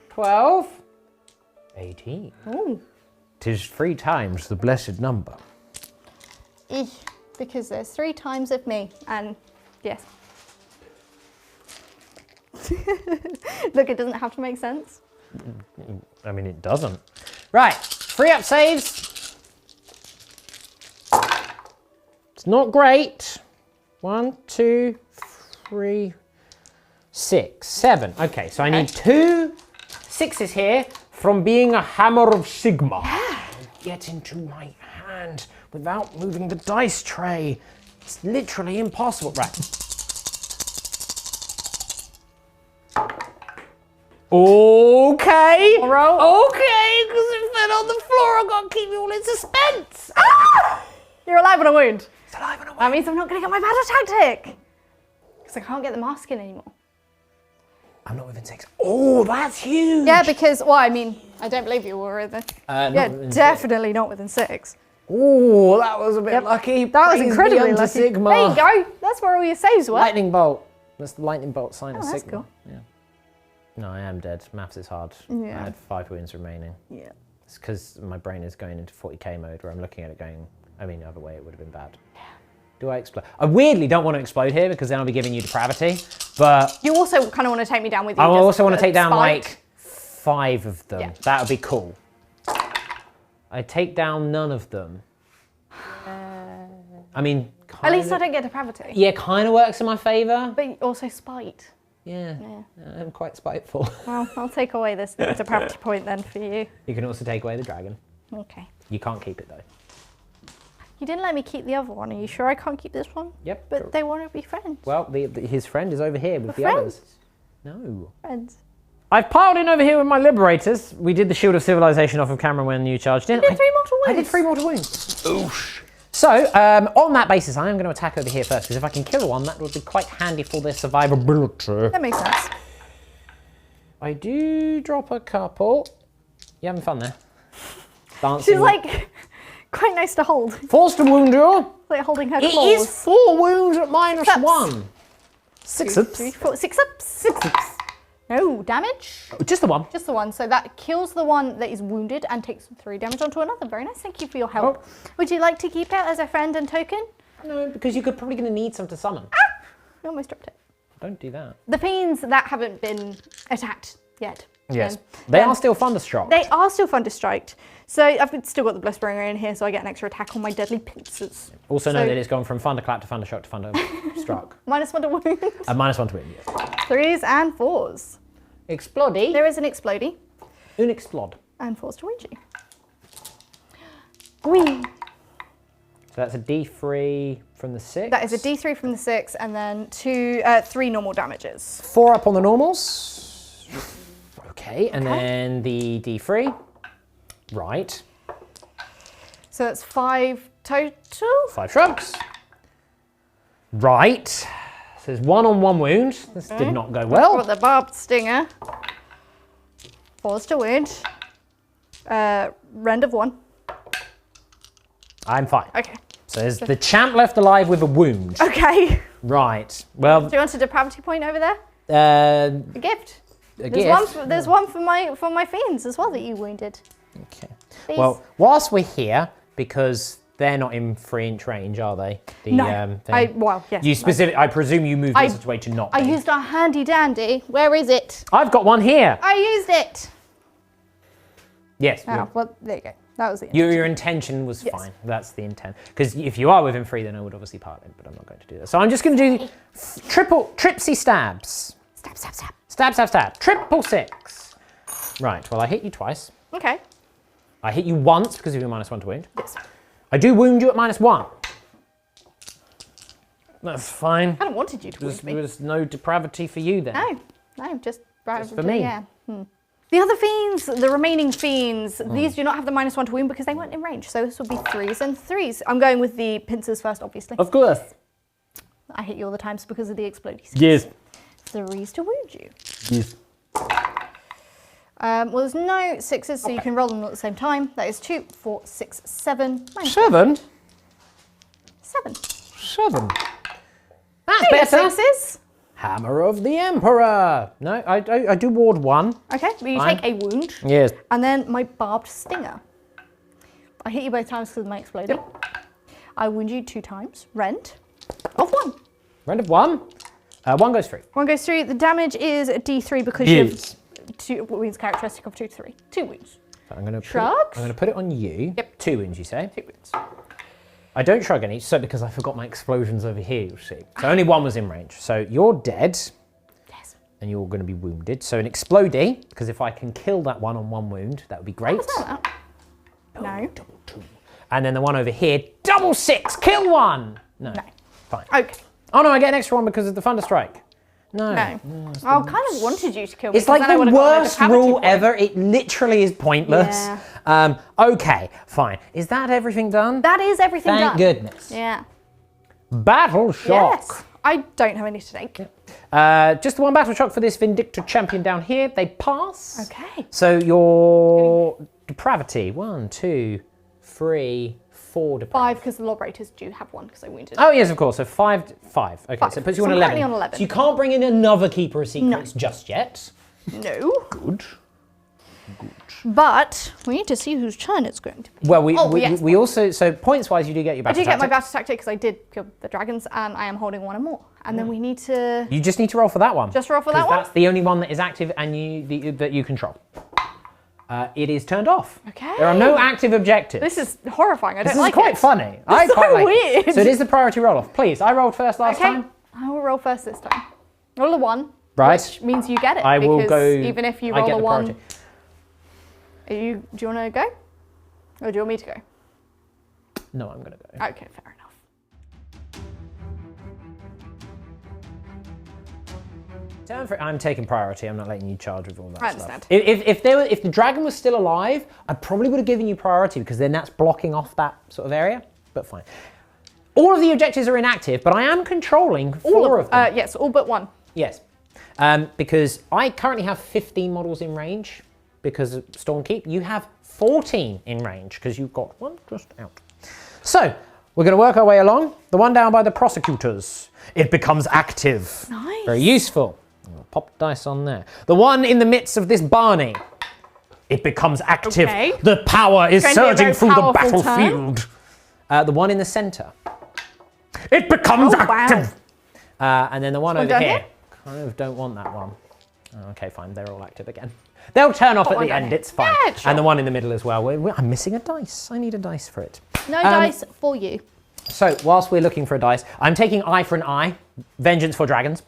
Speaker 2: 12. 18.
Speaker 3: Ooh.
Speaker 2: 'Tis 3 times the blessed number.
Speaker 3: Eek, because there's 3 times of me, and yes. Look, it doesn't have to make sense.
Speaker 2: I mean, it doesn't. Right, 3 up saves. It's not great. 1, 2, 3, 6, 7. Okay, so I need 2 6s here from being a Hammer of Sigmar. Get into my hand without moving the dice tray. It's literally impossible. Right. Okay.
Speaker 3: Roll.
Speaker 2: Okay, because it fell on the floor. I've got to keep you all in suspense.
Speaker 3: You're alive on a wound.
Speaker 2: It's alive and away.
Speaker 3: That means I'm not going to get my battle tactic. Because I can't get the mask in anymore.
Speaker 2: I'm not within 6. Oh, that's huge.
Speaker 3: Yeah, because, well, I mean, I don't believe you were within.
Speaker 2: Not
Speaker 3: Yeah,
Speaker 2: within 6.
Speaker 3: definitely not within 6.
Speaker 2: Ooh, that was a bit lucky.
Speaker 3: That was
Speaker 2: Praise be
Speaker 3: incredibly
Speaker 2: unto
Speaker 3: lucky.
Speaker 2: Sigmar.
Speaker 3: There you go. That's where all your saves were.
Speaker 2: Lightning bolt. That's the lightning bolt sign of
Speaker 3: that's
Speaker 2: Sigmar.
Speaker 3: cool.
Speaker 2: Yeah. No, I am dead. Maths is hard.
Speaker 3: Yeah.
Speaker 2: I had 5 wounds remaining.
Speaker 3: Yeah.
Speaker 2: It's because my brain is going into 40k mode where I'm looking at it going, I mean, the other way it would have been bad. Do I explode? I weirdly don't want to explode here because then I'll be giving you depravity, but...
Speaker 3: You also kind of want to take me down with you.
Speaker 2: I
Speaker 3: just
Speaker 2: also want to
Speaker 3: for
Speaker 2: take down
Speaker 3: spite.
Speaker 2: like 5 of them.
Speaker 3: Yeah.
Speaker 2: That would be cool. I take down none of them. I mean,
Speaker 3: At least I don't get depravity.
Speaker 2: Yeah, kind of works in my favour.
Speaker 3: But also spite.
Speaker 2: Yeah, I'm quite spiteful.
Speaker 3: Well, I'll take away this depravity point then for you.
Speaker 2: You can also take away the dragon.
Speaker 3: Okay.
Speaker 2: You can't keep it though.
Speaker 3: You didn't let me keep the other one. Are you sure I can't keep this one?
Speaker 2: Yep.
Speaker 3: But they want to be friends.
Speaker 2: Well, his friend is over here with the
Speaker 3: friends?
Speaker 2: others. No.
Speaker 3: Friends.
Speaker 2: I've piled in over here with my liberators. We did the Shield of Civilization off of camera when you charged in.
Speaker 3: You did 3 mortal wounds.
Speaker 2: I did 3 mortal wounds. Oosh. So, on that basis, I am going to attack over here first, because if I can kill one, that would be quite handy for their survivability.
Speaker 3: That makes sense.
Speaker 2: I do drop a couple. You having fun there? Dancing.
Speaker 3: She's like quite nice to hold.
Speaker 2: Forced to wound you.
Speaker 3: Like holding her
Speaker 2: It
Speaker 3: claws.
Speaker 2: is 4 wounds at minus
Speaker 3: Ups.
Speaker 2: 1. 6
Speaker 3: 2,
Speaker 2: ups.
Speaker 3: 3, 4, 6 ups. 6 ups. No damage.
Speaker 2: Just the one.
Speaker 3: Just the one. So that kills the one that is wounded and takes 3 damage onto another. Very nice. Thank you for your help. Would you like to keep it as a friend and token?
Speaker 2: No, because you're probably going to need some to summon.
Speaker 3: I almost dropped it.
Speaker 2: Don't do that.
Speaker 3: The fiends that haven't been attacked yet.
Speaker 2: Yes. They are still thunderstruck.
Speaker 3: They are still thunderstriked. So I've still got the Blessbringer in here, so I get an extra attack on my deadly pincers.
Speaker 2: Also know
Speaker 3: So-
Speaker 2: that it's gone from thunderclap to thundershock to thunderstruck.
Speaker 3: -1 to wound.
Speaker 2: Minus 1 to win, yes.
Speaker 3: 3s and 4s.
Speaker 2: Explodey.
Speaker 3: There is an explodey.
Speaker 2: Un explode.
Speaker 3: And 4s to wound you. Whee!
Speaker 2: So that's a D3 from the 6.
Speaker 3: That is a D3 from the 6, and then 3 normal damages.
Speaker 2: 4 up on the normals. Okay, and then the D3. Right.
Speaker 3: So that's 5 total.
Speaker 2: 5 shrugs. Right. So there's 1 on 1 wound. This did not go well.
Speaker 3: Got the barbed stinger. 4s to wound. Rend of 1.
Speaker 2: I'm fine.
Speaker 3: Okay.
Speaker 2: So there's the champ left alive with a wound.
Speaker 3: Okay.
Speaker 2: Right. Well,
Speaker 3: Do you want a depravity point over there? A gift.
Speaker 2: a
Speaker 3: There's
Speaker 2: gift.
Speaker 3: there's one for my fiends as well that you wounded.
Speaker 2: Okay.
Speaker 3: Please.
Speaker 2: Well, whilst we're here, because they're not in 3-inch range, are they? The,
Speaker 3: No.
Speaker 2: thing.
Speaker 3: Yes.
Speaker 2: You I presume you moved
Speaker 3: I-
Speaker 2: this way to not
Speaker 3: I
Speaker 2: be.
Speaker 3: used our handy dandy. Where is it?
Speaker 2: I've got one here.
Speaker 3: I used it.
Speaker 2: Yes.
Speaker 3: Oh, well, there you go. That was it.
Speaker 2: Your intention was
Speaker 3: Yes.
Speaker 2: fine. That's the intent. Because if you are within 3, then I would obviously part it, but I'm not going to do that. So I'm just going to do tripsy stabs.
Speaker 3: Stab, stab, stab.
Speaker 2: Stab, stab, stab. 666. Right, well, I hit you twice.
Speaker 3: Okay.
Speaker 2: I hit you once because of your -1 to wound.
Speaker 3: Yes.
Speaker 2: I do wound you at -1. That's fine.
Speaker 3: I kind of wanted you to wound me.
Speaker 2: There's no depravity for you then.
Speaker 3: No, just
Speaker 2: for me.
Speaker 3: Yeah. The other fiends, the remaining fiends, these do not have the -1 to wound because they weren't in range. So this will be 3s and 3s. I'm going with the pincers first, obviously.
Speaker 2: Of course.
Speaker 3: I hit you all the times because of the explodies.
Speaker 2: Yes.
Speaker 3: 3s to wound you.
Speaker 2: Yes.
Speaker 3: Well, there's no 6s, so you can roll them all at the same time. That is 2, 4, 6, 7.
Speaker 2: 7?
Speaker 3: 7.
Speaker 2: 7. That's
Speaker 3: Hey,
Speaker 2: better.
Speaker 3: 6s.
Speaker 2: Hammer of the Emperor. No, I do ward 1.
Speaker 3: Okay, but you
Speaker 2: Fine.
Speaker 3: take a wound.
Speaker 2: Yes.
Speaker 3: And then my barbed stinger. I hit you both times because of my exploding. I wound you 2 times. Rend of 1.
Speaker 2: Rend of 1. 1 goes through.
Speaker 3: 1 goes through. The damage is a D3 because you have 2 wounds characteristic of 2 to 3. 2 wounds.
Speaker 2: So I'm going
Speaker 3: Shrugs?
Speaker 2: to put it on you.
Speaker 3: Yep.
Speaker 2: 2 wounds, you say?
Speaker 3: 2 wounds.
Speaker 2: I don't shrug any, so because I forgot my explosions over here, you see. So only 1 was in range. So you're dead.
Speaker 3: Yes.
Speaker 2: And you're going to be wounded. So an explodey, because if I can kill that one on 1 wound, that would be great.
Speaker 3: No.
Speaker 2: Double 2. And then the one over here, double 6, kill 1. No. Fine.
Speaker 3: Okay.
Speaker 2: Oh no, I get an extra 1 because of the thunder-strike. No.
Speaker 3: No. I kind of wanted you to kill me.
Speaker 2: It's like
Speaker 3: because then I
Speaker 2: the
Speaker 3: would've gotten a
Speaker 2: worst
Speaker 3: depravity
Speaker 2: rule
Speaker 3: point.
Speaker 2: ever. It literally is pointless. Okay, fine. Is that everything done?
Speaker 3: That is everything
Speaker 2: Thank
Speaker 3: done.
Speaker 2: goodness.
Speaker 3: Yeah.
Speaker 2: Battle shock.
Speaker 3: Yes. I don't have any to take.
Speaker 2: Just the 1 battle shock for this Vindictor champion down here. They pass.
Speaker 3: Okay.
Speaker 2: So your depravity, 1, 2, 3, 4 deprived?
Speaker 3: 5 because the Lawbreakers do have 1 because I wounded.
Speaker 2: Oh yes, of course. So 5. Okay,
Speaker 3: 5.
Speaker 2: so it puts you
Speaker 3: So
Speaker 2: on
Speaker 3: I'm
Speaker 2: 11.
Speaker 3: currently on 11.
Speaker 2: So you can't bring in another Keeper of Secrets just yet.
Speaker 3: No.
Speaker 2: Good.
Speaker 3: But we need to see whose turn it's going to be.
Speaker 2: Well,
Speaker 3: yes.
Speaker 2: we also, so points-wise, you do get your
Speaker 3: I
Speaker 2: battle
Speaker 3: do get my
Speaker 2: tactic.
Speaker 3: battle tactic because I did kill the dragons and I am holding 1 or more. And then we need to
Speaker 2: You just need to roll for that one.
Speaker 3: just roll for that one.
Speaker 2: That's the only one that is active and that you control. It is turned off.
Speaker 3: Okay.
Speaker 2: There are no active objectives.
Speaker 3: This is horrifying. I don't
Speaker 2: This
Speaker 3: like
Speaker 2: is quite
Speaker 3: it.
Speaker 2: funny.
Speaker 3: It's
Speaker 2: quite
Speaker 3: so
Speaker 2: like
Speaker 3: weird.
Speaker 2: it. So it is the priority roll-off. Please, I rolled first last
Speaker 3: Okay.
Speaker 2: time.
Speaker 3: I will roll first this time. Roll a 1.
Speaker 2: Right.
Speaker 3: Which means you get it.
Speaker 2: I will
Speaker 3: because
Speaker 2: go.
Speaker 3: Even if you
Speaker 2: I
Speaker 3: roll
Speaker 2: get
Speaker 3: a
Speaker 2: the
Speaker 3: 1.
Speaker 2: priority.
Speaker 3: Do you want to go? Or do you want me to go?
Speaker 2: No, I'm going to go.
Speaker 3: Okay, fair enough.
Speaker 2: I'm taking priority. I'm not letting you charge with all that
Speaker 3: I
Speaker 2: stuff.
Speaker 3: understand.
Speaker 2: If the dragon was still alive, I probably would have given you priority because then that's blocking off that sort of area. But fine. All of the objectives are inactive, but I am controlling 4 of them.
Speaker 3: Yes, all but 1.
Speaker 2: Yes, because I currently have 15 models in range because of Stormkeep. You have 14 in range because you've got 1 just out. So we're going to work our way along. The one down by the prosecutors, it becomes active.
Speaker 3: Nice.
Speaker 2: Very useful. I'll pop dice on there. The one in the midst of this Barney, it becomes active.
Speaker 3: Okay.
Speaker 2: The power is
Speaker 3: Going to be a
Speaker 2: surging
Speaker 3: very
Speaker 2: through the
Speaker 3: powerful
Speaker 2: battlefield. The one in the center, it becomes
Speaker 3: Oh, wow.
Speaker 2: active. And then the one over
Speaker 3: down
Speaker 2: here,
Speaker 3: here?
Speaker 2: kind of don't want that one. Oh, okay, fine, they're all active again. They'll turn off at
Speaker 3: one
Speaker 2: the
Speaker 3: down
Speaker 2: end,
Speaker 3: here.
Speaker 2: it's fine.
Speaker 3: Yeah, sure.
Speaker 2: And the one in the middle as well. I'm missing a dice. I need a dice for it.
Speaker 3: No dice for you.
Speaker 2: So, whilst we're looking for a dice, I'm taking eye for an eye, vengeance for dragons.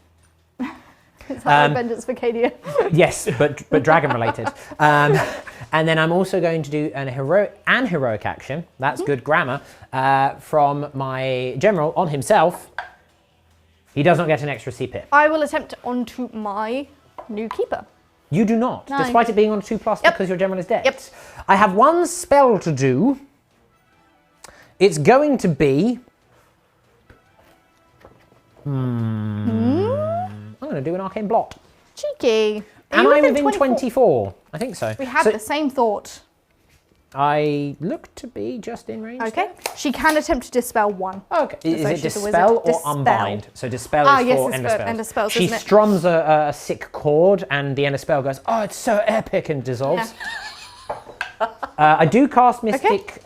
Speaker 3: It's like vengeance for Cadia.
Speaker 2: Yes, but dragon related. And then I'm also going to do an heroic action. That's good grammar from my general on himself. He does not get an extra C pip.
Speaker 3: I will attempt onto my new keeper.
Speaker 2: You do not,
Speaker 3: No.
Speaker 2: despite it being on 2+
Speaker 3: Yep.
Speaker 2: because your general is dead.
Speaker 3: Yep.
Speaker 2: I have 1 spell to do. It's going to be. I'm going to do an arcane blot.
Speaker 3: Cheeky. Are
Speaker 2: Am
Speaker 3: you
Speaker 2: I within
Speaker 3: 24?
Speaker 2: 24? I think so.
Speaker 3: We had
Speaker 2: So
Speaker 3: the same thought.
Speaker 2: I look to be just in range.
Speaker 3: Okay. She can attempt to dispel 1.
Speaker 2: Okay. Is
Speaker 3: So
Speaker 2: it
Speaker 3: she's a
Speaker 2: dispel
Speaker 3: wizard.
Speaker 2: or
Speaker 3: Dispel.
Speaker 2: unbind? So dispel
Speaker 3: Ah,
Speaker 2: is
Speaker 3: yes,
Speaker 2: for
Speaker 3: it's
Speaker 2: end
Speaker 3: for
Speaker 2: of spells.
Speaker 3: end of spells,
Speaker 2: She
Speaker 3: isn't it?
Speaker 2: strums a sick chord, and the end of spell goes, "Oh, it's so epic," and dissolves. I do cast Mystic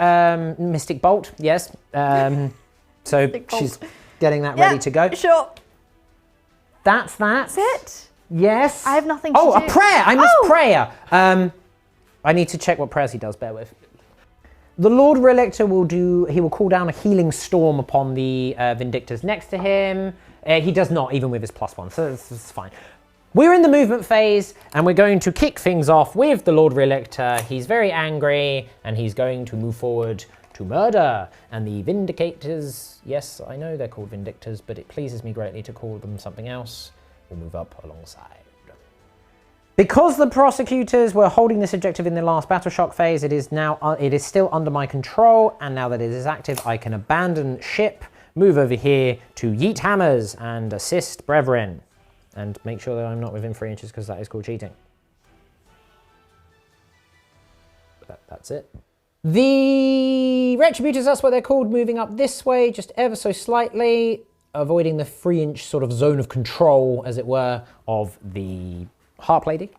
Speaker 2: Bolt. Yes. So
Speaker 3: Mystic Bolt.
Speaker 2: she's getting that ready to go.
Speaker 3: Sure.
Speaker 2: That's that.
Speaker 3: That's it.
Speaker 2: Yes.
Speaker 3: I have nothing to
Speaker 2: Oh,
Speaker 3: do.
Speaker 2: a prayer. I missed
Speaker 3: Oh!
Speaker 2: prayer. I need to check what prayers he does. Bear with. The Lord Relictor will call down a healing storm upon the Vindictors next to him. He does not, even with his +1, so it's fine. We're in the movement phase, and we're going to kick things off with the Lord Relictor. He's very angry, and he's going to move forward to murder. And the Vindicators, yes, I know they're called Vindictors, but it pleases me greatly to call them something else. We'll move up alongside. Because the prosecutors were holding this objective in the last battle shock phase, it is still under my control, and now that it is active, I can abandon ship, move over here to yeet hammers and assist brethren, and make sure that I'm not within 3 inches because that is called cheating. That's it. The retributors, that's what they're called, moving up this way just ever so slightly, avoiding the 3-inch sort of zone of control, as it were, of the Harp Lady.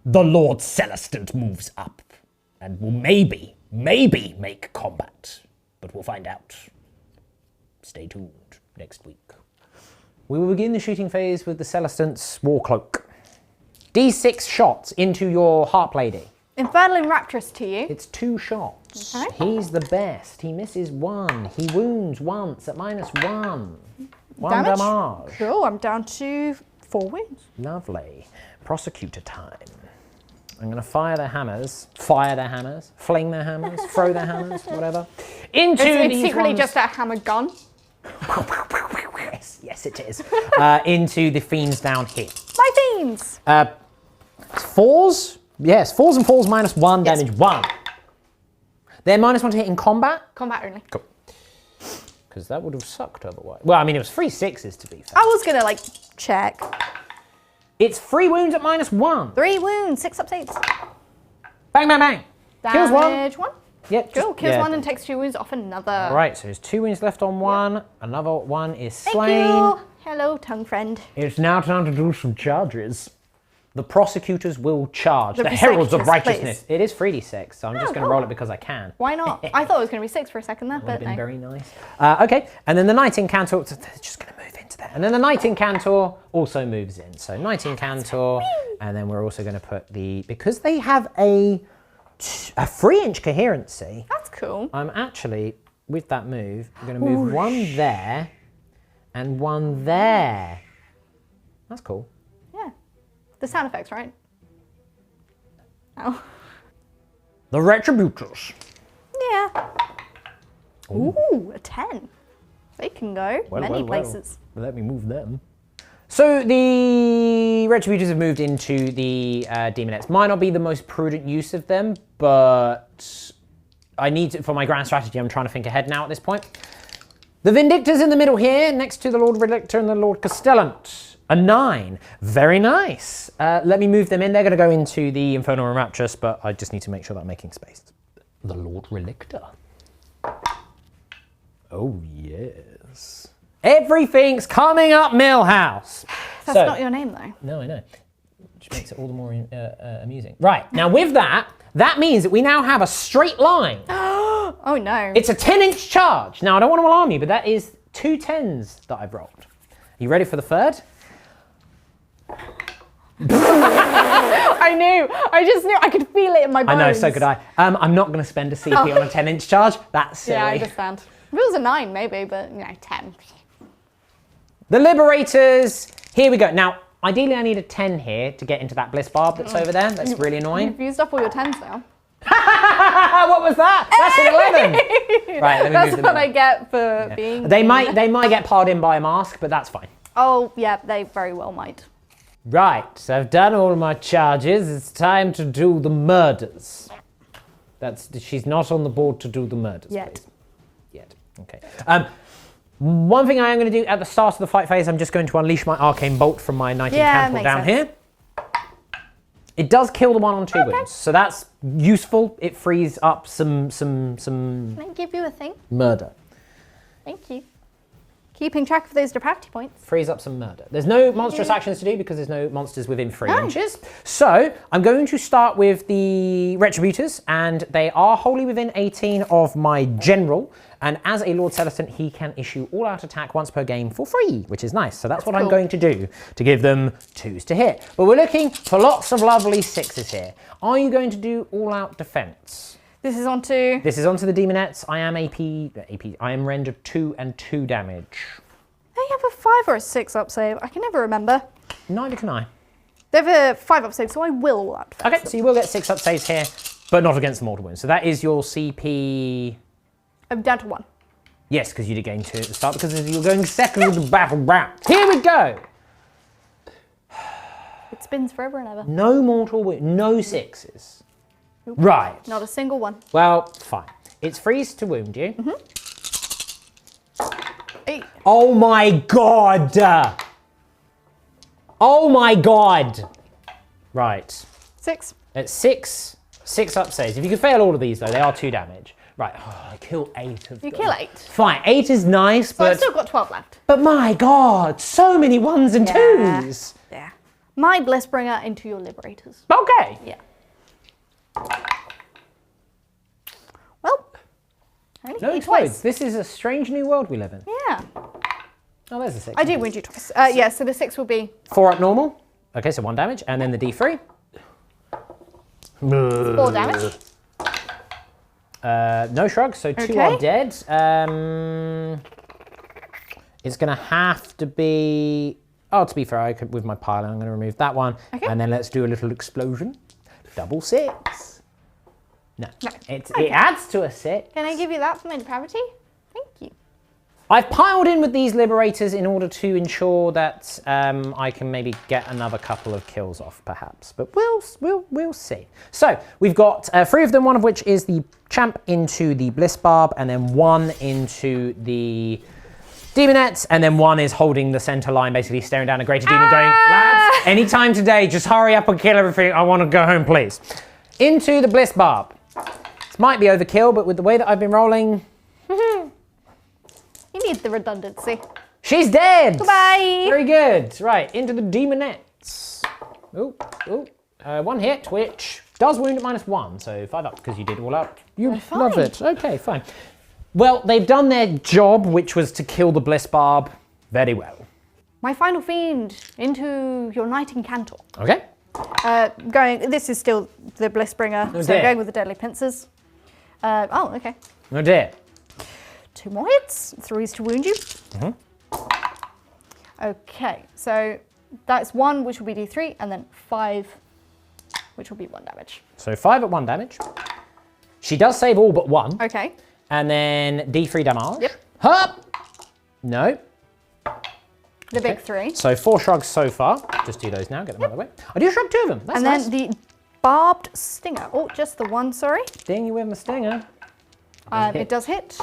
Speaker 2: The Lord Celestant moves up and will maybe make combat, but we'll find out. Stay tuned next week. We will begin the shooting phase with the Celestant's War Cloak. D6 shots into your Harp Lady.
Speaker 3: Infernal Enraptress to you.
Speaker 2: It's 2 shots.
Speaker 3: Okay.
Speaker 2: He's the best. He misses 1. He wounds once at -1. 1
Speaker 3: Damage?
Speaker 2: damage.
Speaker 3: Cool, I'm down to 4 wounds.
Speaker 2: Lovely. Prosecutor time. I'm going to fire their hammers, fling their hammers, throw their hammers, whatever. Into
Speaker 3: It's
Speaker 2: these
Speaker 3: secretly
Speaker 2: ones.
Speaker 3: just a hammer gun.
Speaker 2: Yes, it is. Into the fiends down here.
Speaker 3: My fiends!
Speaker 2: 4s? Yes, 4s and 4s -1
Speaker 3: Yes.
Speaker 2: damage, 1. They're -1 to hit in combat?
Speaker 3: Combat only.
Speaker 2: Cool. Because that would have sucked otherwise. Well, I mean, it was 3 6s to be fair.
Speaker 3: I was gonna check.
Speaker 2: It's 3 wounds at -1.
Speaker 3: 3 wounds, 6 updates.
Speaker 2: Bang, bang, bang. Kills 1.
Speaker 3: Damage 1.
Speaker 2: Yeah,
Speaker 3: Cool. Kills one and takes 2 wounds off another.
Speaker 2: Right, so there's 2 wounds left on one. Another one is
Speaker 3: Thank
Speaker 2: slain.
Speaker 3: you. Hello, tongue friend.
Speaker 5: It's now time to do some charges.
Speaker 2: The prosecutors will charge.
Speaker 3: The
Speaker 2: The heralds of
Speaker 3: prosecutors,
Speaker 2: righteousness. It is 3d6, so I'm just going to roll it because I can.
Speaker 3: Why not? I thought it was going to be 6 for a second there,
Speaker 2: Would
Speaker 3: but
Speaker 2: have been
Speaker 3: no.
Speaker 2: very nice. Okay, and then the Knight Incantor, they're just going to move into there. And then the Knight Incantor also moves in. So Knight Incantor, and then we're also going to put because they have a 3-inch coherency,
Speaker 3: That's cool.
Speaker 2: I'm actually, with that move, I'm going to move one there and one there. That's cool.
Speaker 3: Yeah. The sound effects, right? Oh.
Speaker 2: The Retributors.
Speaker 3: Yeah. Ooh, a 10. They can go many places.
Speaker 2: Let me move them. So the Retributors have moved into the Demonettes. Might not be the most prudent use of them, but I need to, for my grand strategy, I'm trying to think ahead now at this point. The Vindictors in the middle here, next to the Lord Relictor and the Lord Castellant. A 9. Very nice. Let me move them in. They're going to go into the Infernal Rapturous, but I just need to make sure that I'm making space. The Lord Relictor. Oh, yes. Everything's coming up, Millhouse.
Speaker 3: That's not your name, though.
Speaker 2: No, I know. Which makes it all the more amusing. Right, now with that means that we now have a straight line.
Speaker 3: Oh, no.
Speaker 2: It's a 10-inch charge. Now, I don't want to alarm you, but that is 2 10s that I've rolled. Are you ready for the third?
Speaker 3: I knew. I just knew. I could feel it in my bones.
Speaker 2: I know, so could I. I'm not going to spend a CP on a 10-inch charge. That's silly.
Speaker 3: Yeah, I understand. If it was a 9, maybe, but, 10.
Speaker 2: The Liberators. Here we go. Now, ideally, I need a 10 here to get into that Bliss Barb that's over there. That's really annoying.
Speaker 3: You've used up all your 10s now.
Speaker 2: What was that? That's an 11. Right, let me
Speaker 3: That's
Speaker 2: move them
Speaker 3: what
Speaker 2: in.
Speaker 3: I get for being...
Speaker 2: They might get piled in by a mask, but that's fine.
Speaker 3: Oh, yeah, they very well might.
Speaker 5: Right, so I've done all my charges. It's time to do the murders. She's not on the board to do the murders.
Speaker 3: Yet.
Speaker 5: Please.
Speaker 2: Yet. Okay. One thing I am going to do at the start of the fight phase, I'm just going to unleash my Arcane Bolt from my Knight Incantor down here. It does kill the one on 2 wounds, so that's useful. It frees up some
Speaker 3: Can I give you a thing?
Speaker 2: murder.
Speaker 3: Thank you. Keeping track of those depravity points.
Speaker 2: Frees up some murder. There's no monstrous actions to do because there's no monsters within 3 inches. So I'm going to start with the Retributors, and they are wholly within 18 of my general. And as a Lord Celestant, he can issue all-out attack once per game for free, which is nice. So that's what I'm
Speaker 3: cool.
Speaker 2: going to do to give them 2s to hit. But we're looking for lots of lovely 6s here. Are you going to do all-out defense?
Speaker 3: This is onto...
Speaker 2: This is onto the Demonettes. I am I am rendered 2 and 2 damage.
Speaker 3: They have a 5 or a 6 up save. I can never remember.
Speaker 2: Neither can I.
Speaker 3: They have a 5 up save, so I will all out.
Speaker 2: Okay, so you will get 6 up saves here, but not against the mortal wounds. So that is your CP...
Speaker 3: I'm down to 1.
Speaker 2: Yes, because you did gain 2 at the start because you're going second with the battle round. Here we go.
Speaker 3: It spins forever and ever.
Speaker 2: No mortal wounds, no 6s. Nope. Right.
Speaker 3: Not a single one.
Speaker 2: Well, fine. It's freeze to wound you.
Speaker 3: 8.
Speaker 2: Oh my god! Oh my god! Right.
Speaker 3: 6.
Speaker 2: It's 6 up saves. If you can fail all of these though, they are 2 damage. Right. Oh, I kill 8 of them.
Speaker 3: You kill 8.
Speaker 2: Fine. 8 is nice,
Speaker 3: So
Speaker 2: but...
Speaker 3: I've still got 12 left.
Speaker 2: But my god, so many 1s and 2s.
Speaker 3: Yeah. My Blissbringer into your Liberators.
Speaker 2: Okay.
Speaker 3: Yeah. Well, only
Speaker 2: No
Speaker 3: hit twice.
Speaker 2: explodes. This is a strange new world we live in.
Speaker 3: Yeah.
Speaker 2: Oh, there's a 6.
Speaker 3: I did wound you twice. Yeah, so the 6 will be...
Speaker 2: 4 up normal. Okay, so 1 damage. And then the D3.
Speaker 3: 4 damage.
Speaker 2: No shrug, so 2
Speaker 3: Okay.
Speaker 2: are dead. It's going to have to be... Oh, to be fair, I could, with my pile, I'm going to remove that one.
Speaker 3: Okay.
Speaker 2: And then let's do a little explosion. Double 6. No.
Speaker 3: No.
Speaker 2: It adds to a 6.
Speaker 3: Can I give you that for my depravity? Thank you.
Speaker 2: I've piled in with these Liberators in order to ensure that I can maybe get another couple of kills off, perhaps. But we'll see. So we've got 3 of them, one of which is the Champ into the Bliss Barb, and then 1 into the Demonettes, and then 1 is holding the center line, basically staring down a greater demon going, lads, anytime today, just hurry up and kill everything. I want to go home, please. Into the Bliss Barb. It's This might be overkill, but with the way that I've been rolling,
Speaker 3: You need the redundancy.
Speaker 2: she's dead.
Speaker 3: Goodbye.
Speaker 2: Very good. Right, into the demonettes. Ooh. One hit, which does wound at -1, so 5 up because you did all up. You love it. Okay, fine. Well, they've done their job, which was to kill the Bliss Barb very well.
Speaker 3: My final fiend into your Knight Incantor.
Speaker 2: Okay.
Speaker 3: This is still the Blissbringer, so
Speaker 2: dear.
Speaker 3: going with the Deadly Pincers. Okay.
Speaker 2: Oh dear.
Speaker 3: 2 more hits, 3s to wound you. Okay, so that's 1, which will be D3, and then 5, which will be 1 damage.
Speaker 2: So 5 at 1 damage. She does save all but 1.
Speaker 3: Okay.
Speaker 2: And then D3 damage.
Speaker 3: Yep.
Speaker 2: Hup! No.
Speaker 3: The big 3.
Speaker 2: So 4 shrugs so far. Just do those now, get them out of the way. I do shrug 2 of them. That's
Speaker 3: And
Speaker 2: nice.
Speaker 3: then the Barbed Stinger. Oh, just the 1, sorry.
Speaker 2: Ding you with my stinger.
Speaker 3: It does hit.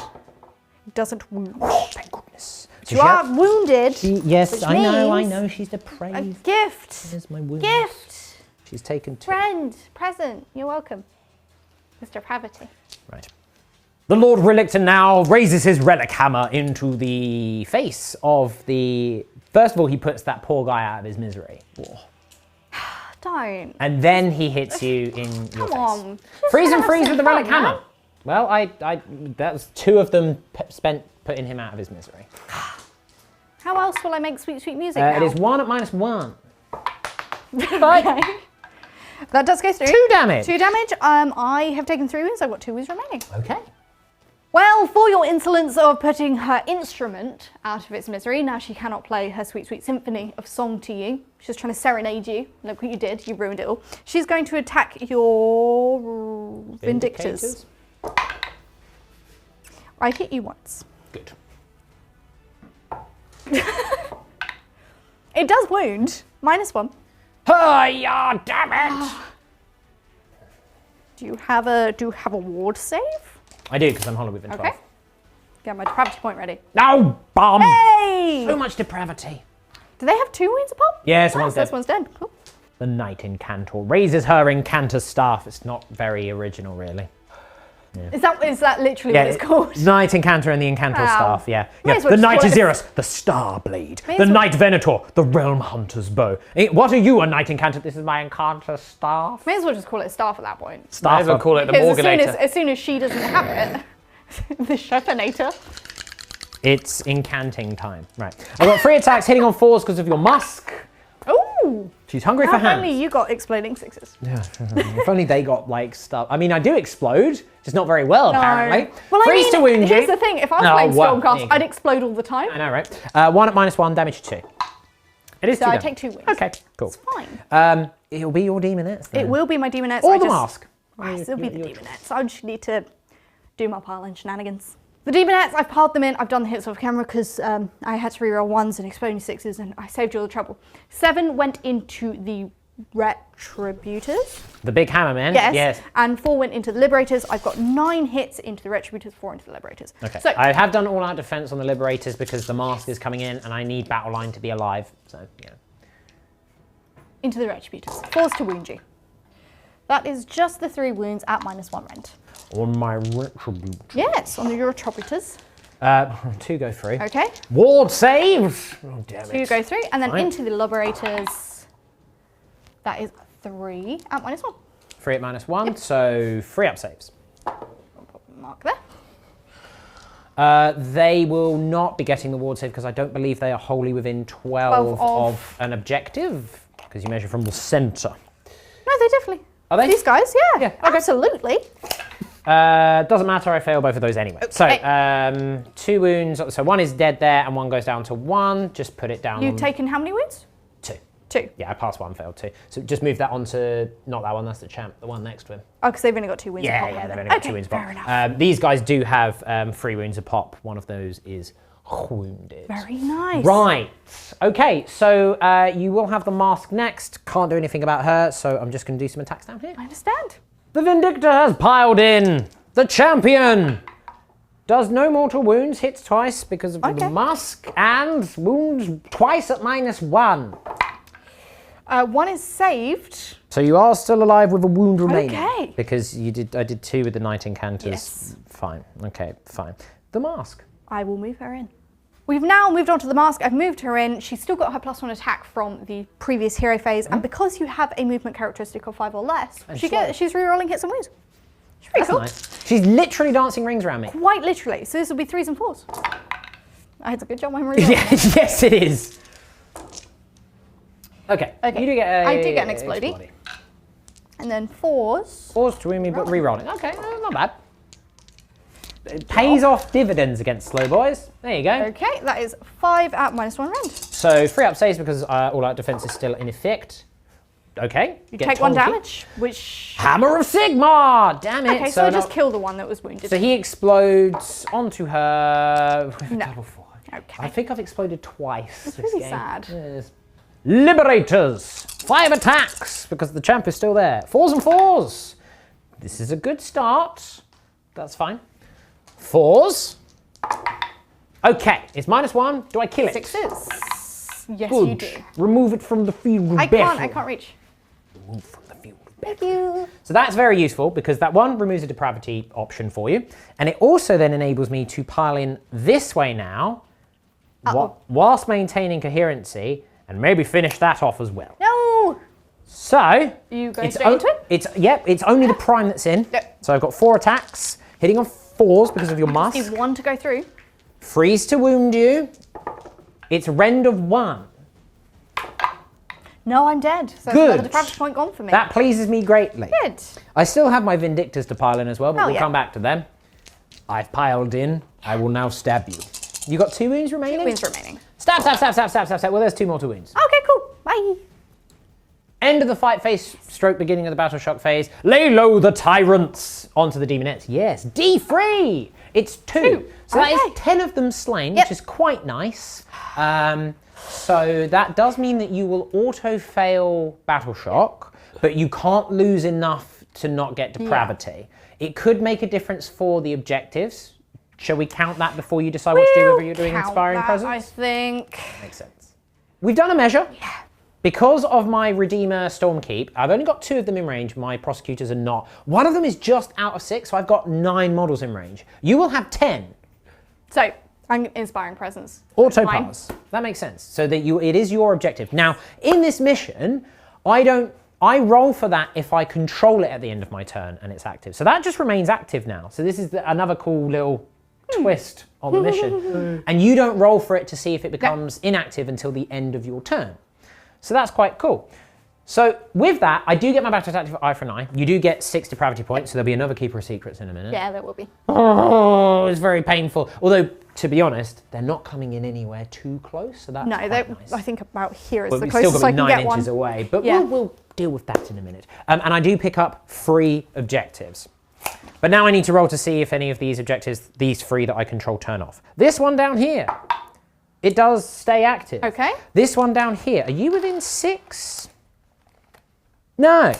Speaker 3: It doesn't wound.
Speaker 2: Oh, thank goodness. So
Speaker 3: You are wounded.
Speaker 2: yes,
Speaker 3: which
Speaker 2: I
Speaker 3: means
Speaker 2: know. She's
Speaker 3: A
Speaker 2: depraved.
Speaker 3: gift.
Speaker 2: There's my wound.
Speaker 3: Gift.
Speaker 2: She's taken 2.
Speaker 3: Friend. Present. You're welcome. Mr. Pravity.
Speaker 2: Right. The Lord Relictor now raises his relic hammer into the face of the... First of all, he puts that poor guy out of his misery.
Speaker 3: Don't.
Speaker 2: And then he hits you in your
Speaker 3: Come
Speaker 2: face.
Speaker 3: on.
Speaker 2: Freeze and
Speaker 3: Have
Speaker 2: freeze
Speaker 3: some
Speaker 2: with the relic
Speaker 3: fun,
Speaker 2: hammer. Well, that was 2 of them spent putting him out of his misery.
Speaker 3: How else will I make sweet, sweet music
Speaker 2: It
Speaker 3: now?
Speaker 2: is 1 at -1.
Speaker 3: Okay. That does go through.
Speaker 2: 2 damage.
Speaker 3: 2 damage. I have taken 3 wounds. I've got 2 wounds remaining.
Speaker 2: Okay.
Speaker 3: Well, for your insolence of putting her instrument out of its misery, now she cannot play her sweet, sweet symphony of song to you. She's trying to serenade you. Look what you did. You ruined it all. She's going to attack your Vindictors. I hit you once.
Speaker 2: Good.
Speaker 3: It does wound. -1.
Speaker 2: Hiya, damn it!
Speaker 3: Do you have a ward save?
Speaker 2: I do, because I'm hollow within 12.
Speaker 3: Okay. Get my depravity point ready.
Speaker 2: No, bomb!
Speaker 3: Hey!
Speaker 2: So much depravity.
Speaker 3: Do they have 2 wounds a pop?
Speaker 2: Yes,
Speaker 3: Nice,
Speaker 2: one's dead.
Speaker 3: this one's dead. Cool.
Speaker 2: The Knight Incantor raises her Incantor staff. It's not very original, really.
Speaker 3: Is that literally what it's called?
Speaker 2: Knight Incantor and the Incantor
Speaker 3: Wow.
Speaker 2: staff, yeah.
Speaker 3: Might as well
Speaker 2: The
Speaker 3: just
Speaker 2: Knight
Speaker 3: call it-
Speaker 2: Azirus, the Star Blade.
Speaker 3: May
Speaker 2: The
Speaker 3: as well-
Speaker 2: Knight Venator, the Realm Hunter's Bow. What are you, a Knight Incantor? This is my Incantor staff.
Speaker 3: May as well just call it a staff at that point.
Speaker 2: Staff.
Speaker 6: Might as well call it the
Speaker 3: Because
Speaker 6: Morganator.
Speaker 3: as soon as she doesn't have it, the Sharpenator.
Speaker 2: It's incanting time. Right. I've got 3 attacks hitting on 4s because of your musk.
Speaker 3: Ooh!
Speaker 2: She's hungry for
Speaker 3: If only
Speaker 2: hands.
Speaker 3: you got exploding 6s.
Speaker 2: Yeah. If only they got like stuff. I mean, I do explode, just not very well apparently.
Speaker 3: Well, I
Speaker 2: Freeze
Speaker 3: mean,
Speaker 2: to wound
Speaker 3: here's
Speaker 2: you.
Speaker 3: the thing. If I was
Speaker 2: Oh,
Speaker 3: playing
Speaker 2: well, there you
Speaker 3: Stormcast,
Speaker 2: go.
Speaker 3: I'd explode all the time.
Speaker 2: I know, right? 1 at -1, damage 2. It is
Speaker 3: So
Speaker 2: 2
Speaker 3: I
Speaker 2: damage.
Speaker 3: take 2 wounds.
Speaker 2: Okay, cool.
Speaker 3: It's fine.
Speaker 2: It'll be your demonettes then.
Speaker 3: It will be my Demonettes.
Speaker 2: Or
Speaker 3: I
Speaker 2: the
Speaker 3: just-
Speaker 2: mask.
Speaker 3: Yes, it'll be the Demonettes. I just need to do my pile and shenanigans. The Demonettes, I've piled them in. I've done the hits off camera because I had to reroll 1s and exploding 6s, and I saved you all the trouble. 7 went into the Retributors.
Speaker 2: The big hammer man.
Speaker 3: Yes. And 4 went into the Liberators. I've got 9 hits into the Retributors, 4 into the Liberators.
Speaker 2: Okay.
Speaker 3: So,
Speaker 2: I have done all-out defense on the Liberators because the mask is coming in and I need Battle Line to be alive. So, yeah.
Speaker 3: into the Retributors. 4s to wound you. That is just the 3 wounds at -1 rend.
Speaker 2: On my Retribute.
Speaker 3: Yes, on the Retributors.
Speaker 2: 2 go through.
Speaker 3: Okay.
Speaker 2: Ward saves! Oh, damn
Speaker 3: 2
Speaker 2: it.
Speaker 3: go through, and then
Speaker 2: Fine.
Speaker 3: into the Liberators. That is 3 at -1.
Speaker 2: 3 at -1, so 3 up saves.
Speaker 3: Mark there.
Speaker 2: They will not be getting the ward save because I don't believe they are wholly within 12 of an objective because you measure from the centre.
Speaker 3: No, they definitely.
Speaker 2: Are they?
Speaker 3: These guys, yeah.
Speaker 2: Yeah, okay.
Speaker 3: Absolutely.
Speaker 2: Doesn't matter, I fail both of those anyway. So,
Speaker 3: Okay.
Speaker 2: 2 wounds. So 1 is dead there and 1 goes down to 1. Just put it down
Speaker 3: You've
Speaker 2: on
Speaker 3: taken how many wounds?
Speaker 2: 2.
Speaker 3: 2.
Speaker 2: Yeah, I passed 1, failed 2. So just move that on to, not that one, that's the champ, the one next to him.
Speaker 3: Oh, because they've only got 2 wounds.
Speaker 2: Yeah,
Speaker 3: a pop,
Speaker 2: yeah,
Speaker 3: haven't
Speaker 2: they've
Speaker 3: they?
Speaker 2: only got
Speaker 3: Okay,
Speaker 2: 2 wounds a
Speaker 3: fair
Speaker 2: pop.
Speaker 3: enough.
Speaker 2: These guys do have 3 wounds a pop. One of those is wounded.
Speaker 3: Very nice.
Speaker 2: Right. Okay, so you will have the mask next. Can't do anything about her, so I'm just going to do some attacks down here.
Speaker 3: I understand.
Speaker 2: The Vindictor has piled in. The champion does no mortal wounds, hits twice because of the
Speaker 3: Okay.
Speaker 2: mask, and wounds twice at -1.
Speaker 3: 1 is saved.
Speaker 2: So you are still alive with a wound remaining.
Speaker 3: Okay.
Speaker 2: Because I did 2 with the Knight Incanters.
Speaker 3: Yes.
Speaker 2: Fine. Okay, fine. The mask.
Speaker 3: I will move her in. We've now moved on to the mask. I've moved her in. She's still got her +1 attack from the previous hero phase, and because you have a movement characteristic of 5 or less, she's rerolling hits and wounds. She's pretty cool.
Speaker 2: Nice. She's literally dancing rings around me.
Speaker 3: Quite literally. So this will be 3s and 4s. It's a good job I'm rerolling.
Speaker 2: Yes, it is. Okay. You do get a...
Speaker 3: I do get an explodey. And then 4s.
Speaker 2: 4s to me, but re-rolling. Okay, not bad. It pays off dividends against slow boys. There you go.
Speaker 3: Okay, that is 5 at -1 rend.
Speaker 2: So 3 up saves because all-out defense is still in effect. Okay.
Speaker 3: You take 1 damage, which...
Speaker 2: Hammer of Sigmar! Damn it.
Speaker 3: Okay, so I just kill the one that was wounded.
Speaker 2: So he explodes onto her with a
Speaker 3: No.
Speaker 2: double 4.
Speaker 3: Okay.
Speaker 2: I think I've exploded twice.
Speaker 3: That's
Speaker 2: this
Speaker 3: really
Speaker 2: game.
Speaker 3: sad.
Speaker 2: Yes. Liberators! 5 attacks because the champ is still there. 4s and 4s. This is a good start. That's fine. 4s. Okay, it's -1. Do I kill it?
Speaker 3: 6s. Yes,
Speaker 2: Good.
Speaker 3: you do.
Speaker 2: Remove it from the field of
Speaker 3: I
Speaker 2: battle.
Speaker 3: can't reach.
Speaker 2: Remove from the field of
Speaker 3: Thank you.
Speaker 2: So that's very useful because that one removes a depravity option for you. And it also then enables me to pile in this way now, whilst maintaining coherency, and maybe finish that off as well.
Speaker 3: No!
Speaker 2: So,
Speaker 3: You go straight into it?
Speaker 2: It's only the prime that's in.
Speaker 3: Yep.
Speaker 2: So I've got 4 attacks, hitting on 4s because of your mask.
Speaker 3: Need 1 to go through.
Speaker 2: Freeze to wound you. It's rend of 1.
Speaker 3: No, I'm dead. So
Speaker 2: Good.
Speaker 3: another depravity point gone for me.
Speaker 2: That pleases me greatly.
Speaker 3: Good.
Speaker 2: I still have my Vindictors to pile in as well, but
Speaker 3: Oh,
Speaker 2: we'll
Speaker 3: yeah.
Speaker 2: come back to them. I've piled in. I will now stab you. You got 2 wounds remaining?
Speaker 3: 2 wounds remaining.
Speaker 2: Stab, stab, stab, stab, stab, stab, stab. Well, there's 2 more to wounds.
Speaker 3: Okay, cool. Bye.
Speaker 2: End of the fight phase, stroke beginning of the battle shock phase. Lay low the tyrants onto the demonettes. Yes, D3. It's 2. So that is 10 of them slain, which is quite nice. So that does mean that you will auto-fail battle shock, but you can't lose enough to not get depravity. It could make a difference for the objectives. Shall we count that before you decide what to do, whether you're doing Inspiring Presence?
Speaker 3: I think.
Speaker 2: Makes sense. We've done a measure. Yeah. Because of my Redeemer Stormkeep, I've only got 2 of them in range. My Prosecutors are not. One of them is just out of 6, so I've got 9 models in range. You will have 10.
Speaker 3: So, I'm Inspiring Presence.
Speaker 2: Auto pass. That makes sense. So that it is your objective. Now, in this mission, I roll for that if I control it at the end of my turn and it's active. So that just remains active now. So this is another cool little twist on the mission. And you don't roll for it to see if it becomes inactive until the end of your turn. So that's quite cool. So with that, I do get my battle attack for eye for an eye. You do get 6 depravity points, so there'll be another Keeper of Secrets in a minute.
Speaker 3: Yeah, there will be.
Speaker 2: Oh, it's very painful. Although, to be honest, they're not coming in anywhere too close, so that's quite nice.
Speaker 3: I think about here is
Speaker 2: But
Speaker 3: the
Speaker 2: we've still
Speaker 3: closest
Speaker 2: got
Speaker 3: I can
Speaker 2: 9
Speaker 3: get
Speaker 2: inches
Speaker 3: one.
Speaker 2: away, but
Speaker 3: Yeah.
Speaker 2: we'll deal with that in a minute. And I do pick up 3 objectives. But now I need to roll to see if any of these objectives, these 3 that I control, turn off. This one down here, it does stay active.
Speaker 3: Okay.
Speaker 2: This one down here, are you within 6? No.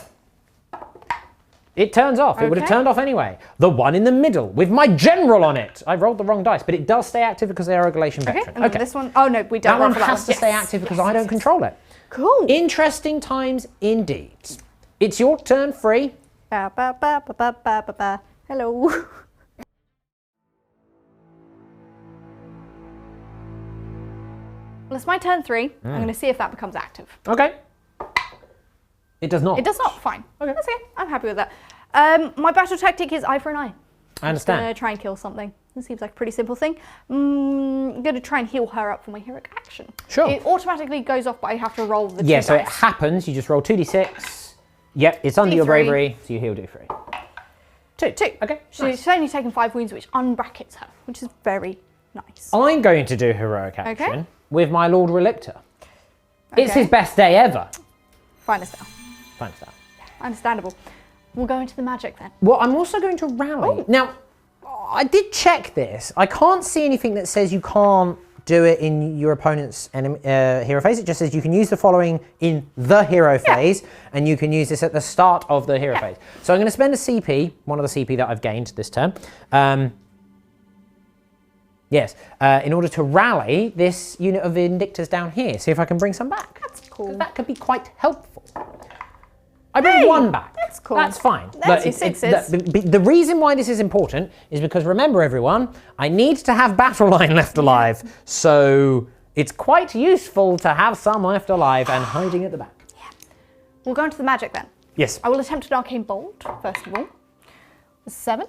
Speaker 2: It turns off. It would have turned off anyway. The one in the middle with my general on it. I rolled the wrong dice, but it does stay active because they are a Galatian veteran.
Speaker 3: And then this one, oh no, we don't
Speaker 2: That
Speaker 3: roll
Speaker 2: one
Speaker 3: for that
Speaker 2: has to stay active because I don't control it.
Speaker 3: Cool.
Speaker 2: Interesting times indeed. It's your turn, Free.
Speaker 3: Ba, ba, ba, ba, ba, ba, ba, ba. Hello. Well, it's my turn 3. I'm going to see if that becomes active.
Speaker 2: Okay. It does not.
Speaker 3: It does not. Fine.
Speaker 2: Okay.
Speaker 3: That's okay. I'm happy with that. My battle tactic is eye for an eye.
Speaker 2: I
Speaker 3: I'm
Speaker 2: understand.
Speaker 3: going to try and kill something. It seems like a pretty simple thing. I'm going to try and heal her up for my heroic action.
Speaker 2: Sure.
Speaker 3: It automatically goes off, but I have to roll the 2
Speaker 2: Yeah, so it
Speaker 3: dice.
Speaker 2: happens. You just roll 2d6. Yep, it's under your
Speaker 3: D3.
Speaker 2: bravery, so you heal D3. 2.
Speaker 3: 2.
Speaker 2: Okay.
Speaker 3: She's only taken 5 wounds, which unbrackets her, which is very nice.
Speaker 2: I'm going to do heroic action with my Lord Relictor. It's
Speaker 3: Okay.
Speaker 2: his best day ever.
Speaker 3: Finest now.
Speaker 2: Thanks, that.
Speaker 3: Understandable. We'll go into the magic then.
Speaker 2: Well, I'm also going to rally. Now, I did check this. I can't see anything that says you can't do it in your opponent's hero phase. It just says you can use the following in the hero phase, and you can use this at the start of the hero phase. So I'm going to spend a CP, one of the CP that I've gained this turn. In order to rally this unit of Vindictors down here. See if I can bring some back.
Speaker 3: That's cool.
Speaker 2: That could be quite helpful. I bring one back.
Speaker 3: That's cool.
Speaker 2: That's fine.
Speaker 3: That's your sixes.
Speaker 2: The reason why this is important is because remember, everyone, I need to have battle line left alive. So it's quite useful to have some left alive and hiding at the back.
Speaker 3: Yeah. We'll go into the magic then.
Speaker 2: Yes.
Speaker 3: I will attempt an arcane bolt, first of all. 7.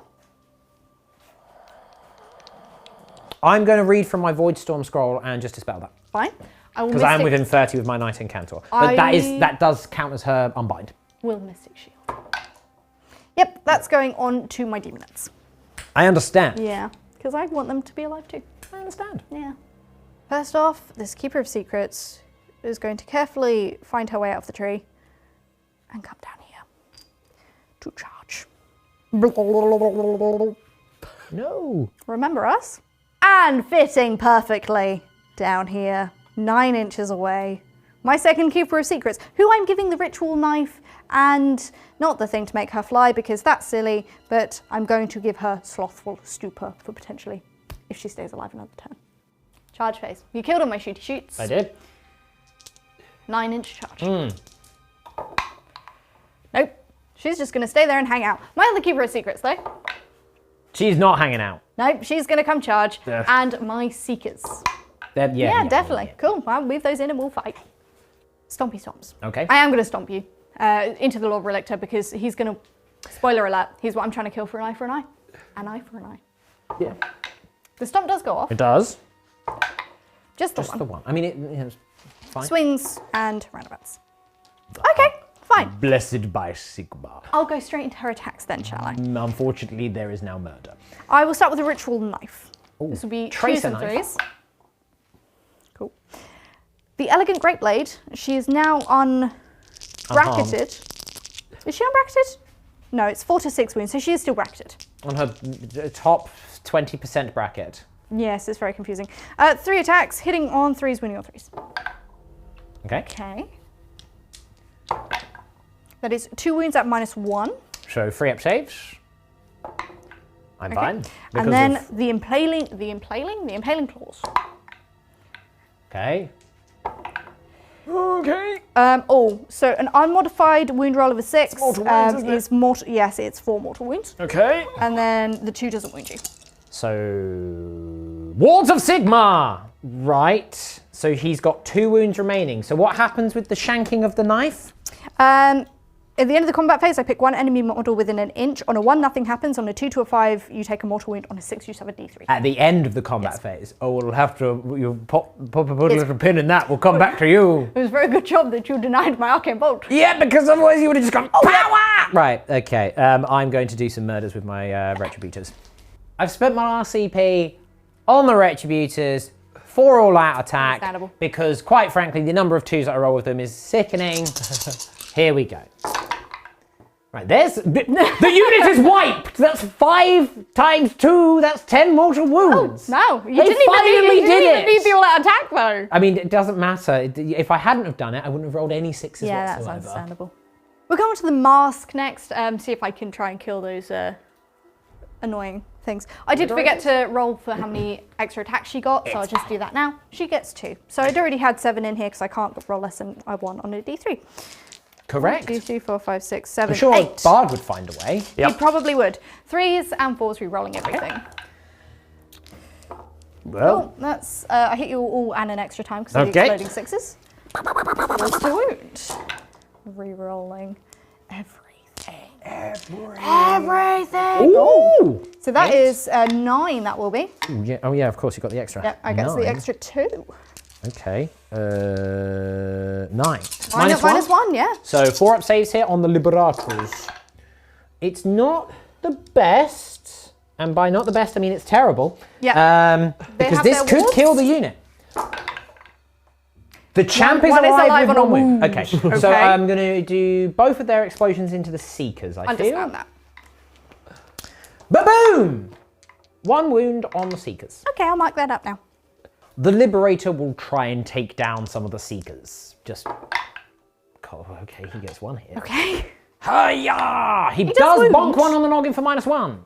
Speaker 2: I'm going to read from my Void Storm scroll and just dispel that.
Speaker 3: Fine.
Speaker 2: Because I am within 30 with my Knight Incantor. But that does count as her Unbind.
Speaker 3: Will Mystic Shield. Yep, that's going on to my Demonettes.
Speaker 2: I understand.
Speaker 3: Yeah, because I want them to be alive too.
Speaker 2: I understand.
Speaker 3: Yeah. First off, this Keeper of Secrets is going to carefully find her way out of the tree and come down here to charge.
Speaker 2: No.
Speaker 3: Remember us? And fitting perfectly down here, 9 inches away. My second Keeper of Secrets, who I'm giving the ritual knife and not the thing to make her fly because that's silly, but I'm going to give her Slothful Stupor for potentially, if she stays alive another turn. Charge phase. You killed all my shooty shoots.
Speaker 2: I did.
Speaker 3: 9-inch charge. Nope. She's just going to stay there and hang out. My other Keeper of Secrets, though.
Speaker 2: She's not hanging out.
Speaker 3: Nope, she's going to come charge.
Speaker 2: Yeah.
Speaker 3: And my Seekers.
Speaker 2: Yeah,
Speaker 3: Definitely.
Speaker 2: yeah.
Speaker 3: Cool. Well, weave those in and we'll fight. Stompy stomps.
Speaker 2: Okay.
Speaker 3: I am going to stomp you into the Lord Relictor because he's going to, spoiler alert, he's what I'm trying to kill for an eye for an eye. An eye for an eye.
Speaker 2: Yeah.
Speaker 3: The stomp does go off.
Speaker 2: It does.
Speaker 3: Just the
Speaker 2: Just
Speaker 3: one.
Speaker 2: the one. I mean, it's fine.
Speaker 3: Swings and roundabouts. Okay, fine.
Speaker 2: Blessed by Sigmar.
Speaker 3: I'll go straight into her attacks then, shall I?
Speaker 2: Unfortunately, there is now murder.
Speaker 3: I will start with a ritual knife.
Speaker 2: Ooh,
Speaker 3: This will be
Speaker 2: tracer
Speaker 3: 2s and
Speaker 2: knife.
Speaker 3: 3s. Cool. The Elegant Great Blade, she is now unbracketed. Is she unbracketed? No, it's 4 to 6 wounds, so she is still bracketed.
Speaker 2: On her top 20% bracket.
Speaker 3: Yes, it's very confusing. 3 attacks, hitting on 3s, winning on 3s.
Speaker 2: Okay.
Speaker 3: Okay. That is 2 wounds at -1.
Speaker 2: So 3 up saves. I'm fine.
Speaker 3: And then the impaling claws.
Speaker 2: Okay.
Speaker 3: So an unmodified wound roll of a 6
Speaker 2: mortal wounds, isn't it?
Speaker 3: is mortal. Yes, it's 4 mortal wounds.
Speaker 2: Okay.
Speaker 3: And then the 2 doesn't wound you.
Speaker 2: So Warriors of Sigmar. Right. So he's got 2 wounds remaining. So what happens with the shanking of the knife?
Speaker 3: At the end of the combat phase, I pick 1 enemy model within an inch. On a 1, nothing happens. On a 2 to a 5, you take a mortal wound. On a 6, you suffer D3.
Speaker 2: At the end of the combat phase. Oh, we'll have to put a little pin in that. We'll come back to you.
Speaker 3: It was a very good job that you denied my arcane bolt.
Speaker 2: Yeah, because otherwise you would have just gone power. Right. Okay. I'm going to do some murders with my retributors. I've spent my RCP on the retributors for all-out attack
Speaker 3: Understandable.
Speaker 2: because, quite frankly, the number of 2s that I roll with them is sickening. Here we go. Right, there's the unit is wiped. That's 5 times 2. That's 10 mortal wounds.
Speaker 3: No, you
Speaker 2: They
Speaker 3: didn't
Speaker 2: finally
Speaker 3: even
Speaker 2: did
Speaker 3: even
Speaker 2: it.
Speaker 3: need the all-out attack though.
Speaker 2: I mean, it doesn't matter. If I hadn't have done it, I wouldn't have rolled any 6s
Speaker 3: Yeah,
Speaker 2: whatsoever.
Speaker 3: that's understandable. We'll go on to the mask next. See if I can try and kill those annoying things. I did forget to roll for how many extra attacks she got, so I'll just do that now. She gets 2. So I'd already had 7 in here because I can't roll less than I want on a D3.
Speaker 2: Correct.
Speaker 3: 1, 2, 3, 4, 5, 6, 7,
Speaker 2: I'm sure
Speaker 3: 8.
Speaker 2: Bard would find a way.
Speaker 3: He probably would. 3s and 4s re-rolling everything.
Speaker 2: Well,
Speaker 3: Oh, that's I hit you all and an extra time because I'm
Speaker 2: Okay.
Speaker 3: exploding 6s. 4s to wound. Re-rolling everything. Everything.
Speaker 2: ooh.
Speaker 3: So that is 9. That will be.
Speaker 2: Ooh, yeah. Oh yeah, of course you got the extra.
Speaker 3: Yeah, I guess the
Speaker 2: 9.
Speaker 3: extra 2.
Speaker 2: Okay. 9.
Speaker 3: Minus 1, yeah.
Speaker 2: So 4 up saves here on the Liberators. It's not the best, and by not the best I mean it's terrible.
Speaker 3: Yeah.
Speaker 2: Because
Speaker 3: have
Speaker 2: this
Speaker 3: their
Speaker 2: could
Speaker 3: wards?
Speaker 2: kill the unit. The champ
Speaker 3: One
Speaker 2: is
Speaker 3: is
Speaker 2: alive
Speaker 3: alive
Speaker 2: with
Speaker 3: on a
Speaker 2: 1 wound.
Speaker 3: wound.
Speaker 2: Okay. So
Speaker 3: Okay.
Speaker 2: I'm going to do both of their explosions into the Seekers, I
Speaker 3: Understand
Speaker 2: feel.
Speaker 3: that.
Speaker 2: Ba-boom! 1 wound on the Seekers.
Speaker 3: Okay, I'll mark that up now.
Speaker 2: The Liberator will try and take down some of the Seekers. Just... Oh, okay, he gets 1 hit.
Speaker 3: Okay.
Speaker 2: Hiya! He
Speaker 3: does
Speaker 2: does
Speaker 3: wound.
Speaker 2: bonk 1 on the noggin for -1.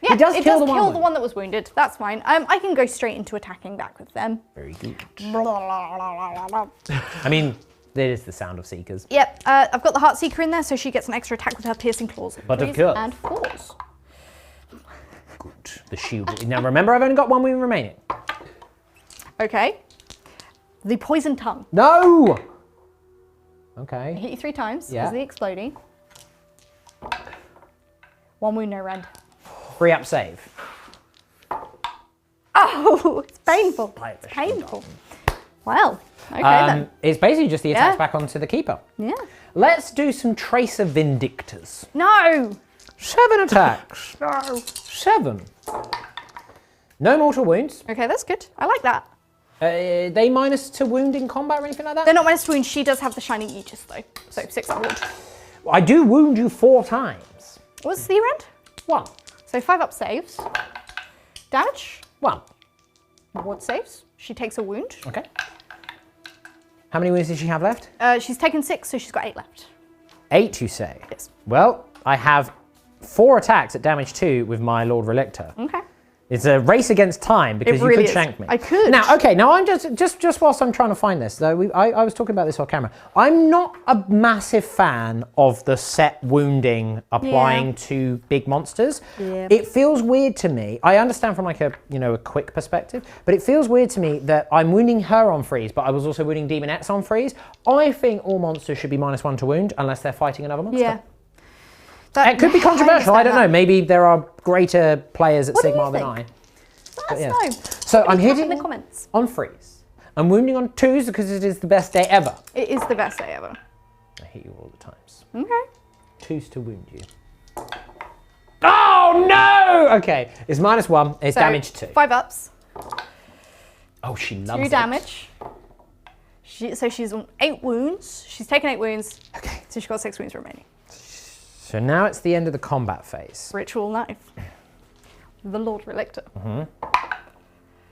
Speaker 3: Yeah,
Speaker 2: does
Speaker 3: it
Speaker 2: kill
Speaker 3: does
Speaker 2: the
Speaker 3: kill
Speaker 2: one
Speaker 3: the one that was wounded. That's fine. I can go straight into attacking back with them.
Speaker 2: Very good. I mean, It is the sound of Seekers.
Speaker 3: Yep, I've got the Heartseeker in there, so she gets an extra attack with her piercing claws.
Speaker 2: But of
Speaker 3: 3s
Speaker 2: course.
Speaker 3: and 4s.
Speaker 2: Good. The shield. Now remember, I've only got one wound remaining.
Speaker 3: Okay. The poison tongue.
Speaker 2: No!
Speaker 3: I
Speaker 2: Okay.
Speaker 3: hit you 3 times.
Speaker 2: Yeah.
Speaker 3: Is the exploding. 1 wound, no rend.
Speaker 2: Free up save.
Speaker 3: Oh, it's painful.
Speaker 2: Like
Speaker 3: It's
Speaker 2: the
Speaker 3: painful. Well, okay then.
Speaker 2: It's basically just the attacks
Speaker 3: Yeah.
Speaker 2: back onto the Keeper.
Speaker 3: Yeah.
Speaker 2: Let's do some Tracer Vindictors.
Speaker 3: No!
Speaker 2: 7 attacks.
Speaker 3: No.
Speaker 2: 7. No mortal wounds.
Speaker 3: Okay, that's good. I like that.
Speaker 2: They minus to wound in combat or anything like that?
Speaker 3: They're not minus wound. She does have the Shining Aegis though. So 6 up wound.
Speaker 2: I do wound you 4 times.
Speaker 3: What's the rend?
Speaker 2: 1.
Speaker 3: So 5 up saves. Damage.
Speaker 2: 1.
Speaker 3: Ward saves. She takes a wound.
Speaker 2: Okay. How many wounds does she have left?
Speaker 3: She's taken 6, so she's got 8 left.
Speaker 2: 8, you say?
Speaker 3: Yes.
Speaker 2: Well, I have 4 attacks at damage 2 with my Lord Relictor.
Speaker 3: Okay.
Speaker 2: It's a race against time because
Speaker 3: really
Speaker 2: you could
Speaker 3: is.
Speaker 2: shank me.
Speaker 3: I could.
Speaker 2: Now, okay, now I'm just whilst I'm trying to find this, though, I was talking about this off camera. I'm not a massive fan of the set wounding applying to big monsters.
Speaker 3: Yeah.
Speaker 2: It feels weird to me. I understand from like a quick perspective, but it feels weird to me that I'm wounding her on freeze, but I was also wounding Demonettes on freeze. I think all monsters should be -1 to wound unless they're fighting another monster.
Speaker 3: Yeah.
Speaker 2: It could be controversial. I don't know.
Speaker 3: understand
Speaker 2: Maybe there are greater players at
Speaker 3: What do you
Speaker 2: Sigmar than I.
Speaker 3: think? Let us
Speaker 2: yeah.
Speaker 3: know.
Speaker 2: So I'm
Speaker 3: Put it
Speaker 2: hitting
Speaker 3: in the comments.
Speaker 2: on freeze. I'm wounding on 2s because it is the best day ever.
Speaker 3: It is the best day ever.
Speaker 2: I hit you all the times.
Speaker 3: Okay.
Speaker 2: 2s to wound you. Oh no! Okay, it's -1. It's
Speaker 3: So,
Speaker 2: damage 2.
Speaker 3: 5 ups.
Speaker 2: Oh, she loves
Speaker 3: 2
Speaker 2: it.
Speaker 3: damage. So she's on 8 wounds. She's taken 8 wounds.
Speaker 2: Okay.
Speaker 3: So she's got 6 wounds remaining.
Speaker 2: So now it's the end of the combat phase.
Speaker 3: Ritual knife. The Lord Relictor.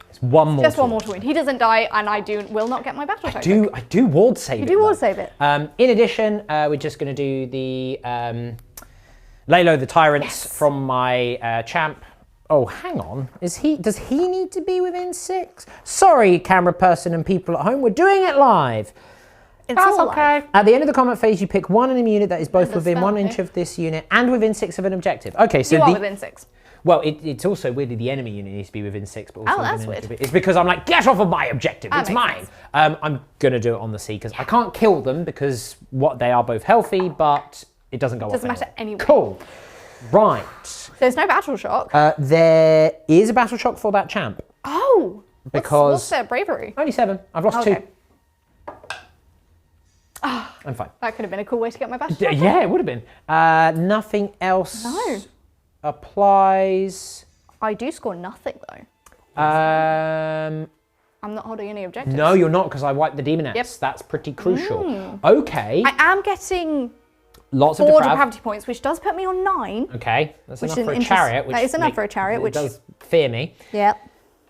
Speaker 2: It's one more.
Speaker 3: Just 1 more to wound. He doesn't die, and I will not get my battle token.
Speaker 2: I do ward save
Speaker 3: You
Speaker 2: it.
Speaker 3: do
Speaker 2: though.
Speaker 3: ward save it.
Speaker 2: In addition, we're just going to do the lay low the tyrants from my champ. Oh, hang on. Does he need to be within 6? Sorry, camera person and people at home. We're doing it live.
Speaker 3: It's all okay.
Speaker 2: At the end of the combat phase, you pick one enemy unit that is both
Speaker 3: And a
Speaker 2: within
Speaker 3: spell,
Speaker 2: 1 inch of this unit and within 6 of an objective. Okay, so
Speaker 3: You are within 6.
Speaker 2: well, it's also weirdly the enemy unit needs to be within 6, but also
Speaker 3: Oh, that's
Speaker 2: within an
Speaker 3: weird.
Speaker 2: inch. It's because I'm like, get off of my objective.
Speaker 3: That
Speaker 2: It's
Speaker 3: makes
Speaker 2: mine.
Speaker 3: sense.
Speaker 2: I'm gonna do it on the Seekers. I can't kill them because they are both healthy, but it doesn't go off.
Speaker 3: Doesn't matter anyway.
Speaker 2: Cool. Right.
Speaker 3: There's no battle shock.
Speaker 2: There is a battle shock for that champ.
Speaker 3: Oh!
Speaker 2: Because
Speaker 3: What's their bravery?
Speaker 2: only 7. I've lost 2.
Speaker 3: Okay.
Speaker 2: I'm fine.
Speaker 3: That could have been a cool way to get my battle shock.
Speaker 2: Yeah, it would have been. Nothing else
Speaker 3: No.
Speaker 2: applies.
Speaker 3: I do score nothing though.
Speaker 2: Um,
Speaker 3: I'm not holding any objectives.
Speaker 2: no, you're not because I wiped the Demonettes.
Speaker 3: Yep.
Speaker 2: That's pretty crucial. Okay.
Speaker 3: I am getting
Speaker 2: Lots of
Speaker 3: 4
Speaker 2: deprav.
Speaker 3: depravity points, which does put me on 9.
Speaker 2: Okay, that's
Speaker 3: Which
Speaker 2: enough
Speaker 3: is
Speaker 2: for a
Speaker 3: interest-
Speaker 2: chariot.
Speaker 3: that is enough for a chariot,
Speaker 2: it
Speaker 3: which-
Speaker 2: does fear me.
Speaker 3: Yeah.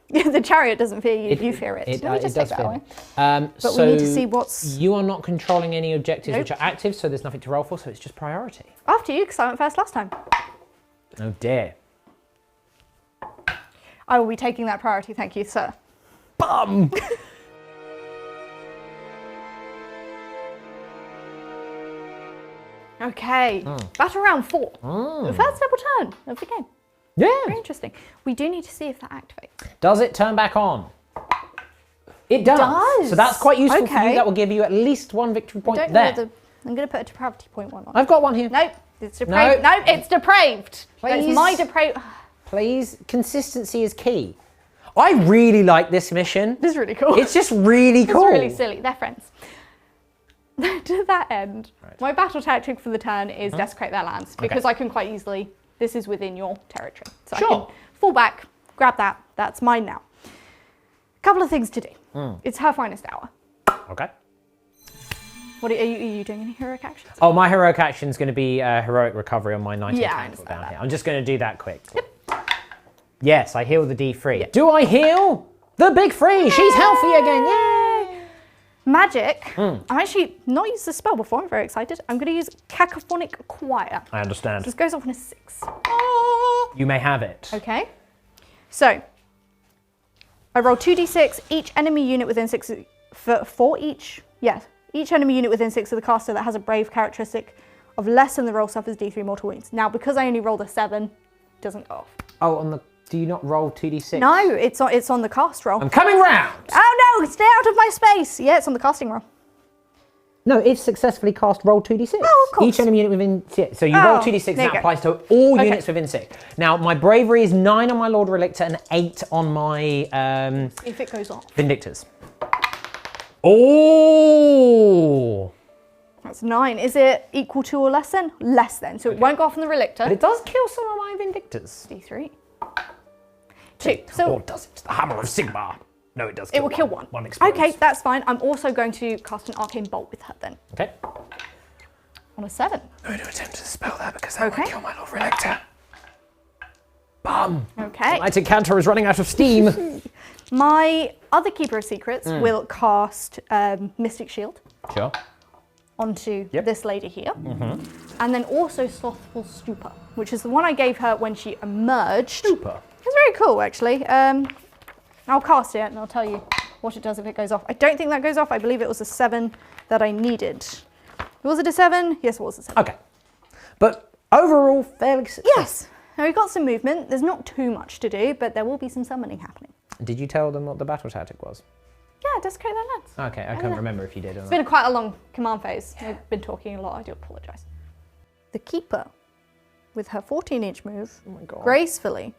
Speaker 3: The chariot doesn't fear you, you fear it.
Speaker 2: It,
Speaker 3: Let me
Speaker 2: it
Speaker 3: just
Speaker 2: does
Speaker 3: take that
Speaker 2: fear
Speaker 3: away.
Speaker 2: me.
Speaker 3: But
Speaker 2: so
Speaker 3: we need to see what's
Speaker 2: you are not controlling any objectives
Speaker 3: Nope.
Speaker 2: which are active, so there's nothing to roll for. So it's just priority.
Speaker 3: after you, because I went first last time.
Speaker 2: Oh dear.
Speaker 3: I will be taking that priority, thank you, sir.
Speaker 2: Bum.
Speaker 3: Okay, battle round 4. The first double turn of the game.
Speaker 2: Yeah.
Speaker 3: Very interesting. We do need to see if that activates.
Speaker 2: Does it turn back on? It does.
Speaker 3: does.
Speaker 2: So that's quite useful for
Speaker 3: Okay.
Speaker 2: you. That will give you at least 1 victory point
Speaker 3: Don't
Speaker 2: there.
Speaker 3: know I'm going to put a depravity point 1 on.
Speaker 2: I've got one here.
Speaker 3: Nope, it's depraved.
Speaker 2: No.
Speaker 3: Nope, it's depraved.
Speaker 2: Please.
Speaker 3: It's my depraved.
Speaker 2: Please, consistency is key. I really like this mission.
Speaker 3: This is really cool.
Speaker 2: It's just really cool.
Speaker 3: It's really silly. They're friends. To that end, my battle tactic for the turn is desecrate their lands because I can quite easily. This is within your territory, so I
Speaker 2: Sure.
Speaker 3: can fall back, grab that. That's mine now. Couple of things to do. It's her finest hour.
Speaker 2: Okay.
Speaker 3: What are you doing? Any heroic actions?
Speaker 2: Oh, my heroic action is going to be heroic recovery on my 19
Speaker 3: Yeah, I
Speaker 2: cancel
Speaker 3: understand
Speaker 2: down
Speaker 3: that.
Speaker 2: here. I'm just going to do that quick. Yes, I heal the D3. Do I heal the big 3? She's healthy again. Yay!
Speaker 3: Magic. I'm actually not used the spell before. I'm very excited. I'm going to use Cacophonic Choir.
Speaker 2: I understand.
Speaker 3: This goes off on a 6.
Speaker 2: You may have it.
Speaker 3: Okay. So, I roll 2d6. Each enemy unit within 6 for each. Yes. Each enemy unit within 6 of the caster that has a brave characteristic of less than the roll suffers D3 mortal wounds. Now, because I only rolled a 7, it doesn't go off.
Speaker 2: Oh, do you not roll 2d6?
Speaker 3: No, it's on the cast roll.
Speaker 2: I'm coming round!
Speaker 3: Oh no, stay out of my space! Yeah, it's on the casting roll.
Speaker 2: No, if successfully cast, roll 2d6.
Speaker 3: Oh, of course.
Speaker 2: Each enemy unit within 6. So you roll 2d6 and that applies to all units within 6. Now, my bravery is 9 on my Lord Relictor and 8 on my...
Speaker 3: if it goes off.
Speaker 2: Vindictors. Oh!
Speaker 3: That's 9. Is it equal to or less than? Less than. So it won't go off on the Relictor.
Speaker 2: But it does kill some of my Vindictors.
Speaker 3: D3. 2. So
Speaker 2: Or does it? The Hammer of Sigmar. No, it does
Speaker 3: it
Speaker 2: kill
Speaker 3: will kill one.
Speaker 2: One explodes.
Speaker 3: Okay, that's fine. I'm also going to cast an Arcane Bolt with her then.
Speaker 2: Okay.
Speaker 3: On a 7.
Speaker 6: I'm going to attempt to dispel that because that might kill my Lord Relictor.
Speaker 2: Bum.
Speaker 3: Okay.
Speaker 2: Lighted Cantor is running out of steam.
Speaker 3: My other Keeper of Secrets will cast Mystic Shield
Speaker 2: Sure.
Speaker 3: onto this lady here. And then also Slothful Stupor, which is the one I gave her when she emerged.
Speaker 2: Super.
Speaker 3: It's very cool, actually. I'll cast it and I'll tell you what it does if it goes off. I don't think that goes off. I believe it was a 7 that I needed. Was it a 7? Yes, it was a 7.
Speaker 2: Okay. But overall, fairly successful.
Speaker 3: Yes. Now we've got some movement. There's not too much to do, but there will be some summoning happening.
Speaker 2: Did you tell them what the battle tactic was?
Speaker 3: Yeah, desecrate their lands.
Speaker 2: Okay, I can't remember if you did or
Speaker 3: It's
Speaker 2: not.
Speaker 3: been quite a long command phase. I've been talking a lot. I do apologise. The Keeper, with her 14-inch move, gracefully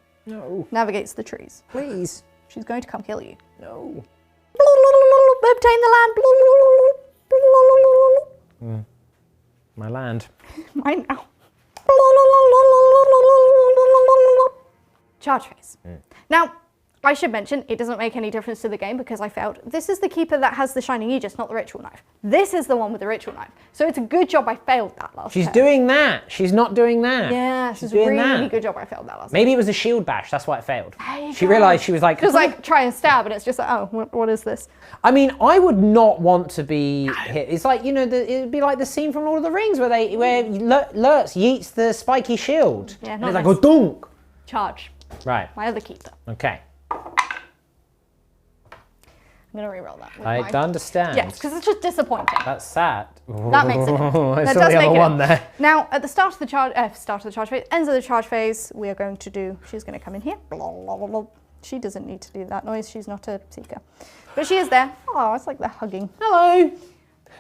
Speaker 3: navigates the trees.
Speaker 2: Please.
Speaker 3: She's going to come kill you.
Speaker 2: No.
Speaker 3: Obtain the land.
Speaker 2: My land.
Speaker 3: Mine now. Charge phase. Now, I should mention, it doesn't make any difference to the game because I failed. This is the Keeper that has the Shining Aegis, not the Ritual Knife. This is the one with the Ritual Knife. So it's a good job I failed that last
Speaker 2: She's
Speaker 3: turn.
Speaker 2: doing that. She's not doing that.
Speaker 3: Yeah,
Speaker 2: she's
Speaker 3: it's a
Speaker 2: doing
Speaker 3: really
Speaker 2: that.
Speaker 3: good job I failed that last
Speaker 2: Maybe it was a shield bash. That's why it failed.
Speaker 3: There you
Speaker 2: She
Speaker 3: go.
Speaker 2: realised she was like...
Speaker 3: It was like, try and stab, and it's just like, oh, what is this?
Speaker 2: I mean, I would not want to be hit. It's like, you know, it'd be like the scene from Lord of the Rings where Lurtz yeets the spiky shield.
Speaker 3: Yeah,
Speaker 2: and
Speaker 3: not
Speaker 2: it's like,
Speaker 3: nice.
Speaker 2: oh, dunk.
Speaker 3: Charge.
Speaker 2: Right.
Speaker 3: My other Keeper.
Speaker 2: Okay.
Speaker 3: I'm going to reroll that. with
Speaker 2: I
Speaker 3: my-
Speaker 2: understand.
Speaker 3: Yes, because it's just disappointing.
Speaker 2: That's sad.
Speaker 3: That makes it.
Speaker 2: I
Speaker 3: That
Speaker 2: saw
Speaker 3: does
Speaker 2: the
Speaker 3: make
Speaker 2: other
Speaker 3: it.
Speaker 2: one there.
Speaker 3: Now, at the start of the charge phase, ends of the charge phase, we are going to do, she's going to come in here. Blah, blah, blah, blah. She doesn't need to do that noise. She's not a seeker. But she is there. Oh, it's like they're hugging.
Speaker 2: Hello.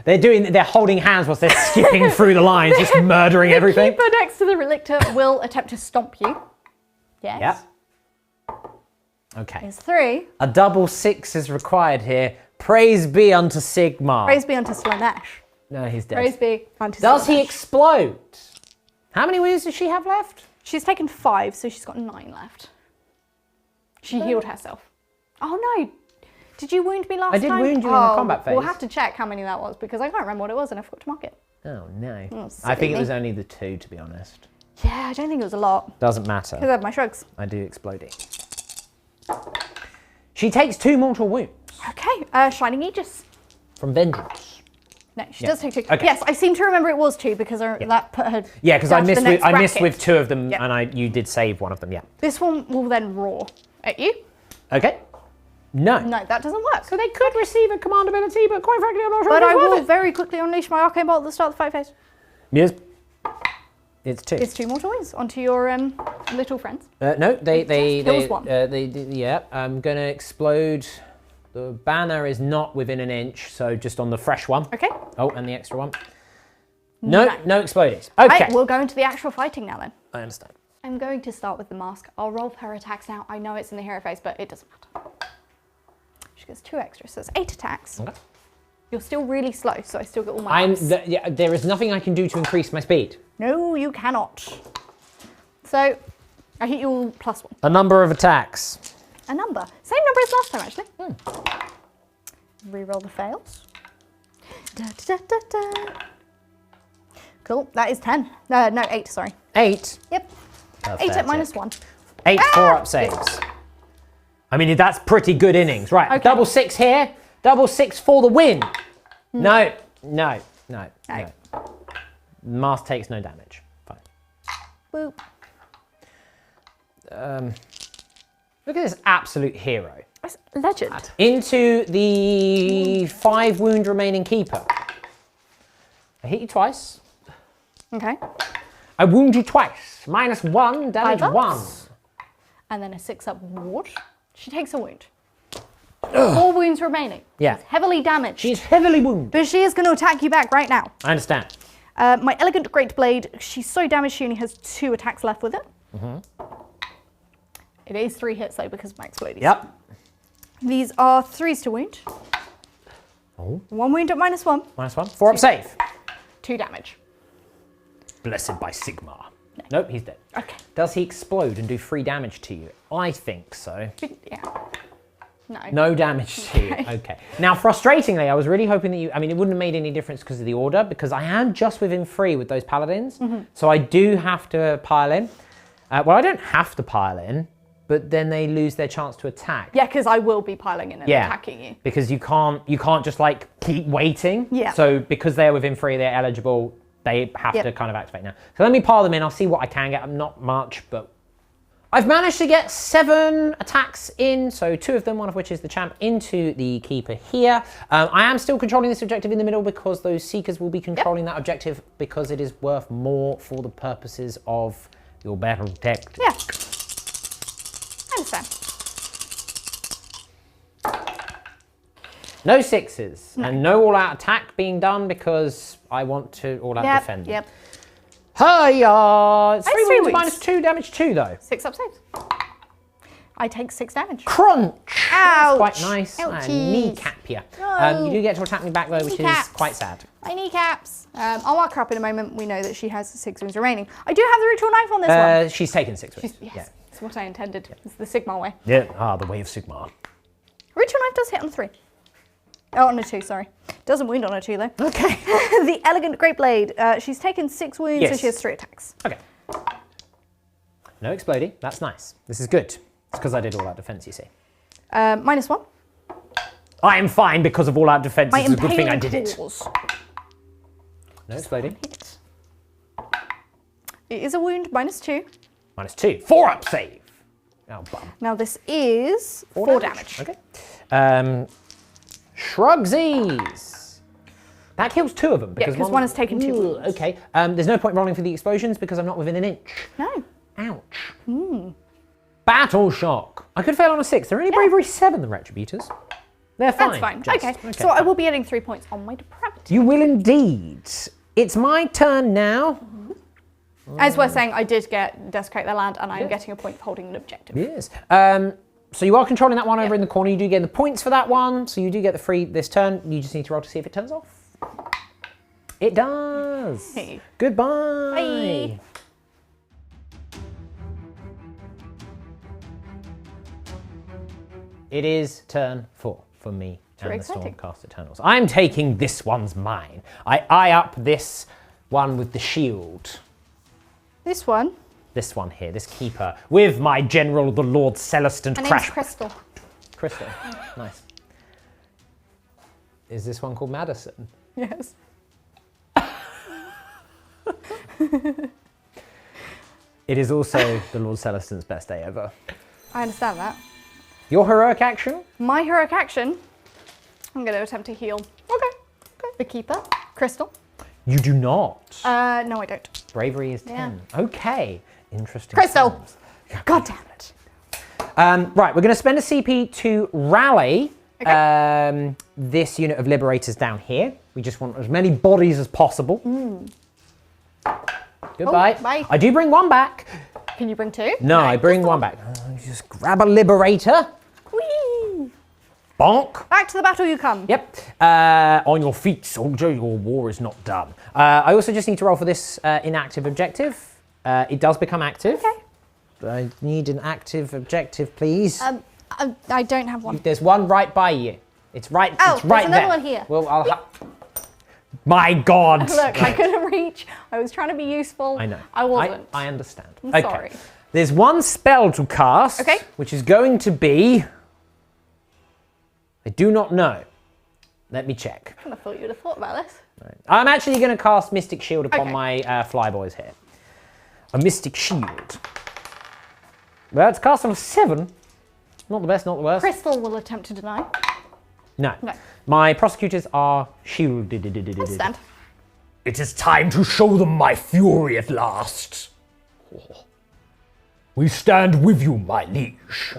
Speaker 2: They're holding hands whilst they're skipping through the lines, just murdering everything.
Speaker 3: The Keeper next to the Relictor will attempt to stomp you. Yes.
Speaker 2: Yep. Okay.
Speaker 3: It's 3.
Speaker 2: A double 6 is required here. Praise be unto Sigmar.
Speaker 3: Praise be unto Slaanesh.
Speaker 2: No, he's dead.
Speaker 3: Praise be unto
Speaker 2: Does he
Speaker 3: Slaanesh.
Speaker 2: explode? How many wounds does she have left?
Speaker 3: She's taken 5, so she's got 9 left. She healed herself. Oh no! Did you wound me last time?
Speaker 2: I did wound you in the combat phase.
Speaker 3: We'll have to check how many that was because I can't remember what it was and I forgot to mark it.
Speaker 2: Oh no.
Speaker 3: Oh,
Speaker 2: I think it
Speaker 3: silly
Speaker 2: was
Speaker 3: me.
Speaker 2: only the 2, to be honest.
Speaker 3: Yeah, I don't think it was a lot.
Speaker 2: Doesn't
Speaker 3: Because I
Speaker 2: matter.
Speaker 3: had my shrugs.
Speaker 2: I do explode it. She takes 2 mortal wounds
Speaker 3: Okay, Shining Aegis.
Speaker 2: from Vengeance.
Speaker 3: No, she does take 2.
Speaker 2: Okay.
Speaker 3: Yes, I seem to remember it was 2 because that put her.
Speaker 2: Yeah, because I
Speaker 3: down to the
Speaker 2: missed
Speaker 3: next
Speaker 2: with
Speaker 3: bracket.
Speaker 2: 2 of them,
Speaker 3: Yeah.
Speaker 2: and you did save one of them. Yeah.
Speaker 3: This one will then roar at you.
Speaker 2: Okay. No.
Speaker 3: No, that doesn't work.
Speaker 2: So they could receive a command ability, but quite frankly, I'm not sure.
Speaker 3: But
Speaker 2: if
Speaker 3: I
Speaker 2: it's
Speaker 3: will
Speaker 2: worth it.
Speaker 3: very quickly unleash my Arcane Bolt at the start of the fight phase.
Speaker 2: Yes. It's 2.
Speaker 3: It's 2 mortal wounds onto your little friends.
Speaker 2: No, they
Speaker 3: kills one.
Speaker 2: yeah. I'm gonna explode. The banner is not within an inch, so just on the fresh one.
Speaker 3: Okay.
Speaker 2: Oh, and the extra one. No explodies. Okay.
Speaker 3: Right, we'll go into the actual fighting now then.
Speaker 2: I understand.
Speaker 3: I'm going to start with the mask. I'll roll her attacks now. I know it's in the hero phase, but it doesn't matter. She gets 2 extras, so it's 8 attacks.
Speaker 2: Okay.
Speaker 3: You're still really slow, so I still get all my ups.
Speaker 2: There is nothing I can do to increase my speed.
Speaker 3: No, you cannot. So, I hit you all +1.
Speaker 2: A number of attacks.
Speaker 3: A number. Same number as last time, actually. Reroll the fails. Da, da, da, da. Cool, that is 10. No, 8, sorry.
Speaker 2: 8.
Speaker 3: Yep. 8 at -1.
Speaker 2: 8 4-up saves. I mean, that's pretty good innings. Right,
Speaker 3: Okay.
Speaker 2: double 6 here. Double 6 for the win. No.
Speaker 3: No.
Speaker 2: Mask takes no damage. Fine.
Speaker 3: Boop.
Speaker 2: Look at this absolute hero.
Speaker 3: That's legend.
Speaker 2: Into the 5 wound remaining keeper. I hit you twice.
Speaker 3: Okay.
Speaker 2: I wound you twice. -1, damage
Speaker 3: 5
Speaker 2: 1.
Speaker 3: ups. And then a 6-up ward. She takes a wound. 4 wounds remaining.
Speaker 2: Yeah.
Speaker 3: She's heavily damaged.
Speaker 2: She's heavily wounded.
Speaker 3: But she is going to attack you back right now.
Speaker 2: I understand.
Speaker 3: My Elegant Great Blade, she's so damaged she only has 2 attacks left with it. It is 3 hits though because of my exploding.
Speaker 2: Yep.
Speaker 3: These are 3s to wound.
Speaker 2: Oh.
Speaker 3: 1 wound at -1.
Speaker 2: -1. 4 up save.
Speaker 3: 2 damage.
Speaker 2: Blessed by Sigmar. Nope, he's dead.
Speaker 3: Okay.
Speaker 2: Does he explode and do 3 damage to you? I think so.
Speaker 3: Yeah. No.
Speaker 2: No damage to you. Okay. Now, frustratingly, I was really hoping that it wouldn't have made any difference because of the order, because I am just within 3 with those paladins. So I do have to pile in. Well, I don't have to pile in, but then they lose their chance to attack.
Speaker 3: Yeah, because I will be piling in and attacking you.
Speaker 2: Because you can't just like keep waiting.
Speaker 3: Yeah.
Speaker 2: So because they're within 3, they're eligible. They have to kind of activate now. So let me pile them in. I'll see what I can get. Not much, but I've managed to get 7 attacks in. So 2 of them, one of which is the champ, into the keeper here. I am still controlling this objective in the middle because those seekers will be controlling that objective because it is worth more for the purposes of your battle tactics.
Speaker 3: Yeah. I understand.
Speaker 2: No 6s and no all-out attack being done because I want to all-out defend.
Speaker 3: Yep.
Speaker 2: Hiya! It's 3
Speaker 3: 3
Speaker 2: wounds
Speaker 3: wounds.
Speaker 2: -2, damage 2 though.
Speaker 3: 6 up saves. I take 6 damage.
Speaker 2: Crunch!
Speaker 3: Ouch!
Speaker 2: That's quite nice.
Speaker 3: Ouchies.
Speaker 2: Kneecap you.
Speaker 3: No.
Speaker 2: You do get to attack me back though, which is
Speaker 3: Kneecaps.
Speaker 2: quite sad.
Speaker 3: My kneecaps. I'll mark her up in a moment. We know that she has 6 wounds remaining. I do have the ritual knife on this one.
Speaker 2: She's taken 6 wounds.
Speaker 3: Yes, it's what I intended. It's the Sigmar way.
Speaker 2: Yeah. The way of Sigmar.
Speaker 3: Ritual knife does hit on 3. Oh, on a 2, sorry. Doesn't wound on a 2 though.
Speaker 2: Okay.
Speaker 3: The Elegant Great Blade. She's taken 6 wounds, so
Speaker 2: Yes.
Speaker 3: she has 3 attacks.
Speaker 2: Okay. No exploding. That's nice. This is good. It's because I did all that defense, you see.
Speaker 3: -1.
Speaker 2: I am fine because of all out defense.
Speaker 3: My
Speaker 2: It's a good thing I
Speaker 3: Impaling
Speaker 2: did it.
Speaker 3: Claws.
Speaker 2: No exploding.
Speaker 3: It is a wound, -2.
Speaker 2: -2. 4 up save. Oh, bum.
Speaker 3: Now this is 4 damage.
Speaker 2: Okay. Shrugsies. That kills 2 of them.
Speaker 3: Yeah, because one has taken 2 wounds.
Speaker 2: Okay. There's no point rolling for the explosions because I'm not within an inch.
Speaker 3: No.
Speaker 2: Ouch. Battle shock. I could fail on a 6. They're only bravery 7, the Retributors. They're fine.
Speaker 3: That's fine.
Speaker 2: Just.
Speaker 3: Okay. So I will be adding 3 points on my depravity.
Speaker 2: You will indeed. It's my turn now.
Speaker 3: As we're saying, I did get Desecrate Their Land, and I'm getting a point for holding an objective.
Speaker 2: Yes. So you are controlling that one over in the corner. You do get the points for that one. So you do get the free this turn. You just need to roll to see if it turns off. It does.
Speaker 3: Hey.
Speaker 2: Goodbye.
Speaker 3: Bye.
Speaker 2: It is turn 4 for me
Speaker 3: Very
Speaker 2: and the
Speaker 3: exciting.
Speaker 2: Stormcast Eternals. I'm taking this one's mine. I eye up this one with the shield.
Speaker 3: This one.
Speaker 2: This one here, this keeper, with my general, the Lord Celestant
Speaker 3: Her name's
Speaker 2: Crash.
Speaker 3: Crystal.
Speaker 2: Crystal. Nice. Is this one called Madison?
Speaker 3: Yes.
Speaker 2: It is also the Lord Celestant's best day ever.
Speaker 3: I understand that.
Speaker 2: Your heroic action?
Speaker 3: My heroic action. I'm going to attempt to heal. Okay. The keeper. Crystal.
Speaker 2: You do not.
Speaker 3: No, I don't.
Speaker 2: Bravery is 10. Okay. Interesting.
Speaker 3: Crystal.
Speaker 2: times.
Speaker 3: God damn it.
Speaker 2: Right, we're going to spend a CP to rally this unit of Liberators down here. We just want as many bodies as possible. Goodbye.
Speaker 3: Oh, bye.
Speaker 2: I do bring one back.
Speaker 3: Can you bring 2?
Speaker 2: No, I bring one back. Just grab a Liberator.
Speaker 3: Whee!
Speaker 2: Bonk.
Speaker 3: Back to the battle you come.
Speaker 2: Yep. On your feet, soldier. Your war is not done. I also just need to roll for this inactive objective. It does become active.
Speaker 3: Okay.
Speaker 2: I need an active objective, please.
Speaker 3: I don't have one.
Speaker 2: There's one right by you. It's right.
Speaker 3: Oh,
Speaker 2: it's right
Speaker 3: there's another
Speaker 2: there.
Speaker 3: one here.
Speaker 2: Well, I'll. My God.
Speaker 3: Look, I couldn't reach. I was trying to be useful.
Speaker 2: I know.
Speaker 3: I wasn't.
Speaker 2: I understand.
Speaker 3: I'm sorry.
Speaker 2: There's one spell to cast.
Speaker 3: Okay.
Speaker 2: Which is going to be. I do not know. Let me check.
Speaker 3: I kind of thought you would have thought about this.
Speaker 2: Right. I'm actually going to cast Mystic Shield upon
Speaker 3: Okay.
Speaker 2: my flyboys here. A Mystic Shield. Well, it's cast on a 7. Not the best, not the worst.
Speaker 3: Crystal will attempt to deny.
Speaker 2: No.
Speaker 3: No.
Speaker 2: My prosecutors are shielded.
Speaker 3: Understand.
Speaker 2: It is time to show them my fury at last. We stand with you, my liege.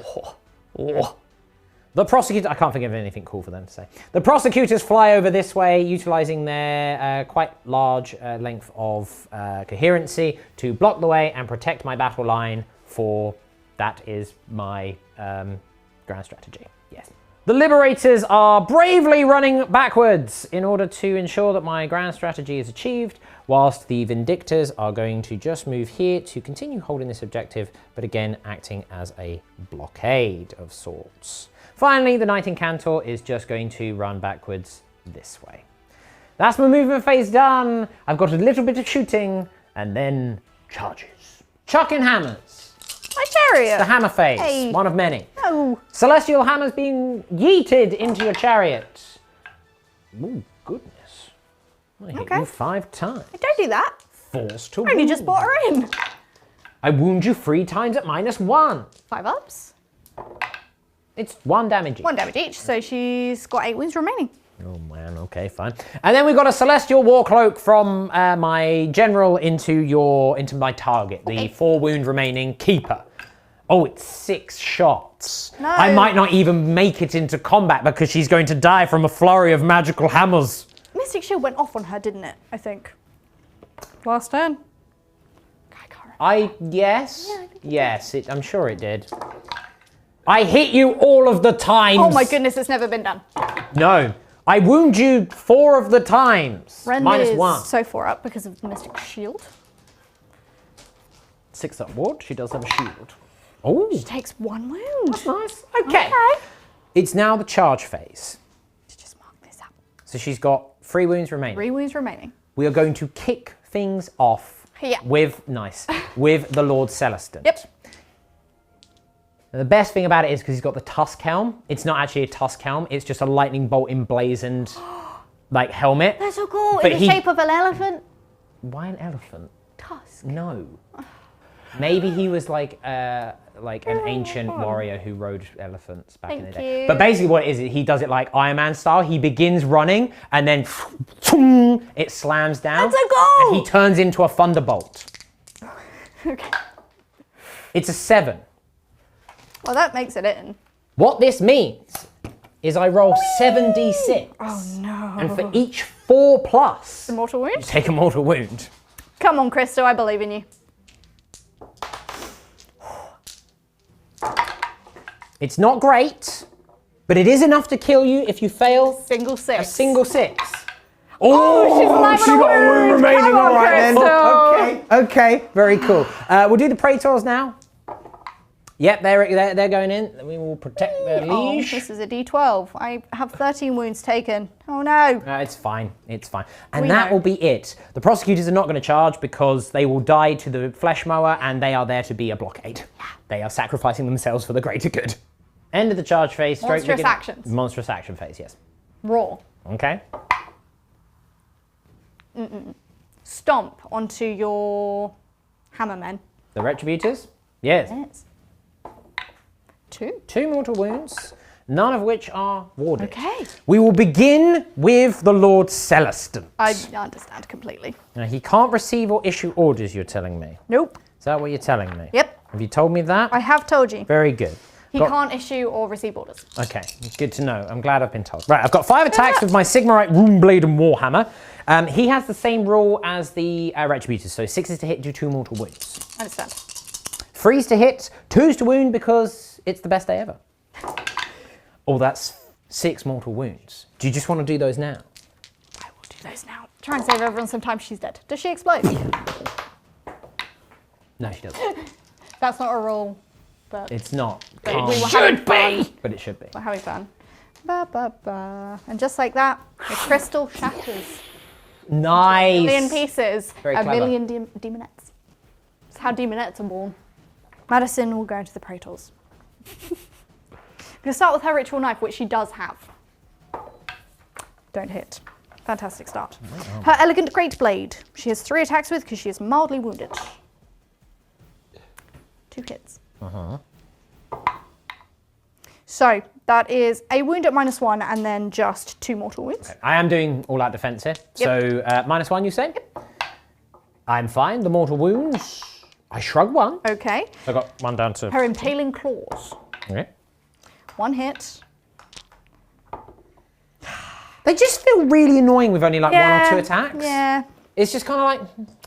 Speaker 2: The prosecutor, I can't think of anything cool for them to say. The prosecutors fly over this way, utilizing their quite large length of coherency to block the way and protect my battle line, for that is my grand strategy. Yes. The Liberators are bravely running backwards in order to ensure that my grand strategy is achieved, whilst the Vindictors are going to just move here to continue holding this objective, but again acting as a blockade of sorts. Finally, the Knight Incantor is just going to run backwards this way. That's my movement phase done. I've got a little bit of shooting and then charges. Chucking hammers.
Speaker 3: My chariot.
Speaker 2: The hammer phase,
Speaker 3: Hey.
Speaker 2: one of many.
Speaker 3: No.
Speaker 2: Celestial hammers being yeeted into your chariot. Oh, goodness. I hit you 5 times.
Speaker 3: Don't do that.
Speaker 2: Force to
Speaker 3: I only
Speaker 2: wound.
Speaker 3: just brought her in.
Speaker 2: I wound you 3 times at -1.
Speaker 3: 5 ups.
Speaker 2: It's 1 damage each.
Speaker 3: 1 damage each, so she's got 8 wounds remaining.
Speaker 2: Oh man, okay, fine. And then we've got a Celestial War Cloak from my general into my target, the 4 wound remaining Keeper. Oh, it's 6 shots.
Speaker 3: No.
Speaker 2: I might not even make it into combat because she's going to die from a flurry of magical hammers.
Speaker 3: Mystic Shield went off on her, didn't it? I think. Last turn. I can't remember.
Speaker 2: Yes, yes, I'm sure it did. I hit you all of the times.
Speaker 3: Oh my goodness, it's never been done.
Speaker 2: No, I wound you 4 of the times.
Speaker 3: Ren is
Speaker 2: -1.
Speaker 3: so 4 up because of the Mystic Shield.
Speaker 2: 6 up ward. She does have a shield. Oh,
Speaker 3: She takes 1 wound.
Speaker 2: that's nice. Okay. It's now the charge phase.
Speaker 3: Let's just mark this up.
Speaker 2: So she's got 3 wounds remaining.
Speaker 3: 3 wounds remaining.
Speaker 2: We are going to kick things off
Speaker 3: Yeah.
Speaker 2: with the Lord Celestin.
Speaker 3: Yep.
Speaker 2: The best thing about it is because he's got the Tusk Helm. It's not actually a Tusk Helm. It's just a lightning bolt emblazoned like helmet.
Speaker 3: That's so cool.
Speaker 2: But
Speaker 3: In the shape of an elephant.
Speaker 2: Why an elephant?
Speaker 3: Tusk.
Speaker 2: No. Maybe he was like an ancient warrior who rode elephants back in the
Speaker 3: Thank
Speaker 2: day.
Speaker 3: you.
Speaker 2: But basically what it is, he does it like Iron Man style. He begins running and then it slams down.
Speaker 3: That's so cool.
Speaker 2: And he turns into a thunderbolt.
Speaker 3: Okay.
Speaker 2: It's a 7.
Speaker 3: Well, that makes it in.
Speaker 2: What this means is I roll 7d6.
Speaker 3: Oh no.
Speaker 2: And for each 4+,
Speaker 3: The mortal wound?
Speaker 2: you take a mortal wound.
Speaker 3: Come on, Crystal, I believe in you.
Speaker 2: It's not great, but it is enough to kill you if you fail
Speaker 3: Single 6.
Speaker 2: a single 6.
Speaker 3: Oh, she's alive
Speaker 2: she
Speaker 3: on a
Speaker 2: got a wound
Speaker 3: wound.
Speaker 2: remaining.
Speaker 3: Come on,
Speaker 2: All right then.
Speaker 3: Crystal.
Speaker 2: Okay, very cool. We'll do the Praetors now. Yep, they're going in. We will protect their
Speaker 3: Oh,
Speaker 2: liege.
Speaker 3: this is a D12. I have 13 wounds taken. Oh no.
Speaker 2: It's fine. It's fine. And
Speaker 3: We
Speaker 2: that
Speaker 3: know.
Speaker 2: will be it. The prosecutors are not going to charge because they will die to the flesh mower and they are there to be a blockade. They are sacrificing themselves for the greater good. End of the charge phase. stroke
Speaker 3: Monstrous
Speaker 2: begin-
Speaker 3: actions.
Speaker 2: Monstrous action phase, yes.
Speaker 3: Raw.
Speaker 2: Okay.
Speaker 3: Stomp onto your hammermen.
Speaker 2: The Retributors? Yes.
Speaker 3: Yes. 2.
Speaker 2: 2 mortal wounds, none of which are warded.
Speaker 3: Okay.
Speaker 2: We will begin with the Lord Celestin.
Speaker 3: I understand completely.
Speaker 2: Now, he can't receive or issue orders, you're telling me.
Speaker 3: Nope.
Speaker 2: Is that what you're telling me?
Speaker 3: Yep.
Speaker 2: Have you told me that?
Speaker 3: I have told you.
Speaker 2: Very good.
Speaker 3: He can't issue or receive orders.
Speaker 2: Okay, good to know. I'm glad I've been told. Right, I've got 5 attacks with my Sigmarite Runeblade and Warhammer. He has the same rule as the Retributors, so 6 is to hit, do 2 mortal wounds.
Speaker 3: I understand.
Speaker 2: 3's to hit, 2's to wound because it's the best day ever. Oh, that's 6 mortal wounds. Do you just want to do those now?
Speaker 3: I will do those now. Try and save everyone, sometimes she's dead. Does she explode?
Speaker 2: No, she doesn't.
Speaker 3: That's not a rule, but
Speaker 2: It's not.
Speaker 3: we
Speaker 2: Calm.
Speaker 3: were having fun.
Speaker 2: But it should be.
Speaker 3: We're having fun. Ba, ba, ba. And just like that, the crystal shatters.
Speaker 2: Nice.
Speaker 3: A million pieces.
Speaker 2: Very
Speaker 3: a
Speaker 2: clever.
Speaker 3: million demonettes. That's how demonettes are born. Madison will go into the Praetors. We'll start with her ritual knife, which she does have. Don't hit. Fantastic start. Her elegant great blade. She has 3 attacks with because she is mildly wounded. 2 hits. So that is a wound at -1 and then just 2 mortal wounds.
Speaker 2: I am doing all-out defense here. So -1, you say? Yep. I'm fine. The mortal wounds. I shrug 1.
Speaker 3: Okay.
Speaker 2: I got 1 down to.
Speaker 3: Her impaling claws.
Speaker 2: Okay.
Speaker 3: 1 hit.
Speaker 2: They just feel really annoying with only like 1 or 2 attacks.
Speaker 3: Yeah.
Speaker 2: It's just kind of like,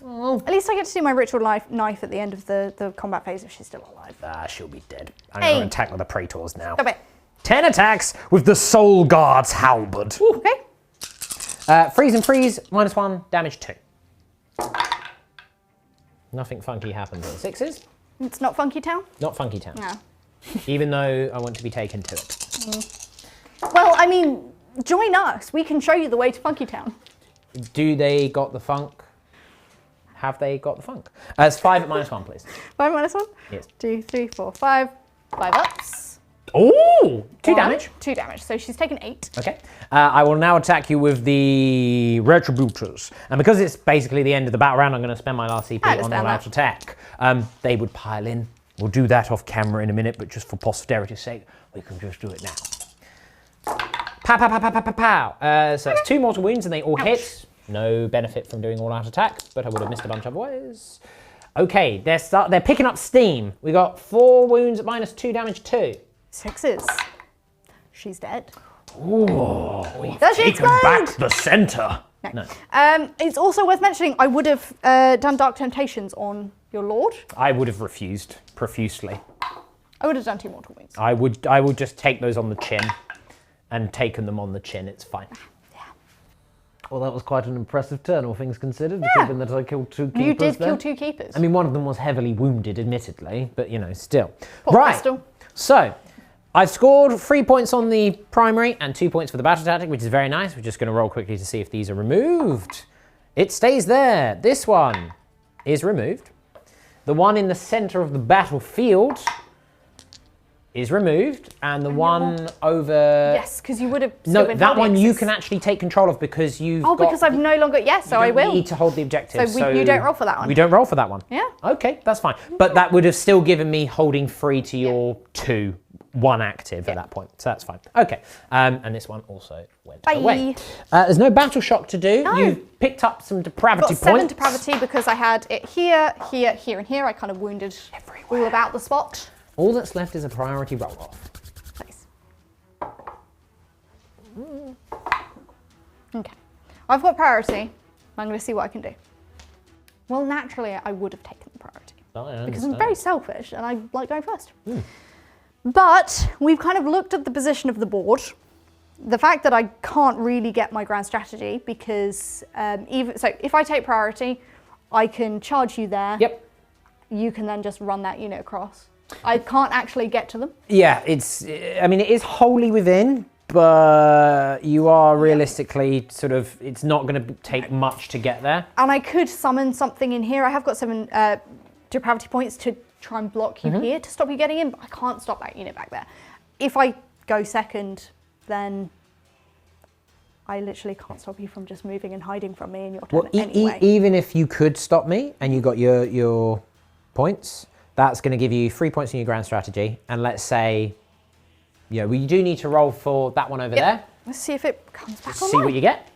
Speaker 2: oh.
Speaker 3: At least I get to do my ritual knife at the end of the combat phase if she's still alive.
Speaker 2: She'll be dead. I'm going to attack with the Praetors now.
Speaker 3: Stop it.
Speaker 2: 10 attacks with the Soul Guard's halberd.
Speaker 3: Ooh, okay.
Speaker 2: Freeze and freeze, -1, damage 2. Nothing funky happens on 6s.
Speaker 3: It's not Funky Town?
Speaker 2: Not Funky Town.
Speaker 3: No.
Speaker 2: Even though I want to be taken to it.
Speaker 3: Well, I mean, join us. We can show you the way to Funky Town.
Speaker 2: Do they got the funk? Have they got the funk? It's 5 at -1, please.
Speaker 3: 5 -1?
Speaker 2: Yes.
Speaker 3: 2, 3, 4, 5. 5 ups.
Speaker 2: Oh! 2
Speaker 3: 1,
Speaker 2: damage.
Speaker 3: 2 damage. So she's taken 8.
Speaker 2: Okay. I will now attack you with the Retributors. And because it's basically the end of the battle round, I'm going to spend my last CP on all-out attack. They would pile in. We'll do that off camera in a minute, but just for posterity's sake, we can just do it now. Pow, pow, pow, pow, pow, pow, pow. So that's 2 mortal wounds and they all hit. No benefit from doing all-out attacks, but I would have missed a bunch otherwise. Okay, they're picking up steam. We got 4 wounds at -2, damage 2.
Speaker 3: 6s. She's dead.
Speaker 2: Ooh,
Speaker 3: Does she explode?
Speaker 2: back the center. No.
Speaker 3: It's also worth mentioning I would have done Dark Temptations on your lord.
Speaker 2: I would have refused profusely.
Speaker 3: I would have done 2 mortal wounds.
Speaker 2: I would just take those on the chin and taken them on the chin. It's fine.
Speaker 5: Well, that was quite an impressive turn, all things considered, given that I killed 2 keepers.
Speaker 3: You did
Speaker 5: there.
Speaker 3: kill 2 keepers.
Speaker 2: I mean, one of them was heavily wounded, admittedly, but you know, still.
Speaker 3: Poor
Speaker 2: right.
Speaker 3: Crystal.
Speaker 2: So, I've scored 3 points on the primary and 2 points for the battle tactic, which is very nice. We're just going to roll quickly to see if these are removed. It stays there. This one is removed. The one in the center of the battlefield is removed, and the one over...
Speaker 3: Yes, because you would have...
Speaker 2: No, that one you can actually take control of because you've
Speaker 3: Oh, because I've no longer... Yes, so I will.
Speaker 2: You need to hold the objective.
Speaker 3: So you don't roll for that one?
Speaker 2: We don't roll for that one?
Speaker 3: Yeah.
Speaker 2: Okay, that's fine. But that would have still given me holding free to your 2, 1 active at that point. So that's fine. Okay, and this one also went away. There's no battle shock to do.
Speaker 3: No.
Speaker 2: You've picked up some depravity
Speaker 3: Got 7
Speaker 2: points.
Speaker 3: depravity because I had it here, here, here, and here. I kind of wounded all about the spot.
Speaker 2: All that's left is a priority roll-off.
Speaker 3: Nice. Okay. I've got priority. I'm going to see what I can do. Well, naturally, I would have taken the priority. Because I'm very selfish and I like going first. But we've kind of looked at the position of the board. The fact that I can't really get my grand strategy because if I take priority, I can charge you there.
Speaker 2: Yep.
Speaker 3: You can then just run that unit across. I can't actually get to them.
Speaker 2: Yeah, I mean, it is wholly within, but you are realistically sort of, it's not going to take much to get there.
Speaker 3: And I could summon something in here. I have got 7 depravity points to try and block you here to stop you getting in, but I can't stop that unit back there. If I go second, then I literally can't stop you from just moving and hiding from me in your turn anyway.
Speaker 2: Even if you could stop me and you got your points, that's going to give you 3 points in your grand strategy. And let's say, you do need to roll for that one over there.
Speaker 3: Let's see if it comes back
Speaker 2: See
Speaker 3: online.
Speaker 2: what you get.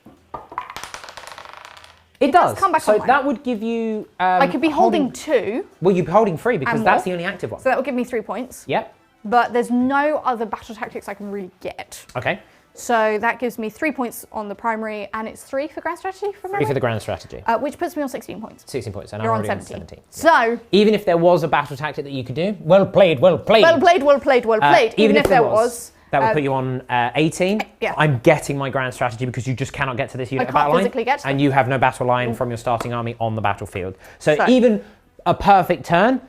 Speaker 2: It does.
Speaker 3: Come back
Speaker 2: so
Speaker 3: online.
Speaker 2: that would give you...
Speaker 3: I could be holding 2.
Speaker 2: Well, you're holding 3 because
Speaker 3: And
Speaker 2: that's
Speaker 3: more.
Speaker 2: the only active one.
Speaker 3: So that will give me 3 points.
Speaker 2: Yep.
Speaker 3: But there's no other battle tactics I can really get.
Speaker 2: Okay.
Speaker 3: So that gives me 3 points on the primary, and it's 3 for grand strategy from
Speaker 2: 3 for the grand strategy.
Speaker 3: which puts me on 16 points.
Speaker 2: 16 points, and
Speaker 3: You're
Speaker 2: I'm
Speaker 3: on
Speaker 2: already
Speaker 3: 17.
Speaker 2: on 17.
Speaker 3: So
Speaker 2: Even if there was a battle tactic that you could do, well played, well played.
Speaker 3: well played, well played, well played. Even if there was,
Speaker 2: that would put you on 18.
Speaker 3: yeah.
Speaker 2: I'm getting my grand strategy because you just cannot get to this unit
Speaker 3: I
Speaker 2: battle
Speaker 3: can't
Speaker 2: line,
Speaker 3: physically get to
Speaker 2: and
Speaker 3: them.
Speaker 2: you have no battle line from your starting army on the battlefield. So
Speaker 3: So-
Speaker 2: even a perfect turn,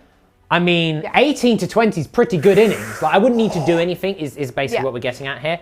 Speaker 2: I mean, 18 to 20 is pretty good innings. Like I wouldn't need to do anything. Is basically what we're getting at here.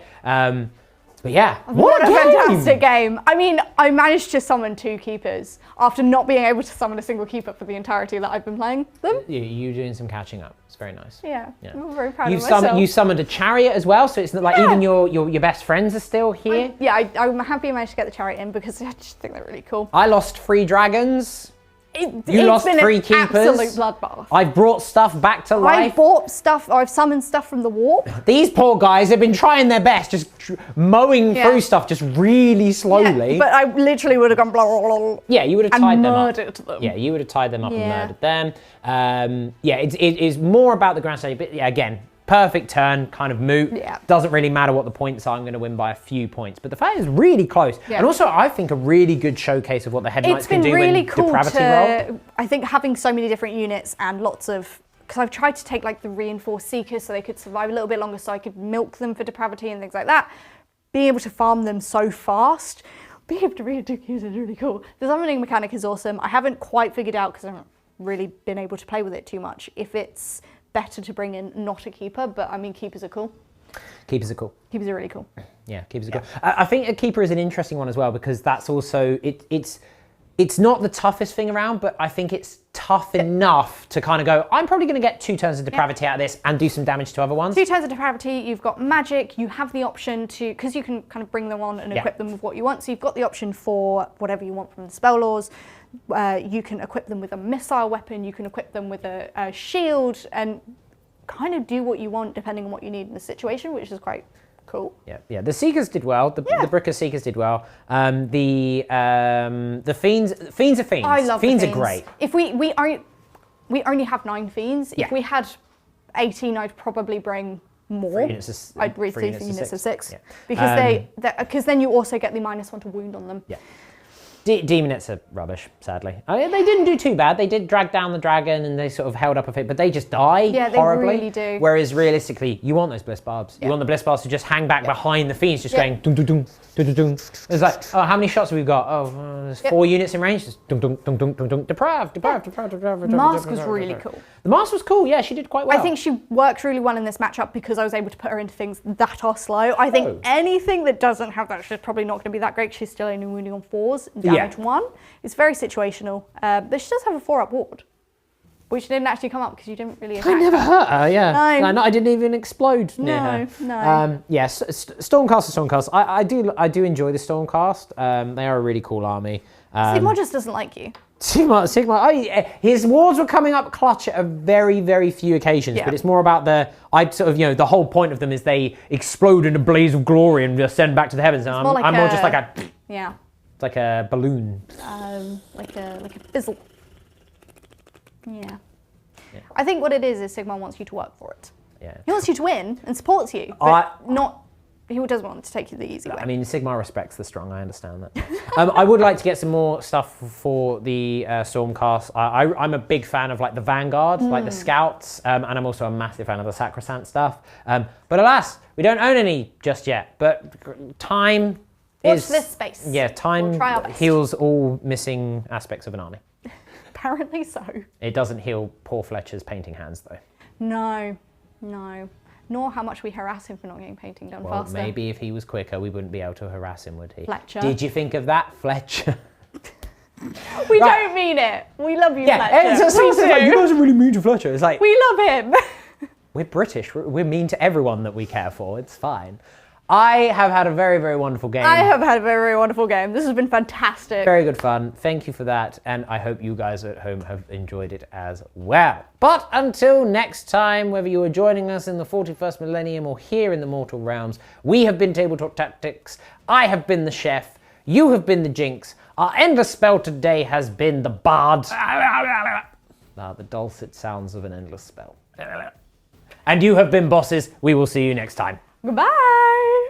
Speaker 2: But yeah,
Speaker 3: what a fantastic game. I mean, I managed to summon 2 keepers after not being able to summon a single keeper for the entirety that I've been playing them.
Speaker 2: You're doing some catching up. It's very nice.
Speaker 3: Yeah,
Speaker 2: Yeah.
Speaker 3: I'm very proud
Speaker 2: You
Speaker 3: of myself.
Speaker 2: summoned a chariot as well, so it's not like even your best friends are still here.
Speaker 3: I'm happy I managed to get the chariot in because I just think they're really cool.
Speaker 2: I lost 3 dragons You lost
Speaker 3: been
Speaker 2: 3
Speaker 3: an
Speaker 2: keepers.
Speaker 3: absolute bloodbath.
Speaker 2: I've brought stuff back to
Speaker 3: I
Speaker 2: life.
Speaker 3: bought stuff. I've summoned stuff from the warp.
Speaker 2: These poor guys have been trying their best, just mowing
Speaker 3: Yeah.
Speaker 2: through stuff just really slowly.
Speaker 3: Yeah, but I literally would have gone blah, blah, blah,
Speaker 2: Yeah, you would have
Speaker 3: and
Speaker 2: tied them up.
Speaker 3: murdered them.
Speaker 2: Yeah, you would have tied them up and
Speaker 3: Yeah.
Speaker 2: murdered them. Yeah, it is more about the grand strategy. But yeah, again, perfect turn, kind of moot.
Speaker 3: Yeah.
Speaker 2: Doesn't really matter what the points are. I'm going to win by a few points. But the fact is really close.
Speaker 3: Yeah.
Speaker 2: And also, I think a really good showcase of what the Hedonites
Speaker 3: It's
Speaker 2: can
Speaker 3: been
Speaker 2: do
Speaker 3: really
Speaker 2: in
Speaker 3: cool
Speaker 2: depravity
Speaker 3: to,
Speaker 2: roll.
Speaker 3: I think, having so many different units and lots of, because I've tried to take like the reinforced seekers so they could survive a little bit longer so I could milk them for depravity and things like that. Being able to farm them so fast, being able to re-execute is really cool. The summoning mechanic is awesome. I haven't quite figured out, because I haven't really been able to play with it too much, if it's better to bring in not a keeper, but I mean, keepers are cool.
Speaker 2: Keepers are cool.
Speaker 3: Keepers are really cool.
Speaker 2: Yeah, keepers are cool. I think a keeper is an interesting one as well, because that's also, it's not the toughest thing around, but I think it's tough enough to kind of go, I'm probably going to get 2 turns of depravity out of this and do some damage to other ones.
Speaker 3: 2 turns of depravity, you've got magic, you have the option to, because you can kind of bring them on and equip them with what you want, so you've got the option for whatever you want from the spell laws. You can equip them with a missile weapon, you can equip them with a shield, and kind of do what you want depending on what you need in the situation, which is quite cool.
Speaker 2: Yeah. The Seekers did well. The Bricker Seekers did well. The Fiends are Fiends.
Speaker 3: I love
Speaker 2: Fiends
Speaker 3: the
Speaker 2: are great.
Speaker 3: If we only have 9 Fiends.
Speaker 2: Yeah.
Speaker 3: If we had 18, I'd probably bring more.
Speaker 2: 3 units of,
Speaker 3: I'd read
Speaker 2: 3
Speaker 3: 3 units of 6.
Speaker 2: Yeah.
Speaker 3: Because then you also get the -1 to wound on them.
Speaker 2: Yeah. Demonites are rubbish, sadly. They didn't do too bad. They did drag down the dragon and they sort of held up a bit, but they just die
Speaker 3: Yeah, they
Speaker 2: horribly.
Speaker 3: really do.
Speaker 2: Whereas realistically, you want those bliss barbs. You want the bliss barbs to just hang back behind the fiends, just going dum dum dum dum dum dum. It's like, oh, how many shots have we got? Oh, there's 4 units in range. Just dum dum dum dum dum dum. Deprived.
Speaker 3: Mask was really cool.
Speaker 2: The mask was cool. Yeah, she did quite well.
Speaker 3: I think she worked really well in this matchup because I was able to put her into things that are slow. I think anything that doesn't have that, she's probably not going to be that great. She's still only wounding on 4s, damage 1. It's very situational. But she does have a 4-up ward, which didn't actually come up because you didn't really attack.
Speaker 2: I never hurt her, yeah.
Speaker 3: No.
Speaker 2: No, I didn't even explode near her.
Speaker 3: No.
Speaker 2: Yes, Stormcast are Stormcast. I do enjoy the Stormcast. They are a really cool army.
Speaker 3: Sigmar just doesn't like you.
Speaker 2: Sigmar. His wards were coming up clutch at a very, very few occasions, but it's more about the whole point of them is they explode in a blaze of glory and just send back to the heavens. And I'm more just like a...
Speaker 3: Yeah.
Speaker 2: It's like a balloon.
Speaker 3: Like a fizzle. Yeah. I think what it is Sigmar wants you to work for it.
Speaker 2: Yeah.
Speaker 3: He wants you to win and supports you, but he doesn't want to take you the easy way.
Speaker 2: I mean, Sigmar respects the strong, I understand that. I would like to get some more stuff for the Stormcast. I'm a big fan of like the Vanguard, like the Scouts, and I'm also a massive fan of the Sacrosanct stuff. But alas, we don't own any just yet, but time
Speaker 3: Watch this space.
Speaker 2: Yeah, time
Speaker 3: We'll try our best.
Speaker 2: heals all missing aspects of an army.
Speaker 3: Apparently so.
Speaker 2: It doesn't heal poor Fletcher's painting hands, though.
Speaker 3: No. Nor how much we harass him for not getting painting done
Speaker 2: Well,
Speaker 3: faster.
Speaker 2: maybe if he was quicker, we wouldn't be able to harass him, would he?
Speaker 3: Fletcher.
Speaker 2: Did you think of that, Fletcher?
Speaker 3: We don't mean it. We love you,
Speaker 2: Yeah,
Speaker 3: Fletcher.
Speaker 2: it's
Speaker 3: We
Speaker 2: like, you
Speaker 3: do.
Speaker 2: guys are really mean to Fletcher. It's like,
Speaker 3: We love him.
Speaker 2: we're British. We're mean to everyone that we care for. It's fine. I have had a very, very wonderful game.
Speaker 3: I have had a very, very wonderful game. This has been fantastic.
Speaker 2: Very good fun. Thank you for that. And I hope you guys at home have enjoyed it as well. But until next time, whether you are joining us in the 41st millennium or here in the mortal realms, we have been Tabletop Tactics. I have been the chef. You have been the Jinx. Our endless spell today has been the Bard. The dulcet sounds of an endless spell. And you have been bosses. We will see you next time.
Speaker 3: Goodbye.